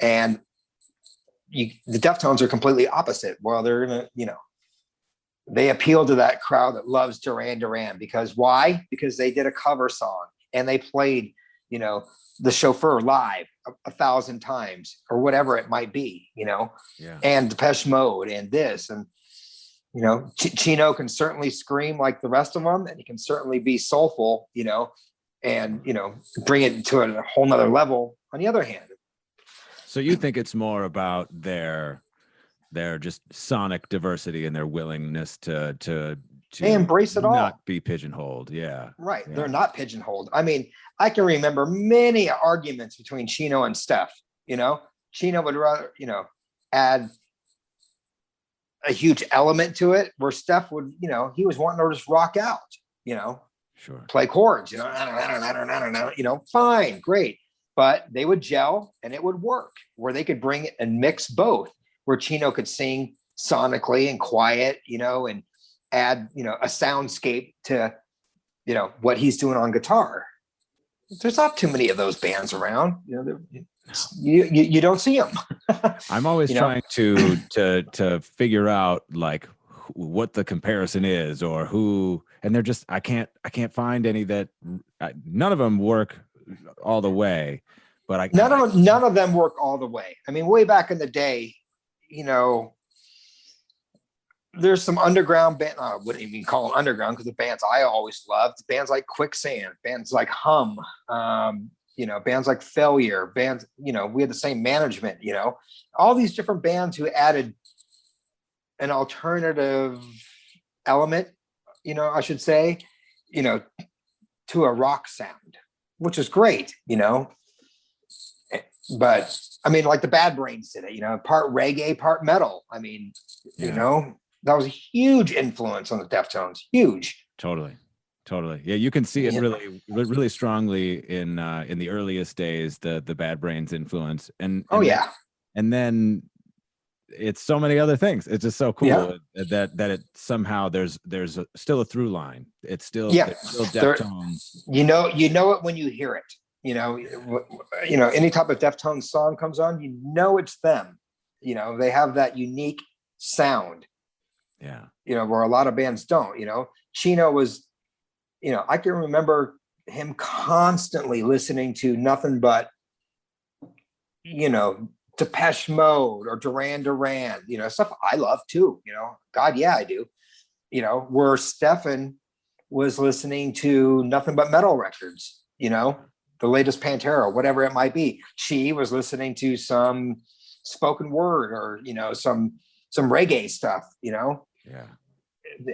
and the Deftones are completely opposite. Well, they're going to, they appeal to that crowd that loves Duran Duran. Because why? Because they did a cover song and they played, the Chauffeur live 1,000 times or whatever it might be, and Depeche Mode and this, and, Chino can certainly scream like the rest of them, and he can certainly be soulful, and, bring it to a whole nother level on the other hand. So you think it's more about their just sonic diversity and their willingness to they embrace it all, not be pigeonholed. Yeah. Right. Yeah. They're not pigeonholed. I mean, I can remember many arguments between Chino and Steph. Chino would rather, add a huge element to it, where Steph would, he was wanting to just rock out, Sure. play chords, I don't know, fine, great. But they would gel and it would work, where they could bring it and mix both, where Chino could sing sonically and quiet, and add, a soundscape to, what he's doing on guitar. There's not too many of those bands around. You don't see them. I'm always trying to figure out like what the comparison is, or who, and they're just I can't find any that none of them work all the way. But none of them work all the way. I mean, way back in the day, there's some underground band. I wouldn't even call them underground, because the bands I always loved, bands like Quicksand, bands like Hum, bands like Failure, bands, we had the same management, all these different bands who added an alternative element, I should say, to a rock sound, which is great, but I mean, like the Bad Brains did it, part reggae, part metal. I mean, that was a huge influence on the Deftones. Huge. Totally. Yeah, you can see it really strongly in the earliest days, the Bad Brains influence, and then it's so many other things. It's just so cool that it somehow there's still a through line. It's still Deftones. You know it when you hear it. Any type of Deftones song comes on, it's them. They have that unique sound. Yeah. Where a lot of bands don't. Chino was, I can remember him constantly listening to nothing but, Depeche Mode or Duran Duran, stuff I love too, God, yeah, I do. Where Stefan was listening to nothing but metal records, the latest Pantera, whatever it might be. She was listening to some spoken word or, some reggae stuff, Yeah.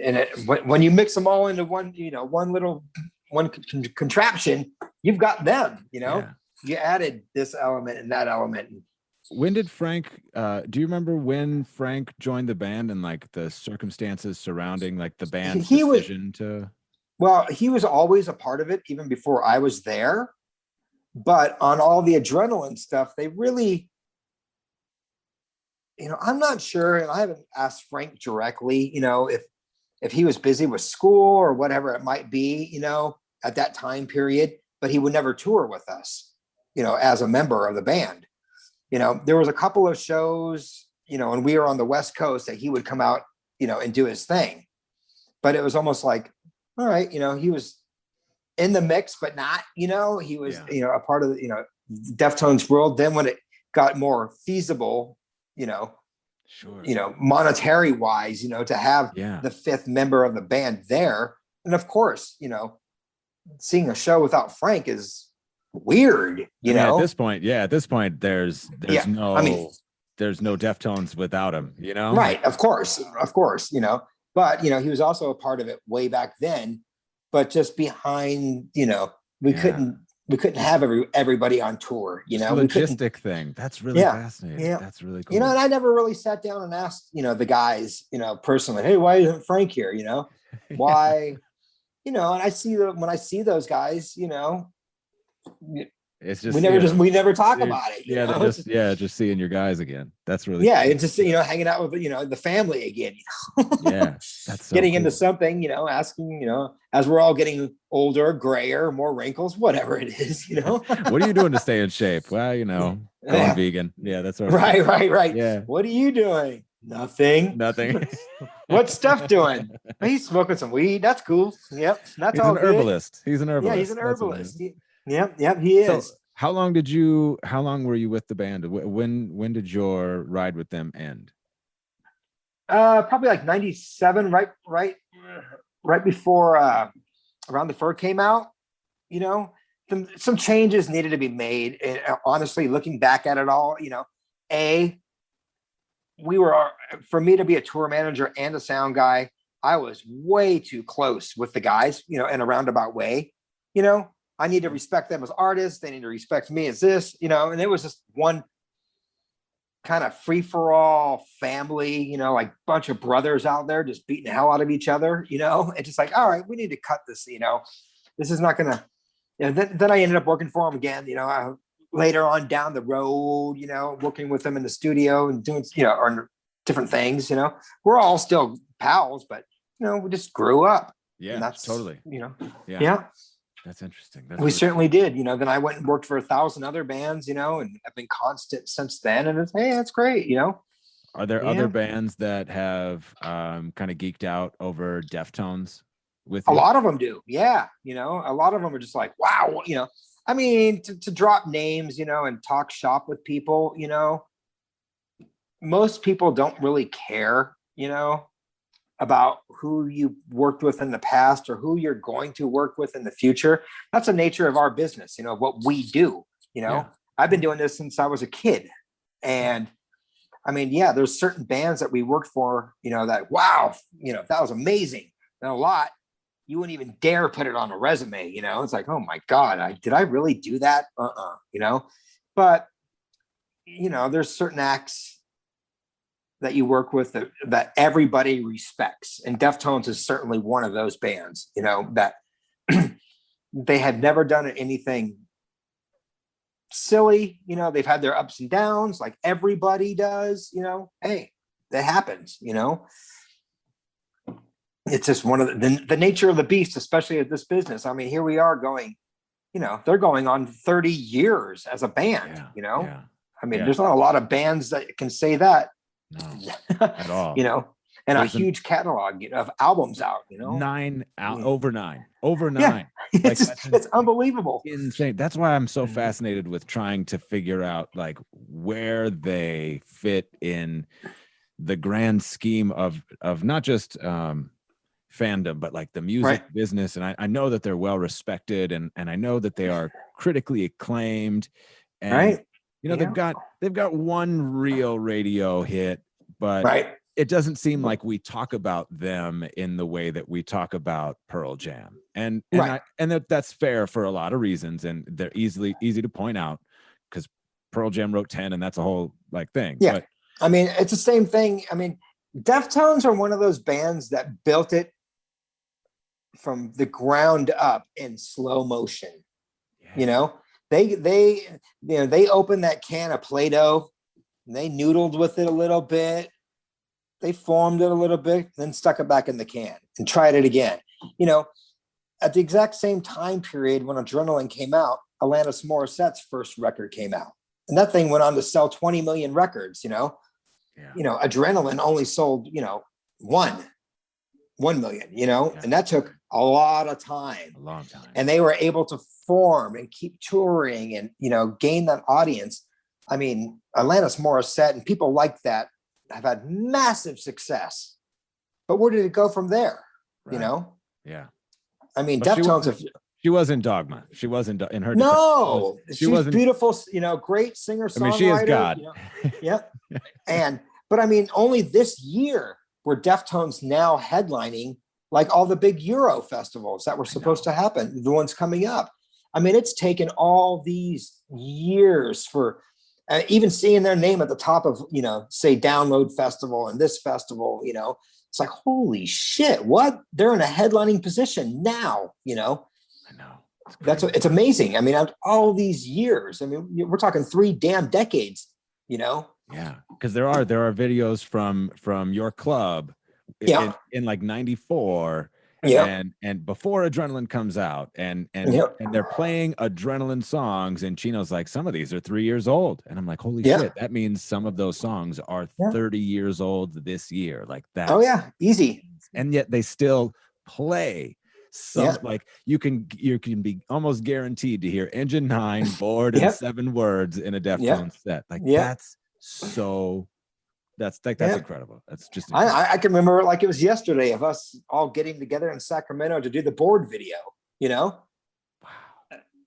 And when you mix them all into one, one contraption, you've got them, You added this element and that element. When did Frank, do you remember when Frank joined the band and like the circumstances surrounding like the band's decision to? Well, he was always a part of it, even before I was there. But on all the adrenaline stuff, they really, I'm not sure, and I haven't asked Frank directly, if he was busy with school or whatever it might be, at that time period, but he would never tour with us, as a member of the band. There was a couple of shows, and we were on the West Coast, that he would come out, and do his thing. But it was almost like, all right, he was in the mix, but not, he was, a part of the, Deftones world. Then when it got more feasible, sure, monetary wise, to have the fifth member of the band there. And of course, seeing a show without Frank is weird, you know? At this point, there's Yeah, no, I mean, there's no Deftones without him, you know? right, of course, you know, but you know, he was also a part of it way back then, but just behind, you know, we couldn't have everybody on tour, you know, the we couldn't. logistic thing. That's really fascinating. Yeah. That's really cool. You know, and I never really sat down and asked, you know, the guys, you know, personally, hey, why isn't Frank here? You know, why, you know, and I see when I see those guys, you know, it's just we never talk about it. Just seeing your guys again. That's really cool. It's just, you know, hanging out with, you know, the family again, you know. Yeah, that's so getting cool. into something, you know, asking, you know, as we're all getting older, grayer, more wrinkles, whatever it is, you know. What are you doing to stay in shape? Well, you know, going vegan. Yeah, that's right. Yeah. What are you doing? Nothing. What's Steph doing? He's smoking some weed. That's cool. Yep. That's he's all an good. herbalist. He's an herbalist. Yeah, he's an herbalist. Yep, he is. So how long were you with the band? When did your ride with them end? Probably like 97, right before Around the Fur came out. You know, some changes needed to be made. And honestly, looking back at it all, you know, for me to be a tour manager and a sound guy, I was way too close with the guys, you know, in a roundabout way. You know, I need to respect them as artists. They need to respect me as this, you know, and it was just one kind of free-for-all family, you know, like bunch of brothers out there just beating the hell out of each other, you know. It's just like, all right, we need to cut this, you know. This is not gonna, you know. Then I ended up working for them again, you know, later on down the road, you know, working with them in the studio and doing, you know, or different things, you know. We're all still pals, but you know, we just grew up. Yeah, and that's totally. You know, yeah. That's interesting. We certainly did, you know. Then I went and worked for 1,000 other bands, you know, and I've been constant since then. And it's, hey, that's great, you know. Are there other bands that have kind of geeked out over Deftones with you? A lot of them do. Yeah. You know, a lot of them are just like, wow, you know, I mean, to drop names, you know, and talk shop with people, you know, most people don't really care, you know, about who you worked with in the past or who you're going to work with in the future. That's the nature of our business, you know, what we do, you know. I've been doing this since I was a kid. And I mean, yeah, there's certain bands that we worked for, you know, that, wow, you know, that was amazing. And a lot, you wouldn't even dare put it on a resume, you know. It's like, oh my God, did I really do that? You know. But, you know, there's certain acts that you work with that everybody respects. And Deftones is certainly one of those bands, you know, that they have never done anything silly. You know, they've had their ups and downs like everybody does, you know. Hey, that happens, you know. It's just one of the nature of the beast, especially at this business. I mean, here we are going, you know, they're going on 30 years as a band, you know. I mean, there's not a lot of bands that can say that. No, at all. You know, and there's a huge catalog of albums out, you know. Over nine. Yeah. It's unbelievable. Insane. That's why I'm so fascinated with trying to figure out like where they fit in the grand scheme of not just fandom, but like the music business. And I know that they're well respected and I know that they are critically acclaimed. And you know, they've got one real radio hit, but it doesn't seem like we talk about them in the way that we talk about Pearl Jam. And that's fair for a lot of reasons. And they're easy to point out because Pearl Jam wrote 10 and that's a whole like thing. Yeah. But I mean, it's the same thing. I mean, Deftones are one of those bands that built it from the ground up in slow motion, you know. They opened that can of Play-Doh and they noodled with it a little bit. They formed it a little bit, then stuck it back in the can and tried it again. You know, at the exact same time period when Adrenaline came out, Alanis Morissette's first record came out. And that thing went on to sell 20 million records, you know. You know, Adrenaline only sold, you know, 1 million, you know, and that took a lot of time. A long time. And they were able to form and keep touring and, you know, gain that audience. I mean, Alanis Morissette and people like that have had massive success. But where did it go from there? You know? Yeah. I mean, Deftones have She wasn't Dogma. She wasn't in her defense. No, She she's wasn't beautiful, you know, great singer songwriter. I mean, she is God. You know, yep. But I mean, only this year were Deftones now headlining like all the big Euro festivals that were supposed to happen, the ones coming up. I mean, it's taken all these years for even seeing their name at the top of, you know, say Download Festival and this festival, you know, it's like, holy shit, what? They're in a headlining position now, you know? I know. It's amazing. I mean, all these years, I mean, we're talking 3 damn decades, you know? Yeah. Because there are videos from your club in like 94 and before Adrenaline comes out and they're playing Adrenaline songs and Chino's like, some of these are 3 years old. And I'm like, holy shit, that means some of those songs are 30 years old this year. Like that. Oh yeah, easy. And yet they still play some like you can be almost guaranteed to hear Engine 9, Bored, and 7 Words in a Deftones set. Like that's incredible. That's just incredible. I can remember it like it was yesterday of us all getting together in Sacramento to do the Bored video, you know? Wow.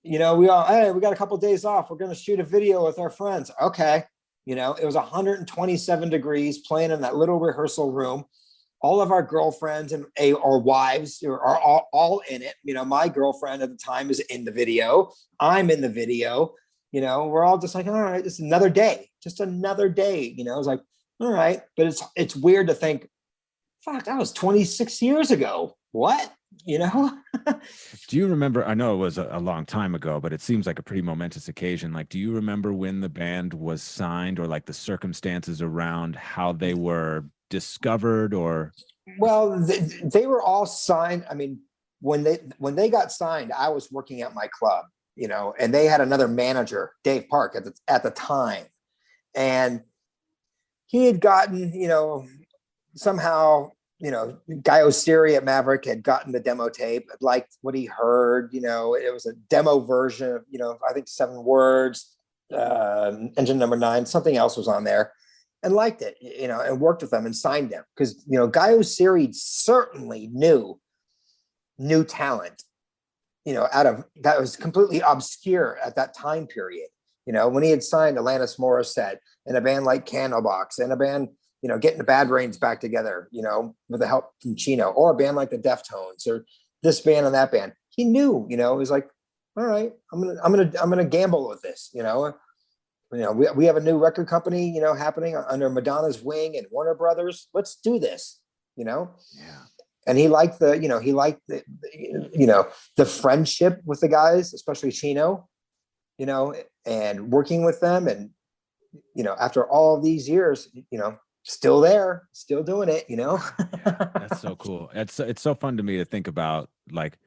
You know, we got a couple of days off. We're going to shoot a video with our friends. Okay. You know, it was 127 degrees playing in that little rehearsal room. All of our girlfriends and or wives are all in it. You know, my girlfriend at the time is in the video. I'm in the video. You know, we're all just like, all right, it's another day, just another day. You know, it's like, all right. But it's weird to think, fuck, that was 26 years ago. What? You know? Do you remember? I know it was a long time ago, but it seems like a pretty momentous occasion. Like, do you remember when the band was signed or like the circumstances around how they were discovered? Or well, they were all signed. I mean, when they got signed, I was working at my club, you know, and they had another manager, Dave Park, at the time, and he had gotten, you know, somehow, you know, Guy Osiri at Maverick had gotten the demo tape, liked what he heard. You know, it was a demo version of, you know, I think 7 Words, Engine Number 9, something else was on there, and liked it, you know, and worked with them and signed them because, you know, Guy Osiri certainly knew new talent, you know, out of that was completely obscure at that time period. You know, when he had signed Alanis Morissette and a band like Candlebox and a band, you know, getting the Bad Brains back together, you know, with the help from Chino, or a band like the Deftones or this band and that band, he knew, you know, it was like, all right, I'm gonna gamble with this, you know. You know, we have a new record company, you know, happening under Madonna's wing and Warner Brothers. Let's do this, you know. Yeah. And he liked the friendship with the guys, especially Chino, you know, and working with them, and you know, after all these years, you know, still there, still doing it, you know. Yeah, that's so cool. It's so fun to me to think about like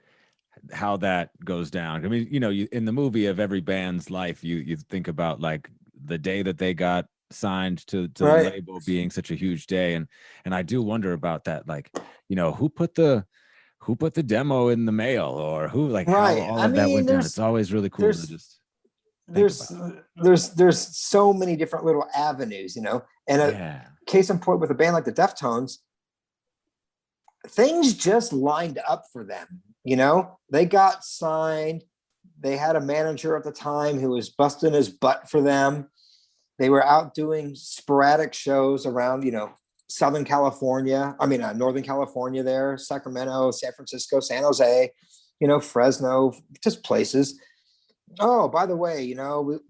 how that goes down. I mean, you know, in the movie of every band's life, you think about like the day that they got signed to the label being such a huge day, and I do wonder about that, like, you know, who put the demo in the mail, or who, like, how all of that went down. It's always really cool to just there's so many different little avenues, you know. And a case in point with a band like the Deftones, things just lined up for them. You know, they got signed. They had a manager at the time who was busting his butt for them. They were out doing sporadic shows around, you know, Northern California there, Sacramento, San Francisco, San Jose, you know, Fresno, just places. Oh, by the way, you know,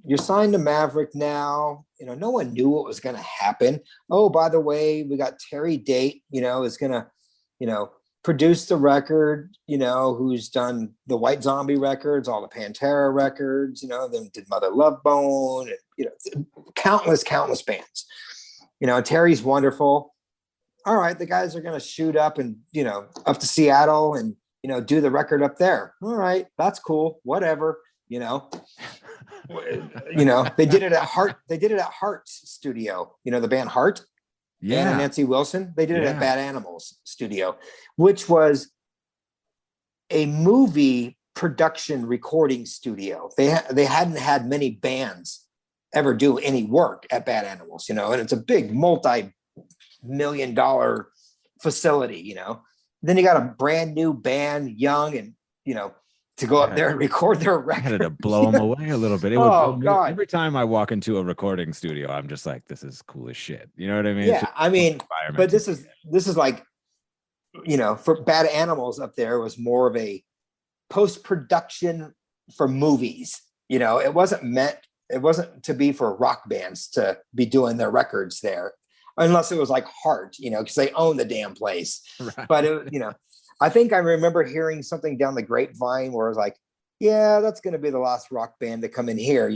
you're signed to Maverick now. You know, no one knew what was going to happen. Oh, by the way, we got Terry Date, you know, is going to, you know, produce the record, you know, who's done the White Zombie records, all the Pantera records, you know, then did Mother Love Bone, and, you know, countless bands. You know, Terry's wonderful. All right, the guys are going to shoot up and, you know, up to Seattle and, you know, do the record up there. All right, that's cool. Whatever, you know. You know, they did it at Heart's studio. You know, the band Heart. Yeah. And Nancy Wilson. They did it at Bad Animals studio, which was a movie production recording studio. They hadn't had many bands ever do any work at Bad Animals, you know, and it's a big multi-million-dollar facility, you know. Then you got a brand new band, young and, to go up there and record their I had to record. blow them away a little bit. It would Oh blow me. God. Every time I walk into a recording studio, I'm just like, this is cool as shit. You know what I mean? Yeah, I mean, but this is like, for Bad Animals up there was more of a post-production for movies. It wasn't to be for rock bands to be doing their records there, unless it was like Heart, because they own the damn place. Right. But I think I remember hearing something down the grapevine where it was like, yeah, that's going to be the last rock band to come in here,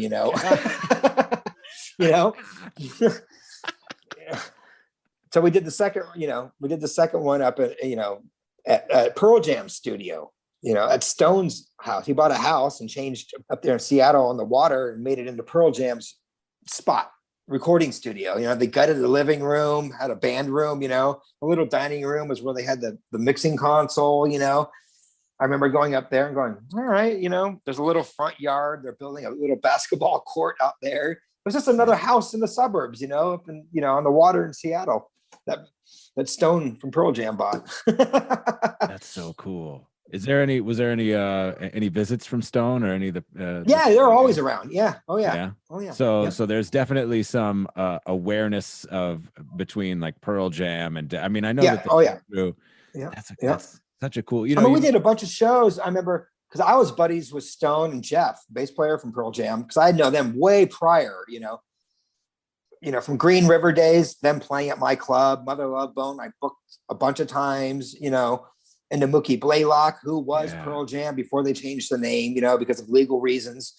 So we did the second one up at Pearl Jam studio, at Stone's house. He bought a house and changed up there in Seattle on the water and made it into Pearl Jam's spot recording studio. They gutted the living room, had a band room, a little dining room was where they had the mixing console. I remember going up there and going, all right, there's a little front yard. They're building a little basketball court out there. It was just another house in the suburbs, up and on the water in Seattle that Stone from Pearl Jam bought. That's so cool. Was there any visits from Stone or any of the? Yeah, they're always around. Yeah. Oh yeah. Yeah. Oh yeah. So there's definitely some awareness of between like Pearl Jam and I mean I know that. Oh yeah. Through, yeah. That's such a cool. We did a bunch of shows. I remember because I was buddies with Stone and Jeff, bass player from Pearl Jam, because I know them way prior. From Green River days, them playing at my club, Mother Love Bone. I booked a bunch of times. And to Mookie Blaylock, who was Pearl Jam before they changed the name, because of legal reasons,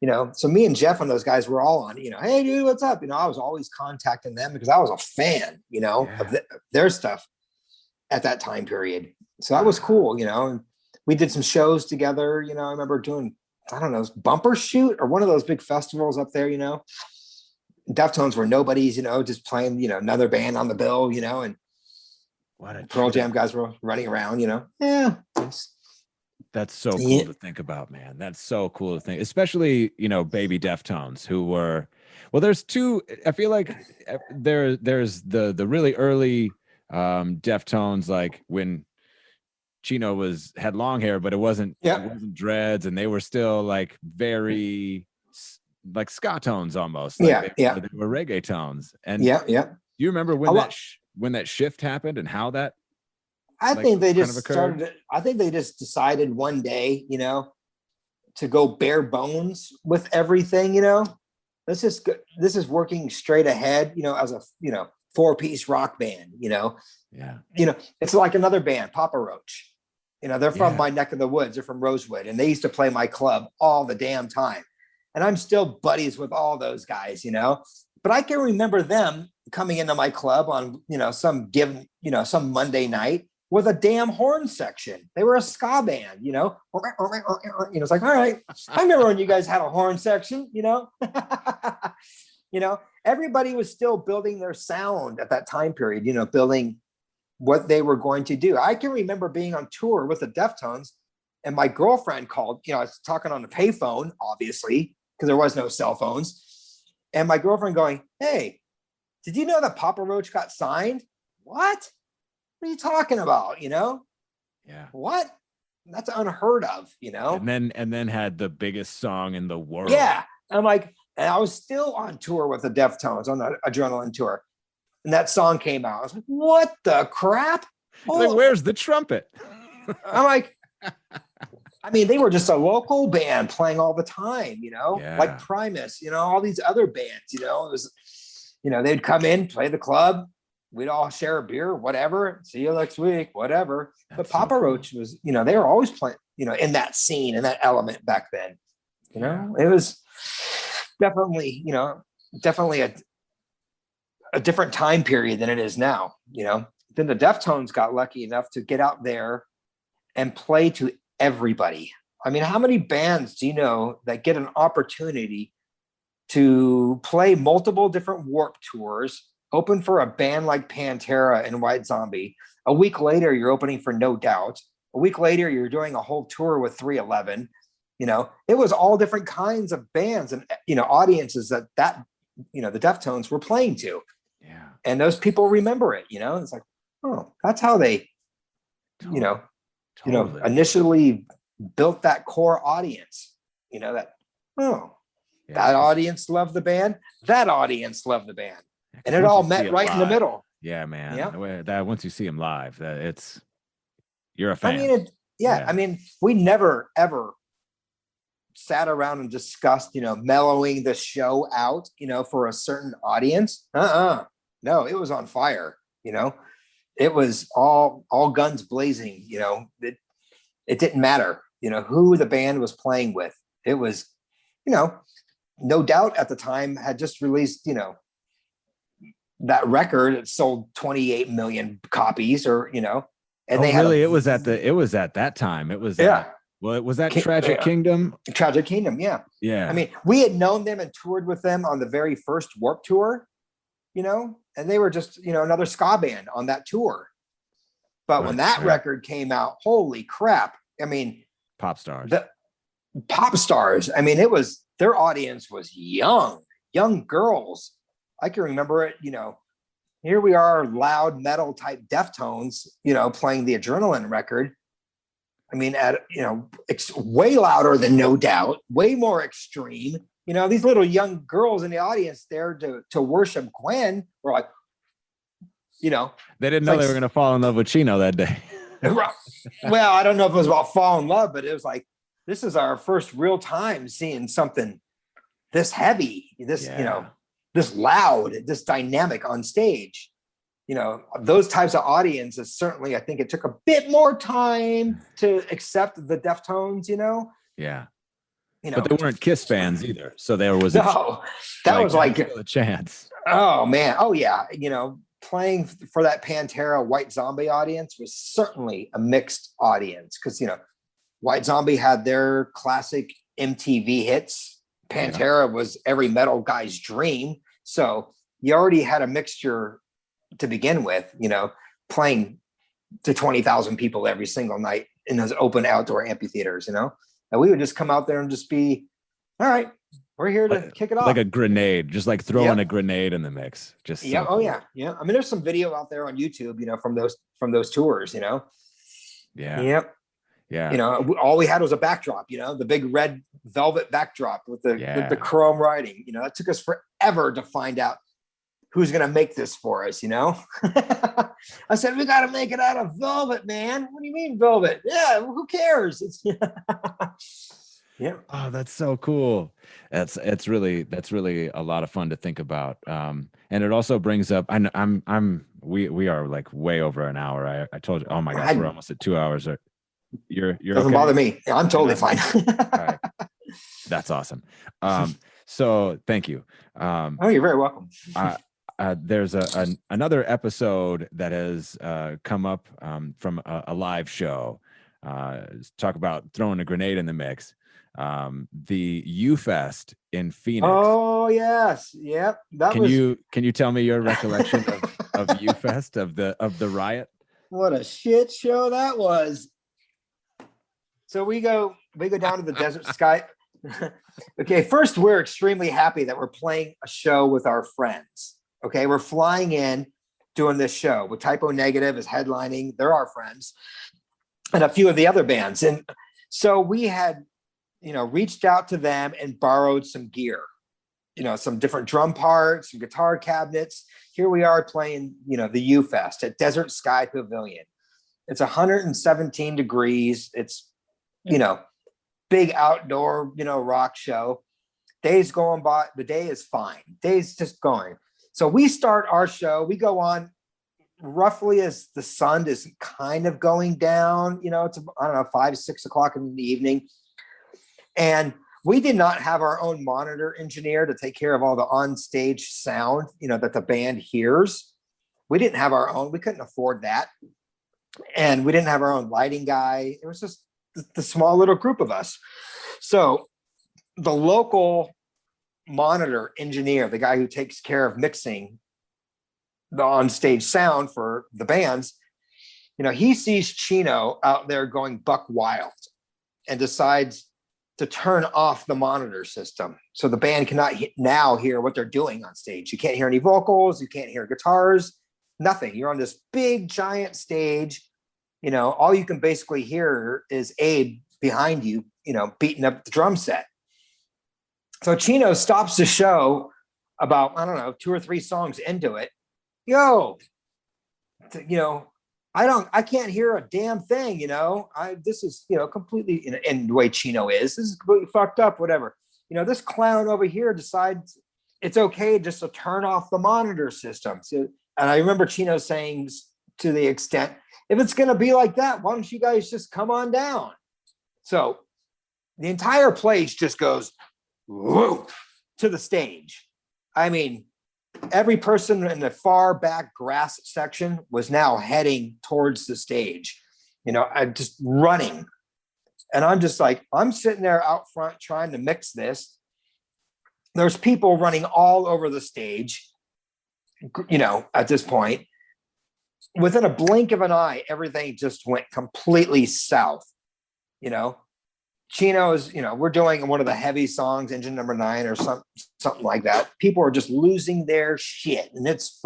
so me and Jeff and those guys were all on, hey dude, what's up? I was always contacting them because I was a fan, of their stuff at that time period. So that was cool, and we did some shows together. I remember doing, I don't know, Bumper Shoot or one of those big festivals up there, Deftones were nobodies, just playing, another band on the bill, and Pearl Jam guys were running around, Yeah. That's so cool to think about, man. That's so cool to think, especially, baby Deftones who were, well, there's two, I feel like there's the really early Deftones, like when Chino had long hair, but it wasn't dreads, and they were still like very like ska tones almost. Like they were reggae tones. And do you remember when that shift happened and how that? I think they just started. I think they just decided one day, to go bare bones with everything. This is working straight ahead. As a 4-piece rock band. It's like another band, Papa Roach. They're from my neck of the woods. They're from Rosewood, and they used to play my club all the damn time. And I'm still buddies with all those guys. But I can remember them coming into my club on, some Monday night with a damn horn section. They were a ska band, it's like, all right. I remember when you guys had a horn section, everybody was still building their sound at that time period, building what they were going to do. I can remember being on tour with the Deftones, and my girlfriend called, I was talking on the payphone, obviously, because there was no cell phones. And my girlfriend going, hey, did you know that Papa Roach got signed? What are you talking about? Yeah. What? That's unheard of, And then had the biggest song in the world. Yeah. I'm like, and I was still on tour with the Deftones on the Adrenaline tour. And that song came out. I was like, what the crap? Like, where's the trumpet? I'm like, I mean, they were just a local band playing all the time, like Primus, all these other bands, it was, they'd come in, play the club. We'd all share a beer, whatever. See you next week, whatever. But Papa Roach was, they were always playing, in that scene and that element back then. It was definitely, definitely a different time period than it is now. Then the Deftones got lucky enough to get out there and play to everybody. I mean, how many bands do you know that get an opportunity to play multiple different Warped Tours, open for a band like Pantera and White Zombie? A week later, you're opening for No Doubt. A week later, you're doing a whole tour with 311. It was all different kinds of bands and, audiences that the Deftones were playing to. Yeah. And those people remember it, it's like, oh, that's how they, Totally. initially built that core audience, that, that audience loved the band. That audience loved the band. And it all met right in the middle. Yeah, man. Yeah. That once you see him live, you're a fan. I mean, we never, ever sat around and discussed, mellowing the show out, for a certain audience. No, it was on fire, it was all guns blazing, it didn't matter, who the band was playing with. It was, No Doubt at the time had just released, that record. It sold 28 million copies, or, and they had it was at that time. It was, was that Tragic Kingdom? Tragic Kingdom, yeah. Yeah. I mean, we had known them and toured with them on the very first Warped Tour, and they were just, another ska band on that tour. But when that record came out, holy crap. I mean, pop stars. I mean, their audience was young girls. I can remember it, here we are, loud metal type Deftones, playing the Adrenaline record. I mean, it's way louder than No Doubt, way more extreme. These little young girls in the audience there to worship Gwen were like, they didn't know they were going to fall in love with Chino that day. Well, I don't know if it was about fall in love, but it was like, this is our first real time seeing something this heavy, this loud, this dynamic on stage. Those types of audiences, certainly, I think it took a bit more time to accept the Deftones, Yeah. But they weren't Kiss fans either. So there was a chance. Oh man. Oh yeah. Playing for that Pantera White Zombie audience was certainly a mixed audience, because, White Zombie had their classic MTV hits. Pantera was every metal guy's dream. So you already had a mixture to begin with, playing to 20,000 people every single night in those open outdoor amphitheaters, and we would just come out there and just be, all right, we're here to kick it off. Like a grenade, just like throwing a grenade in the mix. Just yeah. Oh yeah. Yeah. I mean, there's some video out there on YouTube, from those tours, Yeah. Yep. Yeah. All we had was a backdrop, the big red velvet backdrop with the chrome writing. It took us forever to find out who's going to make this for us, I said, we got to make it out of velvet, man. What do you mean velvet? Yeah, who cares? It's yeah. Oh, that's so cool. That's really a lot of fun to think about. And it also brings up, we are like way over an hour. I told you, oh my gosh, we're almost at 2 hours. You're doesn't bother me. I'm totally fine. All right. That's awesome. So thank you. You're very welcome. There's another episode that has come up from a live show. Talk about throwing a grenade in the mix. The U-Fest in Phoenix. Oh yes, yep. Can you tell me your recollection of U-Fest, of the riot? What a shit show that was. So we go down to the Desert Sky. Okay, first, we're extremely happy that we're playing a show with our friends. Okay, we're flying in, doing this show with Typo Negative is headlining. They're our friends, and a few of the other bands. And so we had, reached out to them and borrowed some gear, some different drum parts, some guitar cabinets. Here we are playing, the U-Fest at Desert Sky Pavilion. It's 117 degrees. It's, big outdoor, rock show. Days going by, the day is fine. Day's just going. So we start our show. We go on roughly as the sun is kind of going down. It's, 5, 6 o'clock in the evening. And we did not have our own monitor engineer to take care of all the on-stage sound, that the band hears. We didn't have our own. We couldn't afford that. And we didn't have our own lighting guy. It was just the small little group of us. So the local monitor engineer, the guy who takes care of mixing the on-stage sound for the bands, he sees Chino out there going buck wild and decides to turn off the monitor system. So the band cannot now hear what they're doing on stage. You can't hear any vocals. You can't hear guitars, nothing. You're on this big giant stage. All you can basically hear is Abe behind you, beating up the drum set. So Chino stops the show about, I don't know, 2 or 3 songs into it. Yo, I can't hear a damn thing, this is, completely, in the way Chino is, this is completely fucked up, whatever. This clown over here decides it's okay just to turn off the monitor system. So, and I remember Chino saying to the extent, if it's going to be like that, why don't you guys just come on down? So the entire place just goes whoop, to the stage. I mean, every person in the far back grass section was now heading towards the stage. I'm just running. And I'm just like, I'm sitting there out front trying to mix this. There's people running all over the stage, at this point. Within a blink of an eye, everything just went completely south. Chino's, we're doing one of the heavy songs, Engine Number 9 or something like that. People are just losing their shit, and it's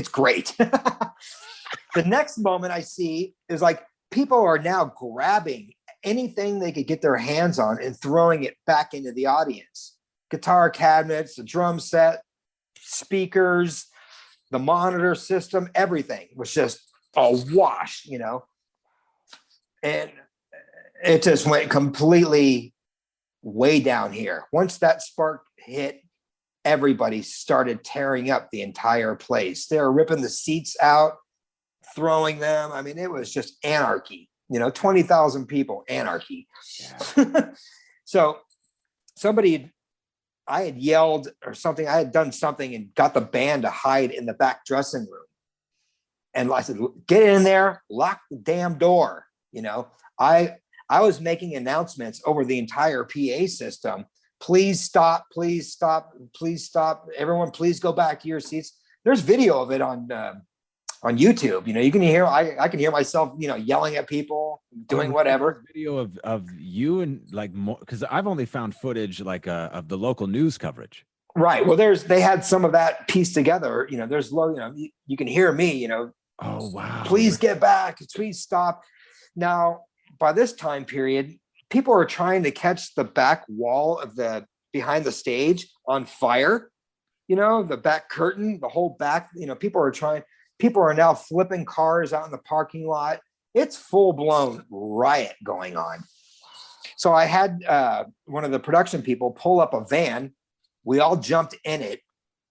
great. The next moment I see is like people are now grabbing anything they could get their hands on and throwing it back into the audience. Guitar cabinets, the drum set, speakers, the monitor system, everything was just awash, and it just went completely way down here. Once that spark hit, everybody started tearing up the entire place. They were ripping the seats out, throwing them. I mean, it was just anarchy, 20,000 people, anarchy. Yeah. So I had yelled or something. I had done something and got the band to hide in the back dressing room. And I said, get in there, lock the damn door. I was making announcements over the entire PA system. Please stop, please stop, please stop. Everyone, please go back to your seats. There's video of it on YouTube. You can hear, I can hear myself, yelling at people, doing whatever. Video of you and like more, because I've only found footage like of the local news coverage. Right. Well, they had some of that pieced together. There's you can hear me. Oh wow! Please get back. Please stop. Now, by this time period, people are trying to catch the back wall of the behind the stage on fire. The back curtain, the whole back. People are now flipping cars out in the parking lot. It's full-blown riot going on. So I had one of the production people pull up a van. We all jumped in it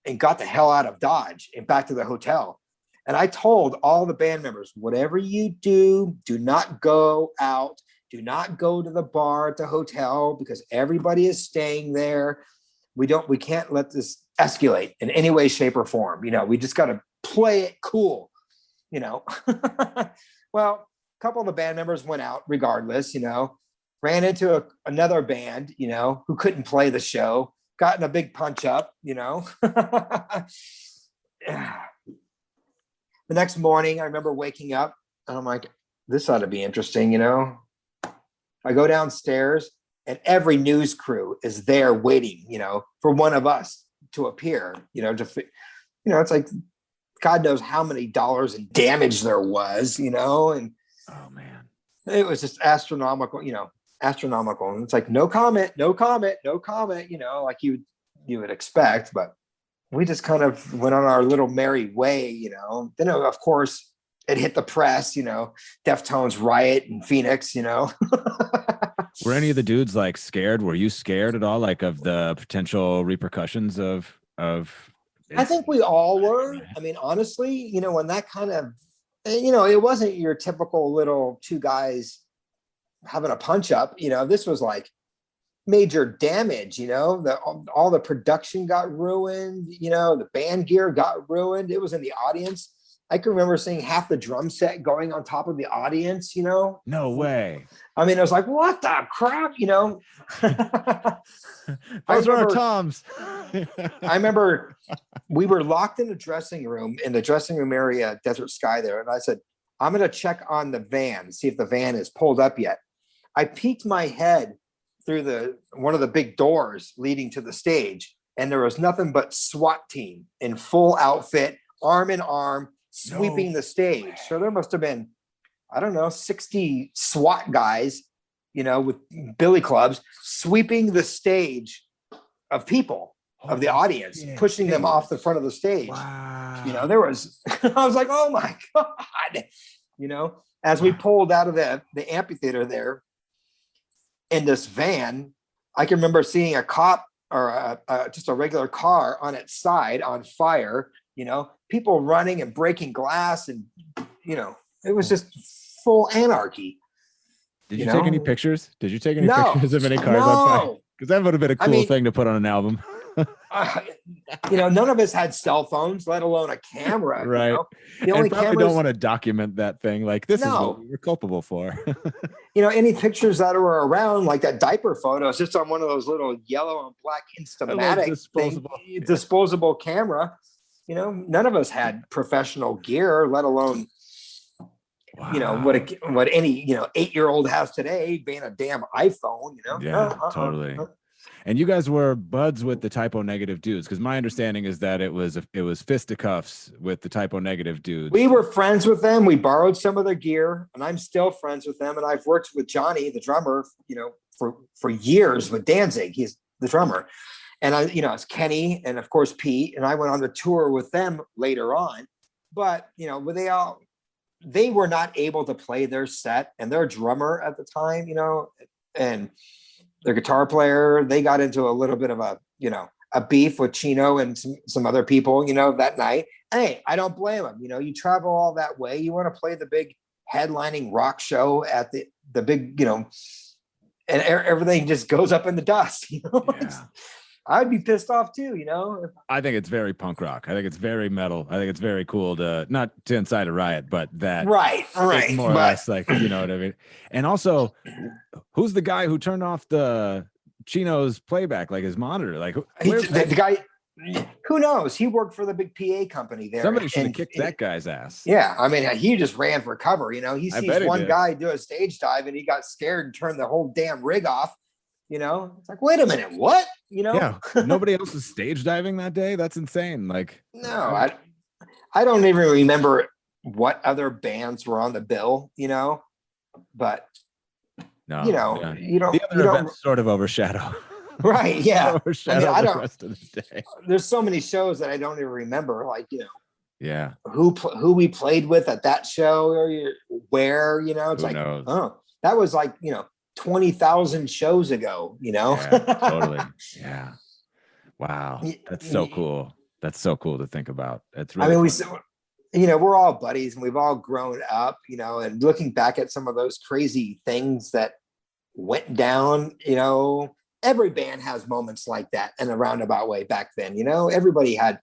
and got the hell out of Dodge and back to the hotel. And I told all the band members, whatever you do, do not go out. Do not go to the bar at the hotel because everybody is staying there. We can't let this escalate in any way, shape, or form. We just got to play it cool. Well, a couple of the band members went out regardless, ran into another band, who couldn't play the show, got in a big punch up, The next morning, I remember waking up and I'm like, this ought to be interesting, I go downstairs and every news crew is there waiting, for one of us to appear, it's like, God knows how many dollars in damage there was, and oh man, it was just astronomical, astronomical. And it's like, no comment, like you would expect, but we just kind of went on our little merry way, Then, of course, it hit the press, Deftones riot in Phoenix, Were any of the dudes like scared? Were you scared at all, like of the potential repercussions of? I think we all were. I mean, honestly, when that kind of, it wasn't your typical little two guys having a punch up, this was like major damage, all the production got ruined, the band gear got ruined. It was in the audience. I can remember seeing half the drum set going on top of the audience, No way. I mean, it was like, what the crap, Those are our toms. I remember we were locked in the dressing room area, Desert Sky there. And I said, I'm going to check on the van, see if the van is pulled up yet. I peeked my head through one of the big doors leading to the stage. And there was nothing but SWAT team in full outfit, arm in arm, sweeping the stage. So there must have been, I don't know, 60 SWAT guys with billy clubs, sweeping the stage of people, of the audience, pushing them off the front of the stage. Wow. There was, I was like, oh my God, as we pulled out of the amphitheater there in this van, I can remember seeing a cop or just a regular car on its side on fire, people running and breaking glass. And, it was just full anarchy. Did you take any pictures? Did you take any No. pictures of any cars on fire? Because that would have been a cool thing to put on an album. None of us had cell phones, let alone a camera. Right. The only probably don't want to document that thing. Like, this is what we were culpable for. Any pictures that were around, like that diaper photo, is just on one of those little yellow and black Instamatic disposable camera. None of us had professional gear, let alone what any 8-year-old has today, being a damn iPhone. Totally. And you guys were buds with the typo negative dudes, because my understanding is that it was fisticuffs with the typo negative dudes. We were friends with them. We borrowed some of their gear, and I'm still friends with them. And I've worked with Johnny, the drummer, for years with Danzig. He's the drummer, and it's Kenny and of course Pete. And I went on the tour with them later on, but they were not able to play their set, and their drummer at the time, and their guitar player, they got into a little bit of a beef with Chino and some other people, that night. Hey, I don't blame them. You travel all that way. You want to play the big headlining rock show at the big, and everything just goes up in the dust. I'd be pissed off too, I think it's very punk rock. I think it's very metal. I think it's very cool not to incite a riot, but that right, more or less, like, you know what I mean? And also, who's the guy who turned off the Chino's playback, like his monitor? Like, the guy, who knows? He worked for the big PA company there. Somebody should have kicked that guy's ass. Yeah, I mean, he just ran for cover. He sees one guy do a stage dive, and he got scared and turned the whole damn rig off. It's like, wait a minute, what? Yeah, nobody else is stage diving that day. That's insane. Like, no, I don't even remember what other bands were on the bill, but no, you don't, the other events sort of overshadow. Right. Yeah. I don't, the rest of the day. There's so many shows that I don't even remember, like, yeah, who we played with at that show, or where, it's who like, knows? Oh, that was like, 20,000 shows ago, Yeah, totally. Yeah. Wow. That's so cool. That's so cool to think about. It's really, we're all buddies, and we've all grown up, and looking back at some of those crazy things that went down, every band has moments like that in a roundabout way back then. Everybody had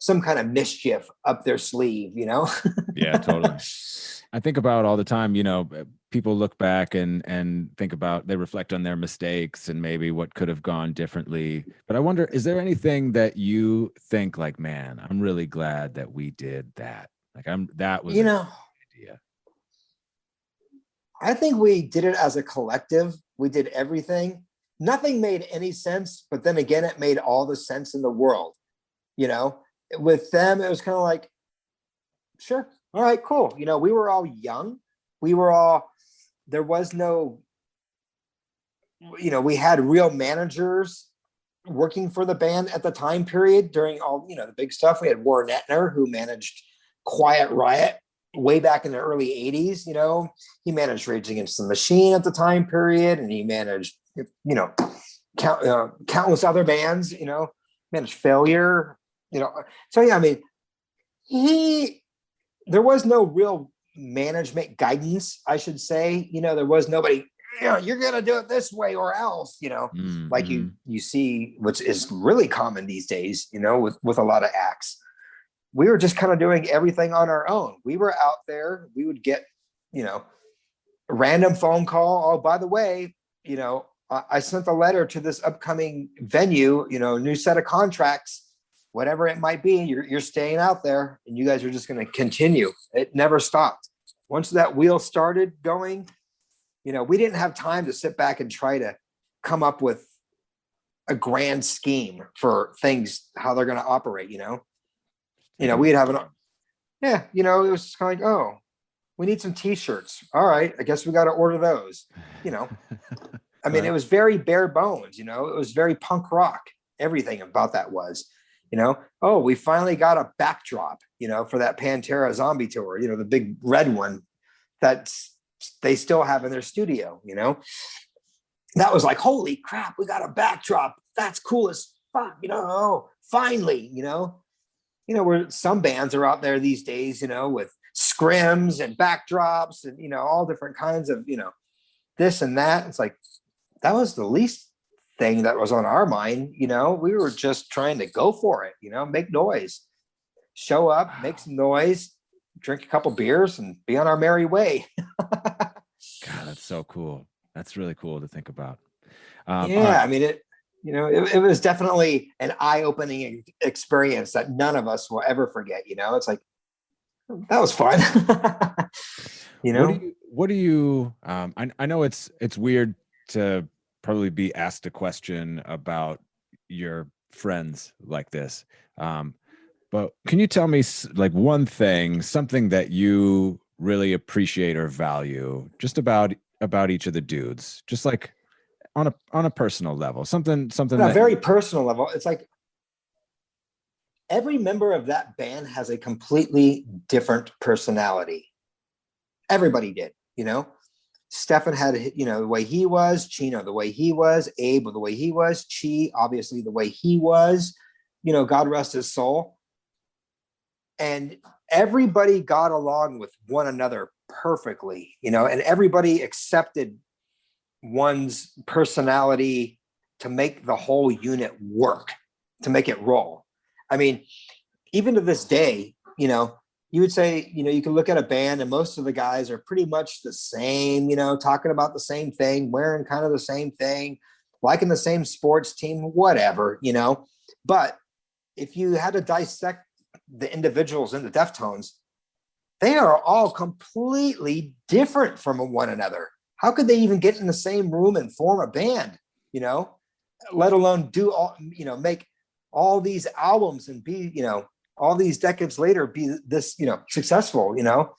some kind of mischief up their sleeve, Yeah, totally. I think about all the time, people look back and think about, they reflect on their mistakes and maybe what could have gone differently. But I wonder, is there anything that you think like, man, I'm really glad that we did that? Like, that was an idea. I think we did it as a collective. We did everything. Nothing made any sense, but then again, it made all the sense in the world. With them, it was kind of like, sure. All right, cool. We were all young. There was no, we had real managers working for the band at the time period during all, the big stuff. We had Warren Etner, who managed Quiet Riot way back in the early 80s. He managed Rage Against the Machine at the time period, and he managed, countless other bands, managed Failure, So, yeah, I mean, there was no real management guidance, I should say. There was nobody, you're going to do it this way or else, like you see, which is really common these days, with a lot of acts. We were just kind of doing everything on our own. We were out there. We would get, a random phone call. Oh, by the way, I sent a letter to this upcoming venue, new set of contracts. Whatever it might be, you're staying out there, and you guys are just going to continue. It never stopped. Once that wheel started going, we didn't have time to sit back and try to come up with a grand scheme for things, how they're going to operate, we'd have it was just kind of like, oh, we need some t-shirts. All right, I guess we got to order those. You know, I mean, Right. it was very bare bones, you know, it was very punk rock. Everything about that was, you know, oh, we finally got a backdrop, you know, for that Pantera zombie tour, you know, the big red one that they still have in their studio, you know. That was like, holy crap, we got a backdrop. That's cool as fuck, you know. Oh, finally, you know, where some bands are out there these days, you know, with scrims and backdrops and, you know, all different kinds of, you know, this and that. It's like, that was the least thing that was on our mind. You know, we were just trying to go for it, you know, make noise, show up, make some noise, drink a couple beers and be on our merry way. God, that's so cool. That's really cool to think about. Yeah. I mean, it was definitely an eye-opening experience that none of us will ever forget. You know, it's like, that was fun. You know, what do you, I know it's weird to probably be asked a question about your friends like this. But can you tell me like one thing, something that you really appreciate or value just about each of the dudes, just like on a personal level, something on a that very personal level, it's like every member of that band has a completely different personality. Everybody did, you know. Stefan had, you know, the way he was, Chino the way he was, Abe the way he was, Chi obviously the way he was, you know, God rest his soul. And everybody got along with one another perfectly, you know, and everybody accepted one's personality to make the whole unit work, to make it roll. I mean, even to this day, you know, you would say, you know, you can look at a band and most of the guys are pretty much the same, you know, talking about the same thing, wearing kind of the same thing, liking the same sports team, whatever, you know. But if you had to dissect the individuals in the Deftones, they are all completely different from one another. How could they even get in the same room and form a band, you know, let alone do all, you know, make all these albums and be, you know, all these decades later, be this, you know, successful, you know,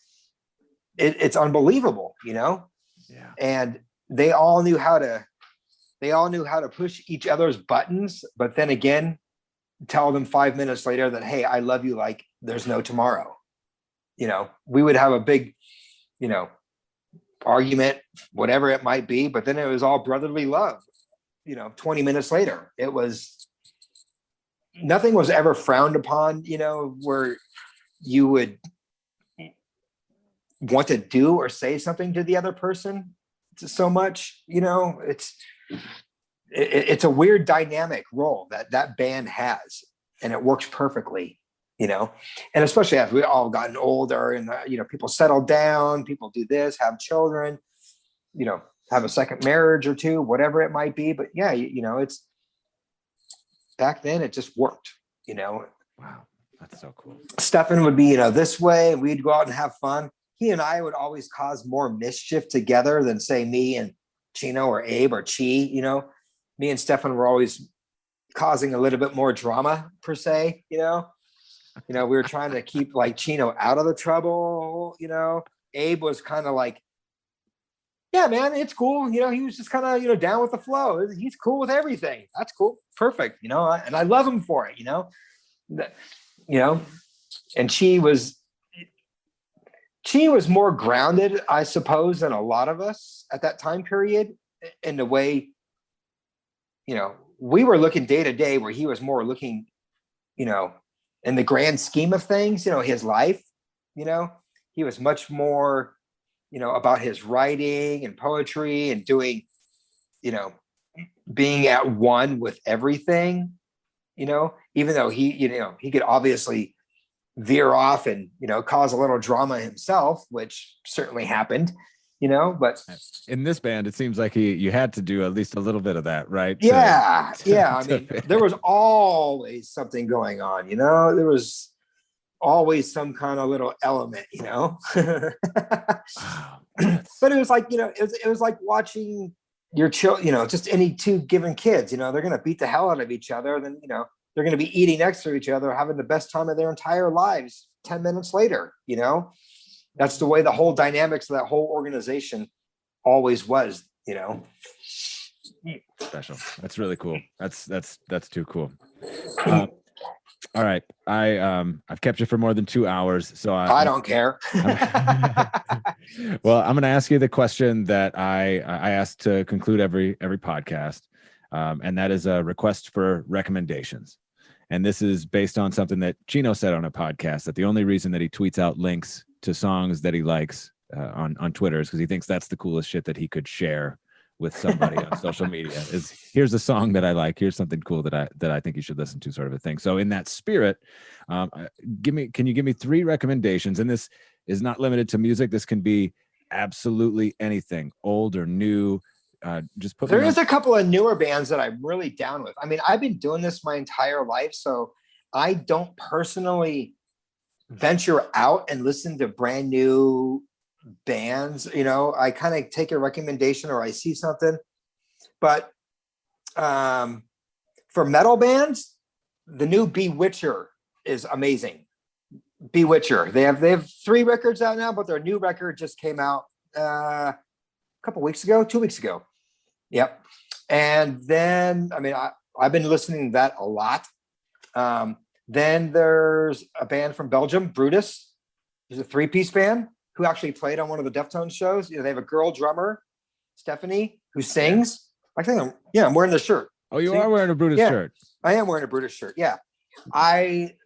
it's unbelievable, you know. Yeah. And they all knew how to push each other's buttons, but then again, tell them 5 minutes later that, hey, I love you like there's no tomorrow. You know, we would have a big, you know, argument, whatever it might be, but then it was all brotherly love. You know, 20 minutes later, it was, nothing was ever frowned upon, you know, where you would want to do or say something to the other person so much, you know. It's a weird dynamic role that band has, and it works perfectly, you know. And especially as we all gotten older and you know, people settle down, people do this, have children, you know, have a second marriage or two, whatever it might be. But yeah, you know, it's, back then it just worked, you know. Wow, that's so cool. Stefan would be, you know, this way, and we'd go out and have fun. He and I would always cause more mischief together than say me and Chino or Abe or Chi, you know. Me and Stefan were always causing a little bit more drama per se, you know. We were trying to keep like Chino out of the trouble, you know. Abe was kind of like, yeah, man, it's cool. You know, he was just kind of, you know, down with the flow. He's cool with everything. That's cool. Perfect. You know, and I love him for it, you know. You know, and Chi was more grounded, I suppose, than a lot of us at that time period, in the way, you know, we were looking day to day, where he was more looking, you know, in the grand scheme of things, you know, his life, you know, he was much more, you know, about his writing and poetry and doing, you know, being at one with everything, you know, even though he, you know, he could obviously veer off and, you know, cause a little drama himself, which certainly happened, you know. But in this band, it seems like you had to do at least a little bit of that, right? Yeah. I mean, there was always something going on, you know. There was always some kind of little element, you know. Wow. But it was like, you know, it was like watching your children, you know, just any two given kids, you know, they're going to beat the hell out of each other. Then, you know, they're going to be eating next to each other, having the best time of their entire lives 10 minutes later, you know. That's the way the whole dynamics of that whole organization always was, Special. That's really cool. That's too cool. All right. I've kept you for more than 2 hours, so I don't care. Well, I'm going to ask you the question that I ask to conclude every podcast, and that is a request for recommendations. And this is based on something that Chino said on a podcast, that the only reason that he tweets out links to songs that he likes on Twitter is because he thinks that's the coolest shit that he could share with somebody on social media. Is here's a song that I like, here's something cool that I think you should listen to, sort of a thing. So in that spirit, can you give me 3 recommendations? And this is not limited to music. This can be absolutely anything, old or new. Just put. There is a couple of newer bands that I'm really down with. I mean, I've been doing this my entire life, so I don't personally venture out and listen to brand new bands. I kind of take a recommendation or I see something. But for metal bands, the new Bewitcher is amazing. Bewitcher. They have 3 records out now, but their new record just came out a couple weeks ago, 2 weeks ago. Yep. And then, I mean, I've been listening to that a lot. Then there's a band from Belgium, Brutus. There's a 3-piece band who actually played on one of the Deftones shows. They have a girl drummer, Stephanie, who sings. I think I'm wearing the shirt. Oh, you are wearing a Brutus shirt. I am wearing a Brutus shirt. Yeah.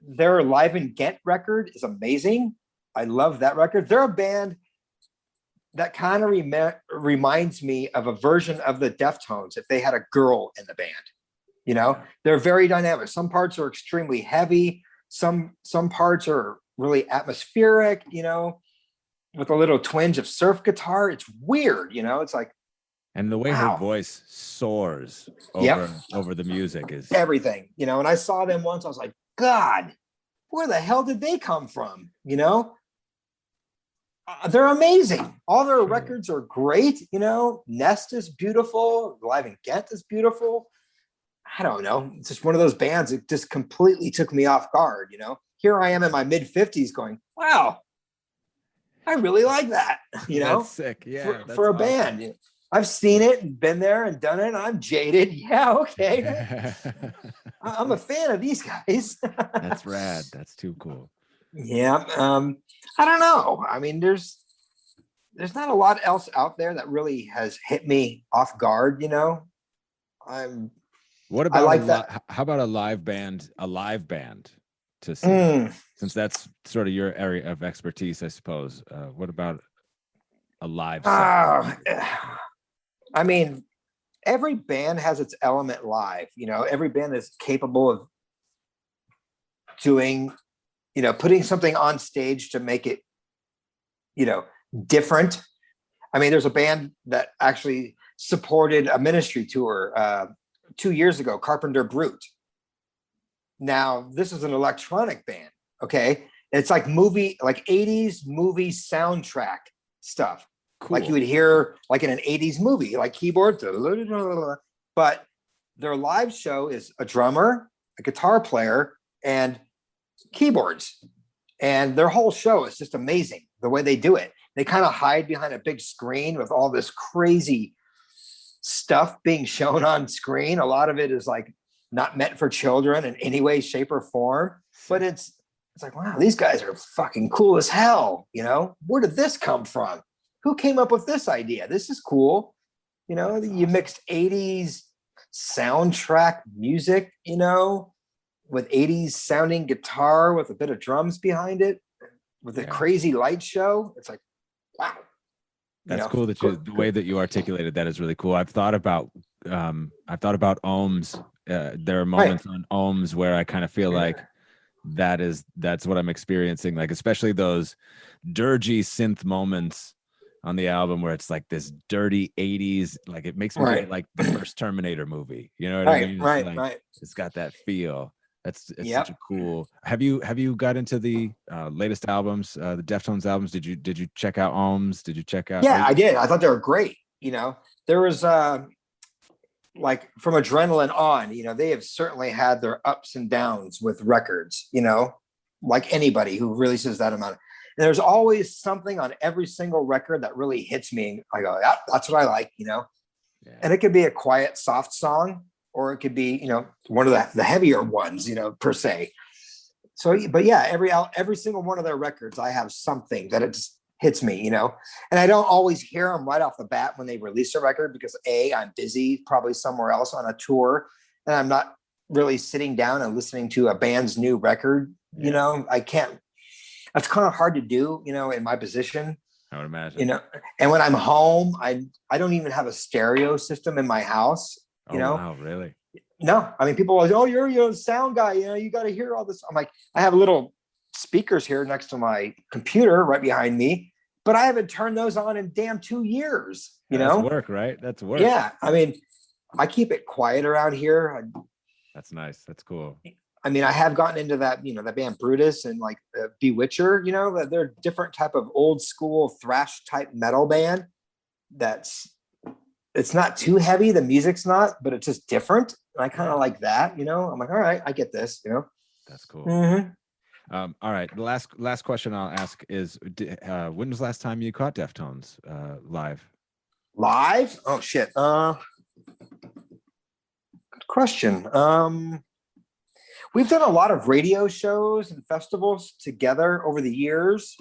Their Live in Ghent record is amazing. I love that record. They're a band that kind of reminds me of a version of the Deftones if they had a girl in the band. They're very dynamic. Some parts are extremely heavy. Some parts are really atmospheric, with a little twinge of surf guitar. It's weird, it's like, and the way her voice soars over the music is everything, and I saw them once. I was like, God, where the hell did they come from? They're amazing. All their records are great. Nest is beautiful. Live in Ghent is beautiful. I don't know. It's just one of those bands that just completely took me off guard. Here I am in my mid 50s going, wow, I really like that. That's sick. Yeah. For a band. I've seen it and been there and done it. And I'm jaded. Yeah. Okay. I'm a fan of these guys. That's rad. That's too cool. Yeah. I don't know. I mean, there's not a lot else out there that really has hit me off guard. What about that? How about a live band to see? Since that's sort of your area of expertise, I suppose. What about a live set? I mean, every band has its element live. Every band is capable of doing, putting something on stage to make it, different. I mean, there's a band that actually supported a ministry tour 2 years ago, Carpenter Brute. Now, this is an electronic band, okay? It's like 80s movie soundtrack stuff. Cool. Like you would hear like in an 80s movie, like keyboard, but their live show is a drummer, a guitar player, and keyboards. And their whole show is just amazing the way they do it. They kind of hide behind a big screen with all this crazy stuff being shown on screen. A lot of it is like not meant for children in any way, shape, or form. But it's like, wow, these guys are fucking cool as hell. Where did this come from? Who came up with this idea? This is cool. You awesome. Mixed 80s soundtrack music, with 80s sounding guitar with a bit of drums behind it, with a crazy light show. It's like, wow. That's cool that the way that you articulated that is really cool. I've thought about ohms. There are moments on ohms where I kind of feel like that's what I'm experiencing. Like, especially those dirgy synth moments on the album where it's like this dirty 80s, like it makes me feel like the first Terminator movie. You know what I mean? Right. It's got that feel. It's such a cool. Have you got into the latest albums, the Deftones albums? Did you check out ohms? Did you check out? Yeah, I did. I thought they were great. There was like from Adrenaline on, they have certainly had their ups and downs with records, like anybody who releases that amount. And there's always something on every single record that really hits me. I go, yeah, that's what I like, you know? Yeah. And it could be a quiet, soft song, or it could be, you know, one of the heavier ones, you know, per se. So, but yeah, every single one of their records, I have something that it just hits me, you know, and I don't always hear them right off the bat when they release a record because I'm busy, probably somewhere else on a tour, and I'm not really sitting down and listening to a band's new record. Yeah. You know, I can't, that's kind of hard to do, you know, in my position. I would imagine, you know, and when I'm home, I don't even have a stereo system in my house, you know. Wow, really? No, I mean, people are like, oh, you're a sound guy, you know, you got to hear all this. I'm like, I have little speakers here next to my computer right behind me, but I haven't turned those on in damn 2 years, you know. That's work, right? That's work. Yeah, I mean, I keep it quiet around here. That's nice. That's cool. I mean, I have gotten into that, you know, that band Brutus and like Bewitcher, you know, that they're different type of old school thrash type metal band. It's not too heavy. The music's not, but it's just different. And I kind of like that, you know. I'm like, all right, I get this, you know. That's cool. Mm-hmm. All right. The last question I'll ask is, when was the last time you caught Deftones live? Live? Oh shit. Good question. We've done a lot of radio shows and festivals together over the years.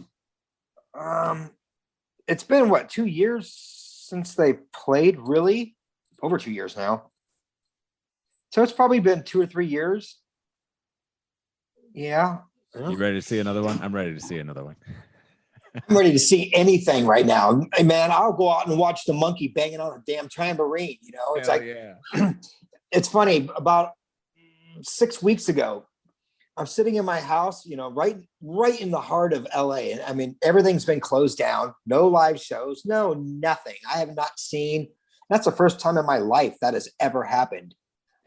It's been 2 years since they played, really? Over 2 years now. So it's probably been 2 or 3 years. Yeah. You ready to see another one? I'm ready to see another one. I'm ready to see anything right now. Hey, man, I'll go out and watch the monkey banging on a damn tambourine, you know? It's Hell like, yeah. It's funny, about 6 weeks ago, I'm sitting in my house, you know, right in the heart of LA. And I mean, everything's been closed down, no live shows, no, nothing. I have not seen, that's the first time in my life that has ever happened.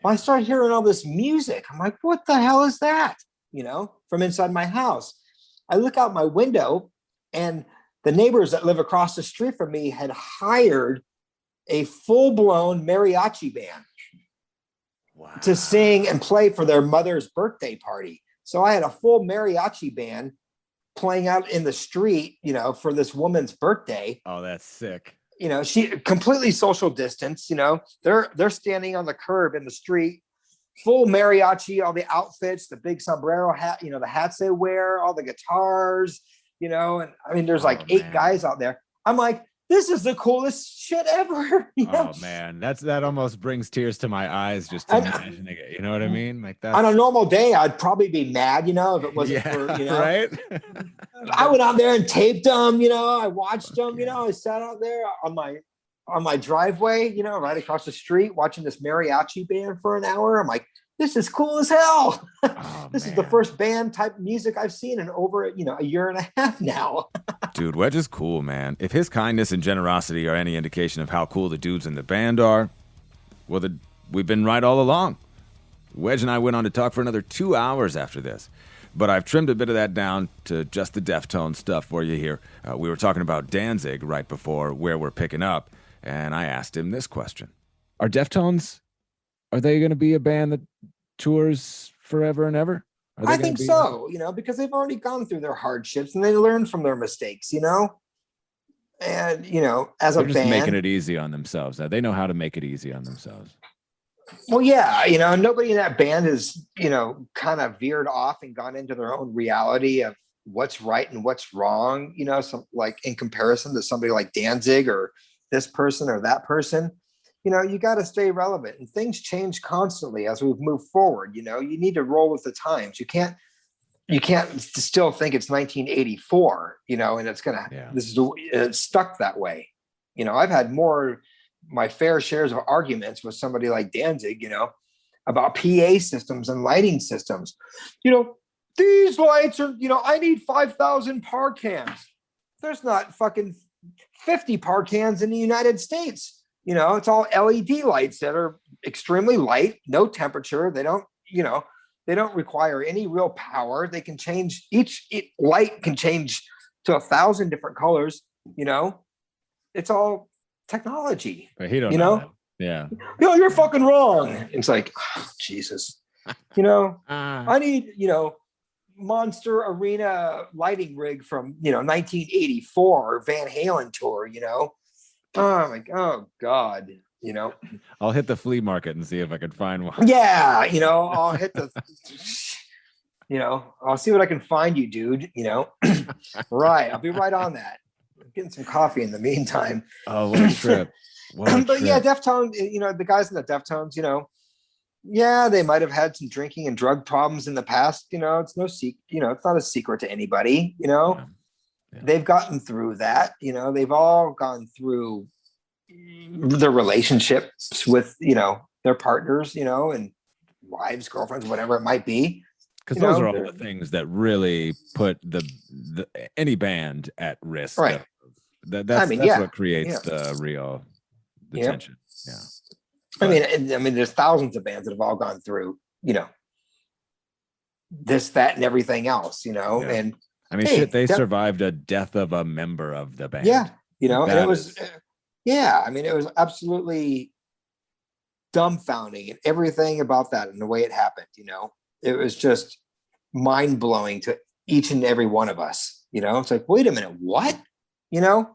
When I started hearing all this music, I'm like, what the hell is that? You know, from inside my house. I look out my window and the neighbors that live across the street from me had hired a full-blown mariachi band. Wow. To sing and play for their mother's birthday party. So I had a full mariachi band playing out in the street, you know, for this woman's birthday. Oh, that's sick. You know, she completely social distance, you know, they're standing on the curb in the street, full mariachi, all the outfits, the big sombrero hat, you know, the hats they wear, all the guitars, you know, and I mean, there's like 8 guys out there. I'm like, this is the coolest shit ever. You know? Oh man, that almost brings tears to my eyes just imagining it. You know what I mean? Like that. On a normal day, I'd probably be mad, you know, if it wasn't for, you know, right. I went out there and taped them, you know, I watched them, you know, I sat out there on my driveway, you know, right across the street, watching this mariachi band for an hour. I'm like, this is cool as hell. This is the first band type music I've seen in over, you know, a year and a half now. Dude, Wedge is cool, man. If his kindness and generosity are any indication of how cool the dudes in the band are, well, we've been right all along. Wedge and I went on to talk for another 2 hours after this, but I've trimmed a bit of that down to just the Deftones stuff for you here. We were talking about Danzig right before where we're picking up, and I asked him this question. Are Deftones, are they going to be a band that tours forever and ever? I think so, you know, because they've already gone through their hardships and they learn from their mistakes, you know? And, you know, as a band, they're just making it easy on themselves. They know how to make it easy on themselves. Well, yeah, you know, nobody in that band has, you know, kind of veered off and gone into their own reality of what's right and what's wrong, you know, some like in comparison to somebody like Danzig or this person or that person. You know, you got to stay relevant, and things change constantly as we move forward. You know, you need to roll with the times. You can't still think it's 1984, you know, and it's it's stuck that way. You know, I've had my fair shares of arguments with somebody like Danzig, you know, about PA systems and lighting systems. You know, these lights are, you know, I need 5,000 par cans. There's not fucking 50 par cans in the United States. You know, it's all LED lights that are extremely light, no temperature. They don't, you know, they don't require any real power. They can change, each light can change to 1,000 different colors, you know. It's all technology. But he don't you know. know? Yeah. No, you're fucking wrong. It's like, oh, Jesus. You know, I need, you know, monster arena lighting rig from 1984 Van Halen tour. Oh God. I'll hit the flea market and see if I can find one. Yeah, I'll hit the I'll see what I can find you, dude. Right. I'll be right on that. I'm getting some coffee in the meantime. Oh, what a trip. But yeah, Deftones, the guys in the Deftones, yeah, they might have had some drinking and drug problems in the past. It's no secret, it's not a secret to anybody, Yeah. They've gotten through that. They've all gone through their relationships with, their partners, and wives, girlfriends, whatever it might be. Because those are all the things that really put the any band at risk. Right. That's what creates the tension. Yeah. I mean, there's thousands of bands that have all gone through, this, that, and everything else, and I mean, they survived a death of a member of the band. Yeah. And it was, I mean, it was absolutely dumbfounding and everything about that and the way it happened, it was just mind blowing to each and every one of us, it's like, wait a minute, what, Yeah.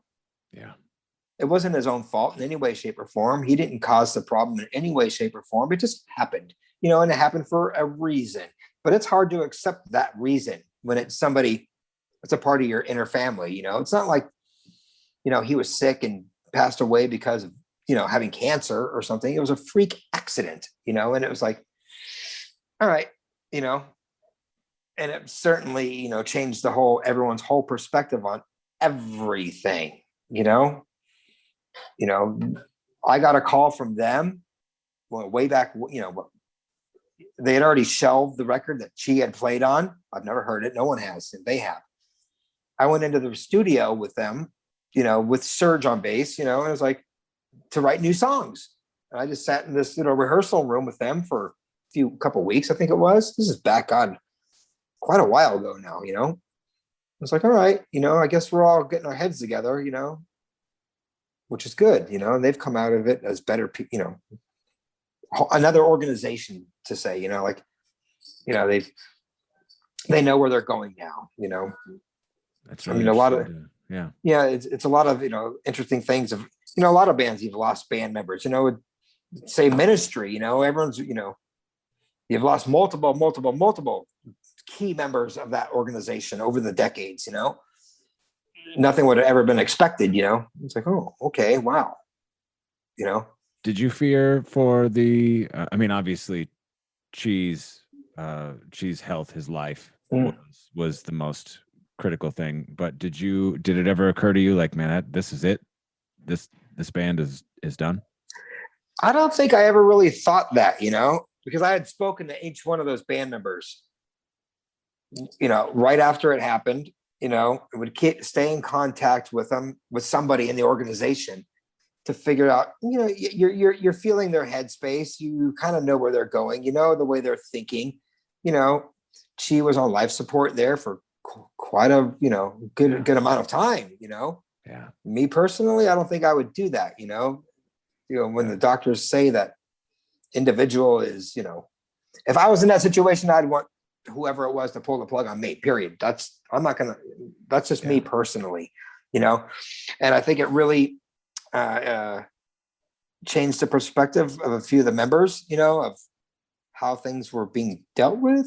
It wasn't his own fault in any way, shape, or form. He didn't cause the problem in any way, shape, or form. It just happened, and it happened for a reason. But it's hard to accept that reason when it's somebody that's a part of your inner family. It's not like, he was sick and passed away because of, having cancer or something. It was a freak accident, and it was like, all right, and it certainly, changed everyone's whole perspective on everything, I got a call from them way back, they had already shelved the record that she had played on. I've never heard it. No one has, and they have. I went into the studio with them, with Serge on bass, and it was like to write new songs. And I just sat in this, rehearsal room with them for a couple of weeks. I think it was, this is back on quite a while ago now, I was like, all right, I guess we're all getting our heads together, which is good, and they've come out of it as better, another organization to say, they know where they're going now, That's really a lot of, it's a lot of, interesting things of, a lot of bands, you've lost band members, say Ministry, everyone's, you've lost multiple key members of that organization over the decades, nothing would have ever been expected, it's like, oh, okay, wow. Did you fear for the, obviously Cheese health, his life was the most critical thing, but did it ever occur to you like, man, this is it? This band is done? I don't think I ever really thought that, because I had spoken to each one of those band members, right after it happened, would stay in contact with them, with somebody in the organization to figure out, you're feeling their headspace. You kind of know where they're going, the way they're thinking, she was on life support there for quite a, good amount of time, Yeah. Me personally, I don't think I would do that, when the doctors say that individual is, if I was in that situation, I'd want whoever it was to pull the plug on me, period. That's just me personally, and I think it really changed the perspective of a few of the members, of how things were being dealt with.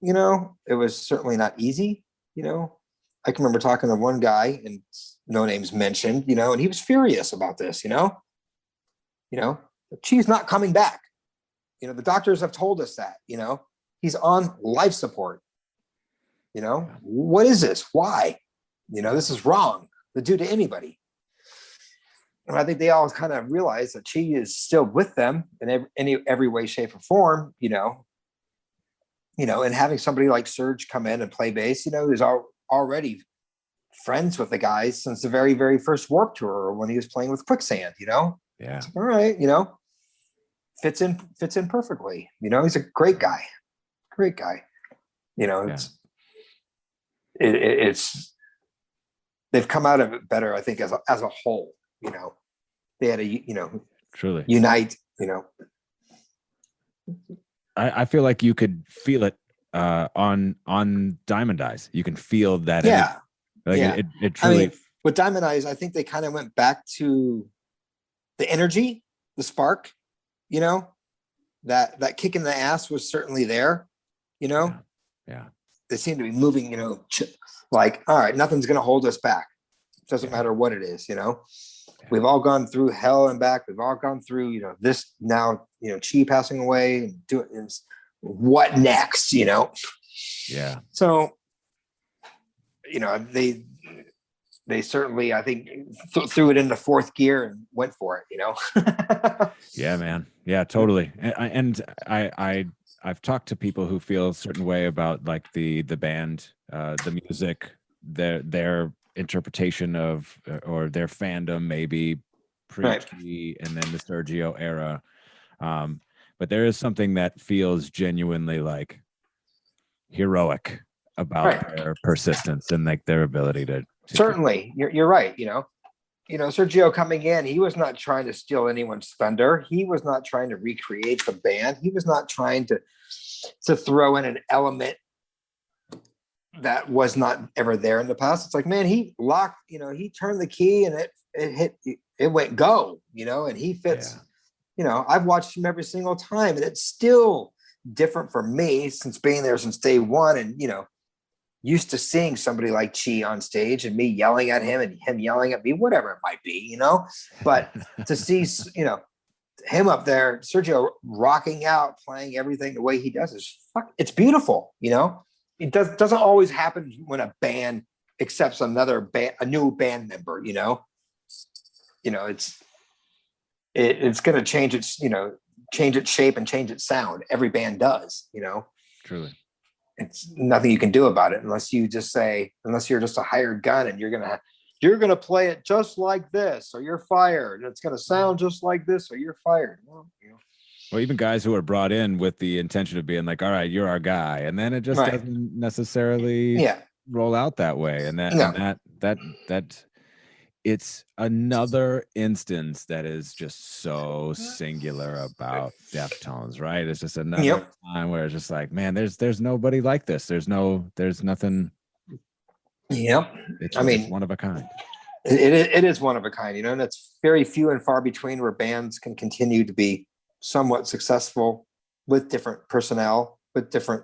It was certainly not easy. I can remember talking to one guy, and no names mentioned, and he was furious about this, she's not coming back. The doctors have told us that, he's on life support. What is this? Why? This is wrong to do to anybody. And I think they all kind of realize that she is still with them in every way, shape, or form, and having somebody like Serge come in and play bass, who's already friends with the guys since the very, very first Warped Tour when he was playing with Quicksand, Yeah. It's like, all right, fits in perfectly. He's a great guy. It's they've come out of it better, I think, as a whole. They had to, truly unite. I feel like you could feel it on Diamond Eyes. You can feel that Yeah. energy. Like Yeah. it truly. I mean, with Diamond Eyes, I think they kind of went back to the energy, the spark, you know, that kick in the ass was certainly there, you know. Yeah. They seem to be moving, you know, like, all right, nothing's going to hold us back. It doesn't matter what it is, you know. We've all gone through hell and back. We've all gone through, you know, this now, you know, Chi passing away and doing this. What next, you know? Yeah. So, you know, they certainly, I think, threw it into fourth gear and went for it, you know? Yeah, man. Yeah, totally. And I've talked to people who feel a certain way about like the band, the music, their interpretation of or their fandom, maybe pre-Chi and then the Sergio era. But there is something that feels genuinely like heroic about their persistence and like their ability to certainly you're right. You know, Sergio coming in, he was not trying to steal anyone's thunder. He was not trying to recreate the band. He was not trying to throw in an element that was not ever there in the past. It's like, man, he locked, you know, he turned the key and it went go, you know, and he fits, you know, I've watched him every single time and it's still different for me since being there since day one. And, you know, used to seeing somebody like Chi on stage and me yelling at him and him yelling at me, whatever it might be, you know, but to see, you know, him up there, Sergio rocking out, playing everything the way he does is it's beautiful, you know. It doesn't always happen when a band accepts a new band member, you know. You know, it's going to change its, you know, change its shape and change its sound. Every band does, you know. Truly. It's nothing you can do about it unless you're just a hired gun and you're gonna play it just like this or you're fired. It's gonna sound just like this or you're fired. Well, you know. Well, even guys who are brought in with the intention of being like, all right, you're our guy. And then it just doesn't necessarily roll out that way. And that it's another instance that is just so singular about Deftones, right? It's just another time where it's just like, man, there's nobody like this. There's nothing. Yep. It's one of a kind. It is one of a kind, you know, and it's very few and far between where bands can continue to be somewhat successful with different personnel, with different,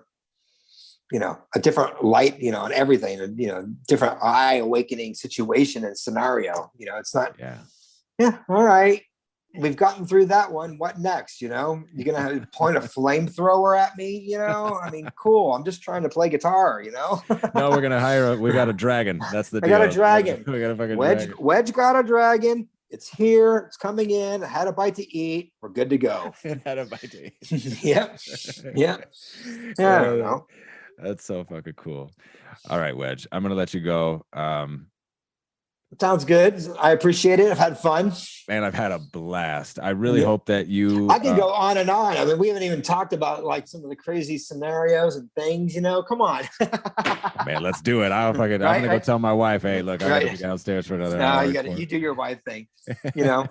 you know, a different light, you know, on everything, and, you know, different eye awakening situation and scenario. You know, it's not, all right, we've gotten through that one. What next? You know, you're going to point a flamethrower at me, you know? I mean, cool. I'm just trying to play guitar, you know? No, we're going to we got a dragon. That's the deal. I got a dragon. We got a fucking dragon. Wedge got a dragon. It's here. It's coming in. I had a bite to eat. We're good to go. It had a bite to eat. Yep. Yeah. Yeah. I don't know. That's so fucking cool. All right, Wedge, I'm going to let you go. Sounds good. I appreciate it. I've had fun. Man, I've had a blast. I really hope that you... I can go on and on. I mean, we haven't even talked about like some of the crazy scenarios and things, you know, come on. Man, let's do it. I'm going to go tell my wife, hey, look, I got to be downstairs for another hour. You do your wife thing, you know.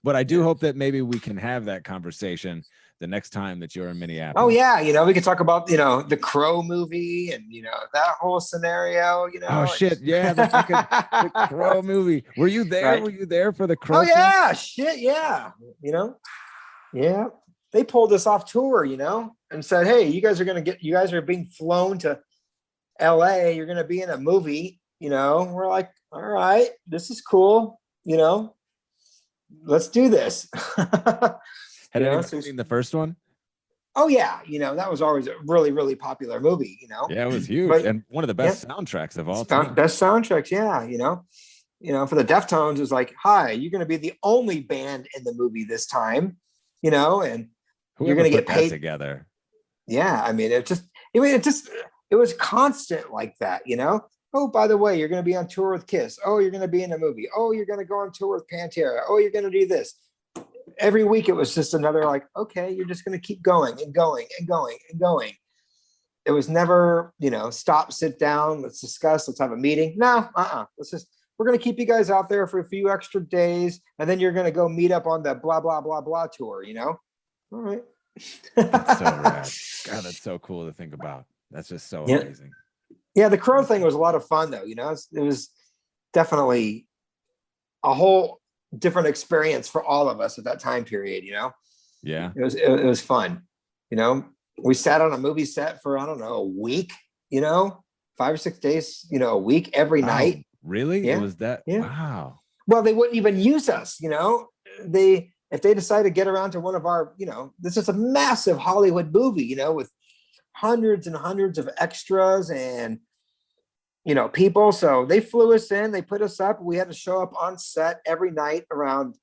But I do hope that maybe we can have that conversation the next time that you're in Minneapolis. Oh yeah, you know, we could talk about, you know, the Crow movie and, you know, that whole scenario, you know. Oh shit, yeah, the Crow movie. Were you there? Right. Were you there for the Crow? Oh yeah, shit, yeah. You know, yeah. They pulled us off tour, you know, and said, hey, you guys are being flown to LA. You're gonna be in a movie, you know. We're like, all right, this is cool, you know. Let's do this. Had anyone seen the first one? Oh yeah, you know, that was always a really, really popular movie, you know. Yeah, it was huge and one of the best soundtracks of all time. Best soundtracks, yeah, you know. You know, for the Deftones, it was like, hi, you're going to be the only band in the movie this time, you know, and you're going to get paid together. Yeah, I mean, it was constant like that, you know. Oh, by the way, you're going to be on tour with Kiss. Oh, you're going to be in a movie. Oh, you're going to go on tour with Pantera. Oh, you're going to do this. Every week it was just another like, okay, you're just going to keep going and going and going and going. It was never, you know, stop, sit down, let's discuss, let's have a meeting. No, we're going to keep you guys out there for a few extra days, and then you're going to go meet up on the blah, blah, blah, blah tour, you know? All right. That's so rad. God, that's so cool to think about. That's just so Yeah. amazing. Yeah, the crow thing was a lot of fun though. It was definitely a whole different experience for all of us at that time period. Yeah. It was fun. We sat on a movie set for, I don't know, a week, 5 or 6 days, a week every night. Really? Yeah. It was that? Yeah. Wow. Well, they wouldn't even use us. If they decide to get around to one of our, this is a massive Hollywood movie, with hundreds and hundreds of extras and people. So they flew us in, they put us up. We had to show up on set every night around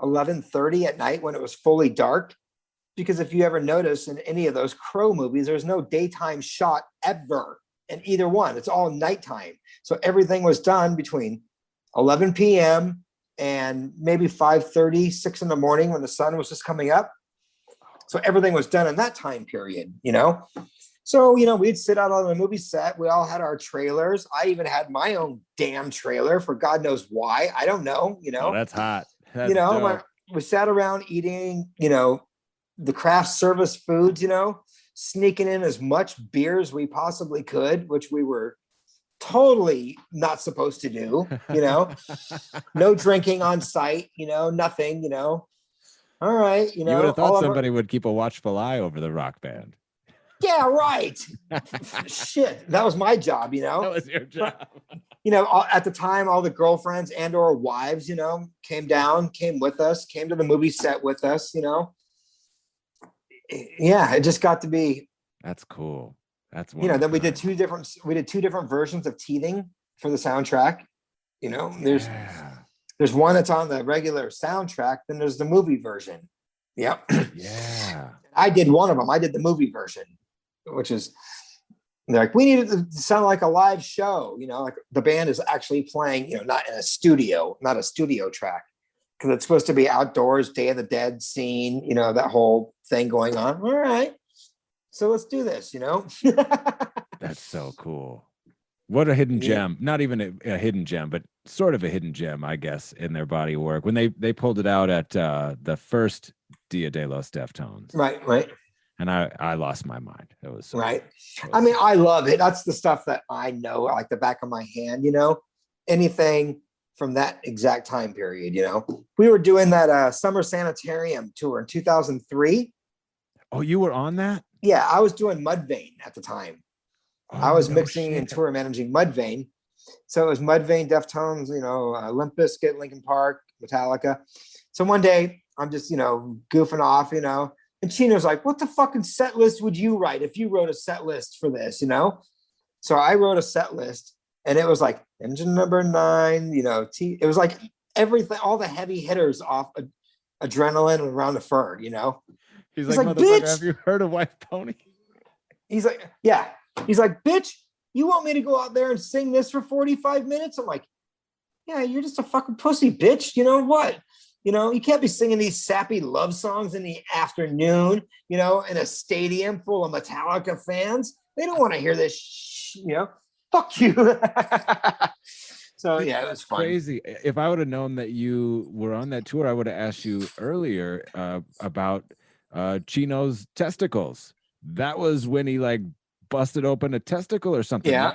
11:30 at night when it was fully dark. Because if you ever notice in any of those Crow movies, there's no daytime shot ever in either one. It's all nighttime. So everything was done between 11 p.m. and maybe 5:30, 6 in the morning when the sun was just coming up. So everything was done in that time period, So, we'd sit out on the movie set. We all had our trailers. I even had my own damn trailer for God knows why. I don't know, Oh, that's hot. That's dope. we sat around eating, the craft service foods, sneaking in as much beer as we possibly could, which we were totally not supposed to do, no drinking on site, nothing, all right. You would have thought somebody would keep a watchful eye over the rock band. Yeah, right. Shit, that was my job, That was your job. At the time, all the girlfriends and or wives, came with us, came to the movie set with us, Yeah, it just got to be. That's cool. That's then we did two different versions of Teething for the soundtrack. There's one that's on the regular soundtrack, then there's the movie version. Yep. Yeah. I did one of them. I did the movie version, which is they're like, we need it to sound like a live show, like the band is actually playing, not in a studio, not a studio track. Because it's supposed to be outdoors, Day of the Dead scene, that whole thing going on. All right. So let's do this, That's so cool. What a hidden gem. Not even a hidden gem, but sort of a hidden gem, I guess, in their body of work. When they pulled it out at the first Dia de los Deftones. Right. And I lost my mind. It was so right. I love it. That's the stuff that I know, like the back of my hand, anything from that exact time period, we were doing that summer sanitarium tour in 2003. Oh, you were on that? Yeah, I was doing Mudvayne at the time. Oh, I was mixing and tour managing Mudvayne. So it was Mudvayne, Deftones, Limp Bizkit, Linkin Park, Metallica. So one day I'm just, goofing off, and Chino's like, what the fucking set list would you write if you wrote a set list for this, So I wrote a set list and it was like Engine Number 9, it was like everything, all the heavy hitters off Adrenaline and Around the Fern, He's like, motherfucker, bitch, have you heard of White Pony? He's like, yeah. He's like, bitch, you want me to go out there and sing this for 45 minutes? I'm like, yeah, you're just a fucking pussy, bitch. You know what? You can't be singing these sappy love songs in the afternoon, in a stadium full of Metallica fans. They don't want to hear this, fuck you. So yeah, it was fun. Crazy. If I would have known that you were on that tour, I would have asked you earlier about Chino's testicles. That was when he like busted open a testicle or something. Yeah.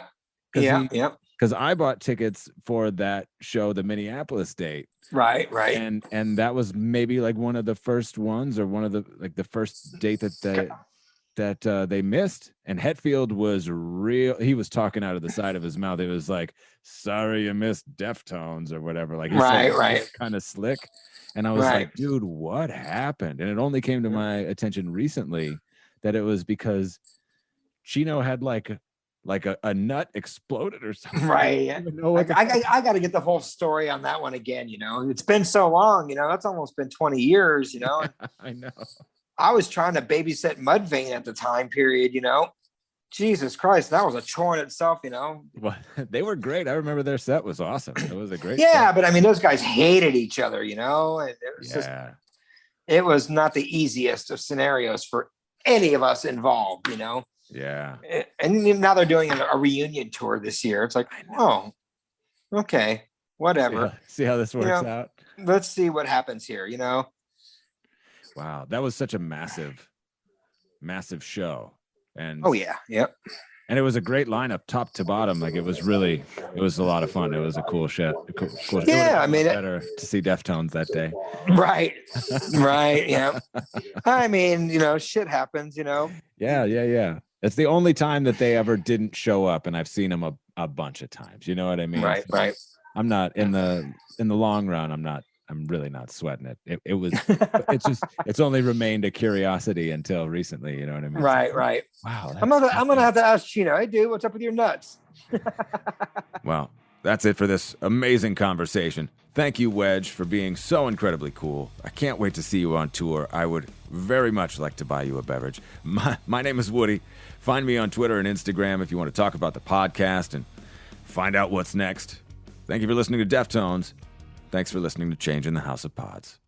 Yeah. Because I bought tickets for that show, the Minneapolis date. Right. And that was maybe like one of the first ones, or one of the first date that they missed. And Hetfield was real. He was talking out of the side of his mouth. It was like, sorry you missed Deftones or whatever. Like, he said, kind of slick. And I was like, dude, what happened? And it only came to my attention recently that it was because Chino had like a nut exploded or something. Right. I got to get the whole story on that one again. It's been so long, that's almost been 20 years, I know. I was trying to babysit Mudvayne at the time period, Jesus Christ, that was a chore in itself, Well, they were great. I remember their set was awesome. It was a great set. But I mean, those guys hated each other, and it was it was not the easiest of scenarios for any of us involved, Yeah. And now they're doing a reunion tour this year. It's like, oh, okay, whatever. See how this works out. Let's see what happens here, Wow, that was such a massive show. And oh yeah, yep. And it was a great lineup, top to bottom. Like it was a lot of fun. It was a cool shit. Cool. Yeah, I mean, better to see Deftones that day. Right, right. Yeah. I mean, shit happens. Yeah. It's the only time that they ever didn't show up, and I've seen them a bunch of times. You know what I mean? Right, so right. I'm not in the long run. I'm really not sweating it. It was. It's only remained a curiosity until recently. You know what I mean? Right, right. Wow. I'm gonna have to ask Chino. Hey, dude, what's up with your nuts? Well, that's it for this amazing conversation. Thank you, Wedge, for being so incredibly cool. I can't wait to see you on tour. I would very much like to buy you a beverage. My name is Woody. Find me on Twitter and Instagram if you want to talk about the podcast and find out what's next. Thank you for listening to Deftones. Thanks for listening to Change in the House of Pods.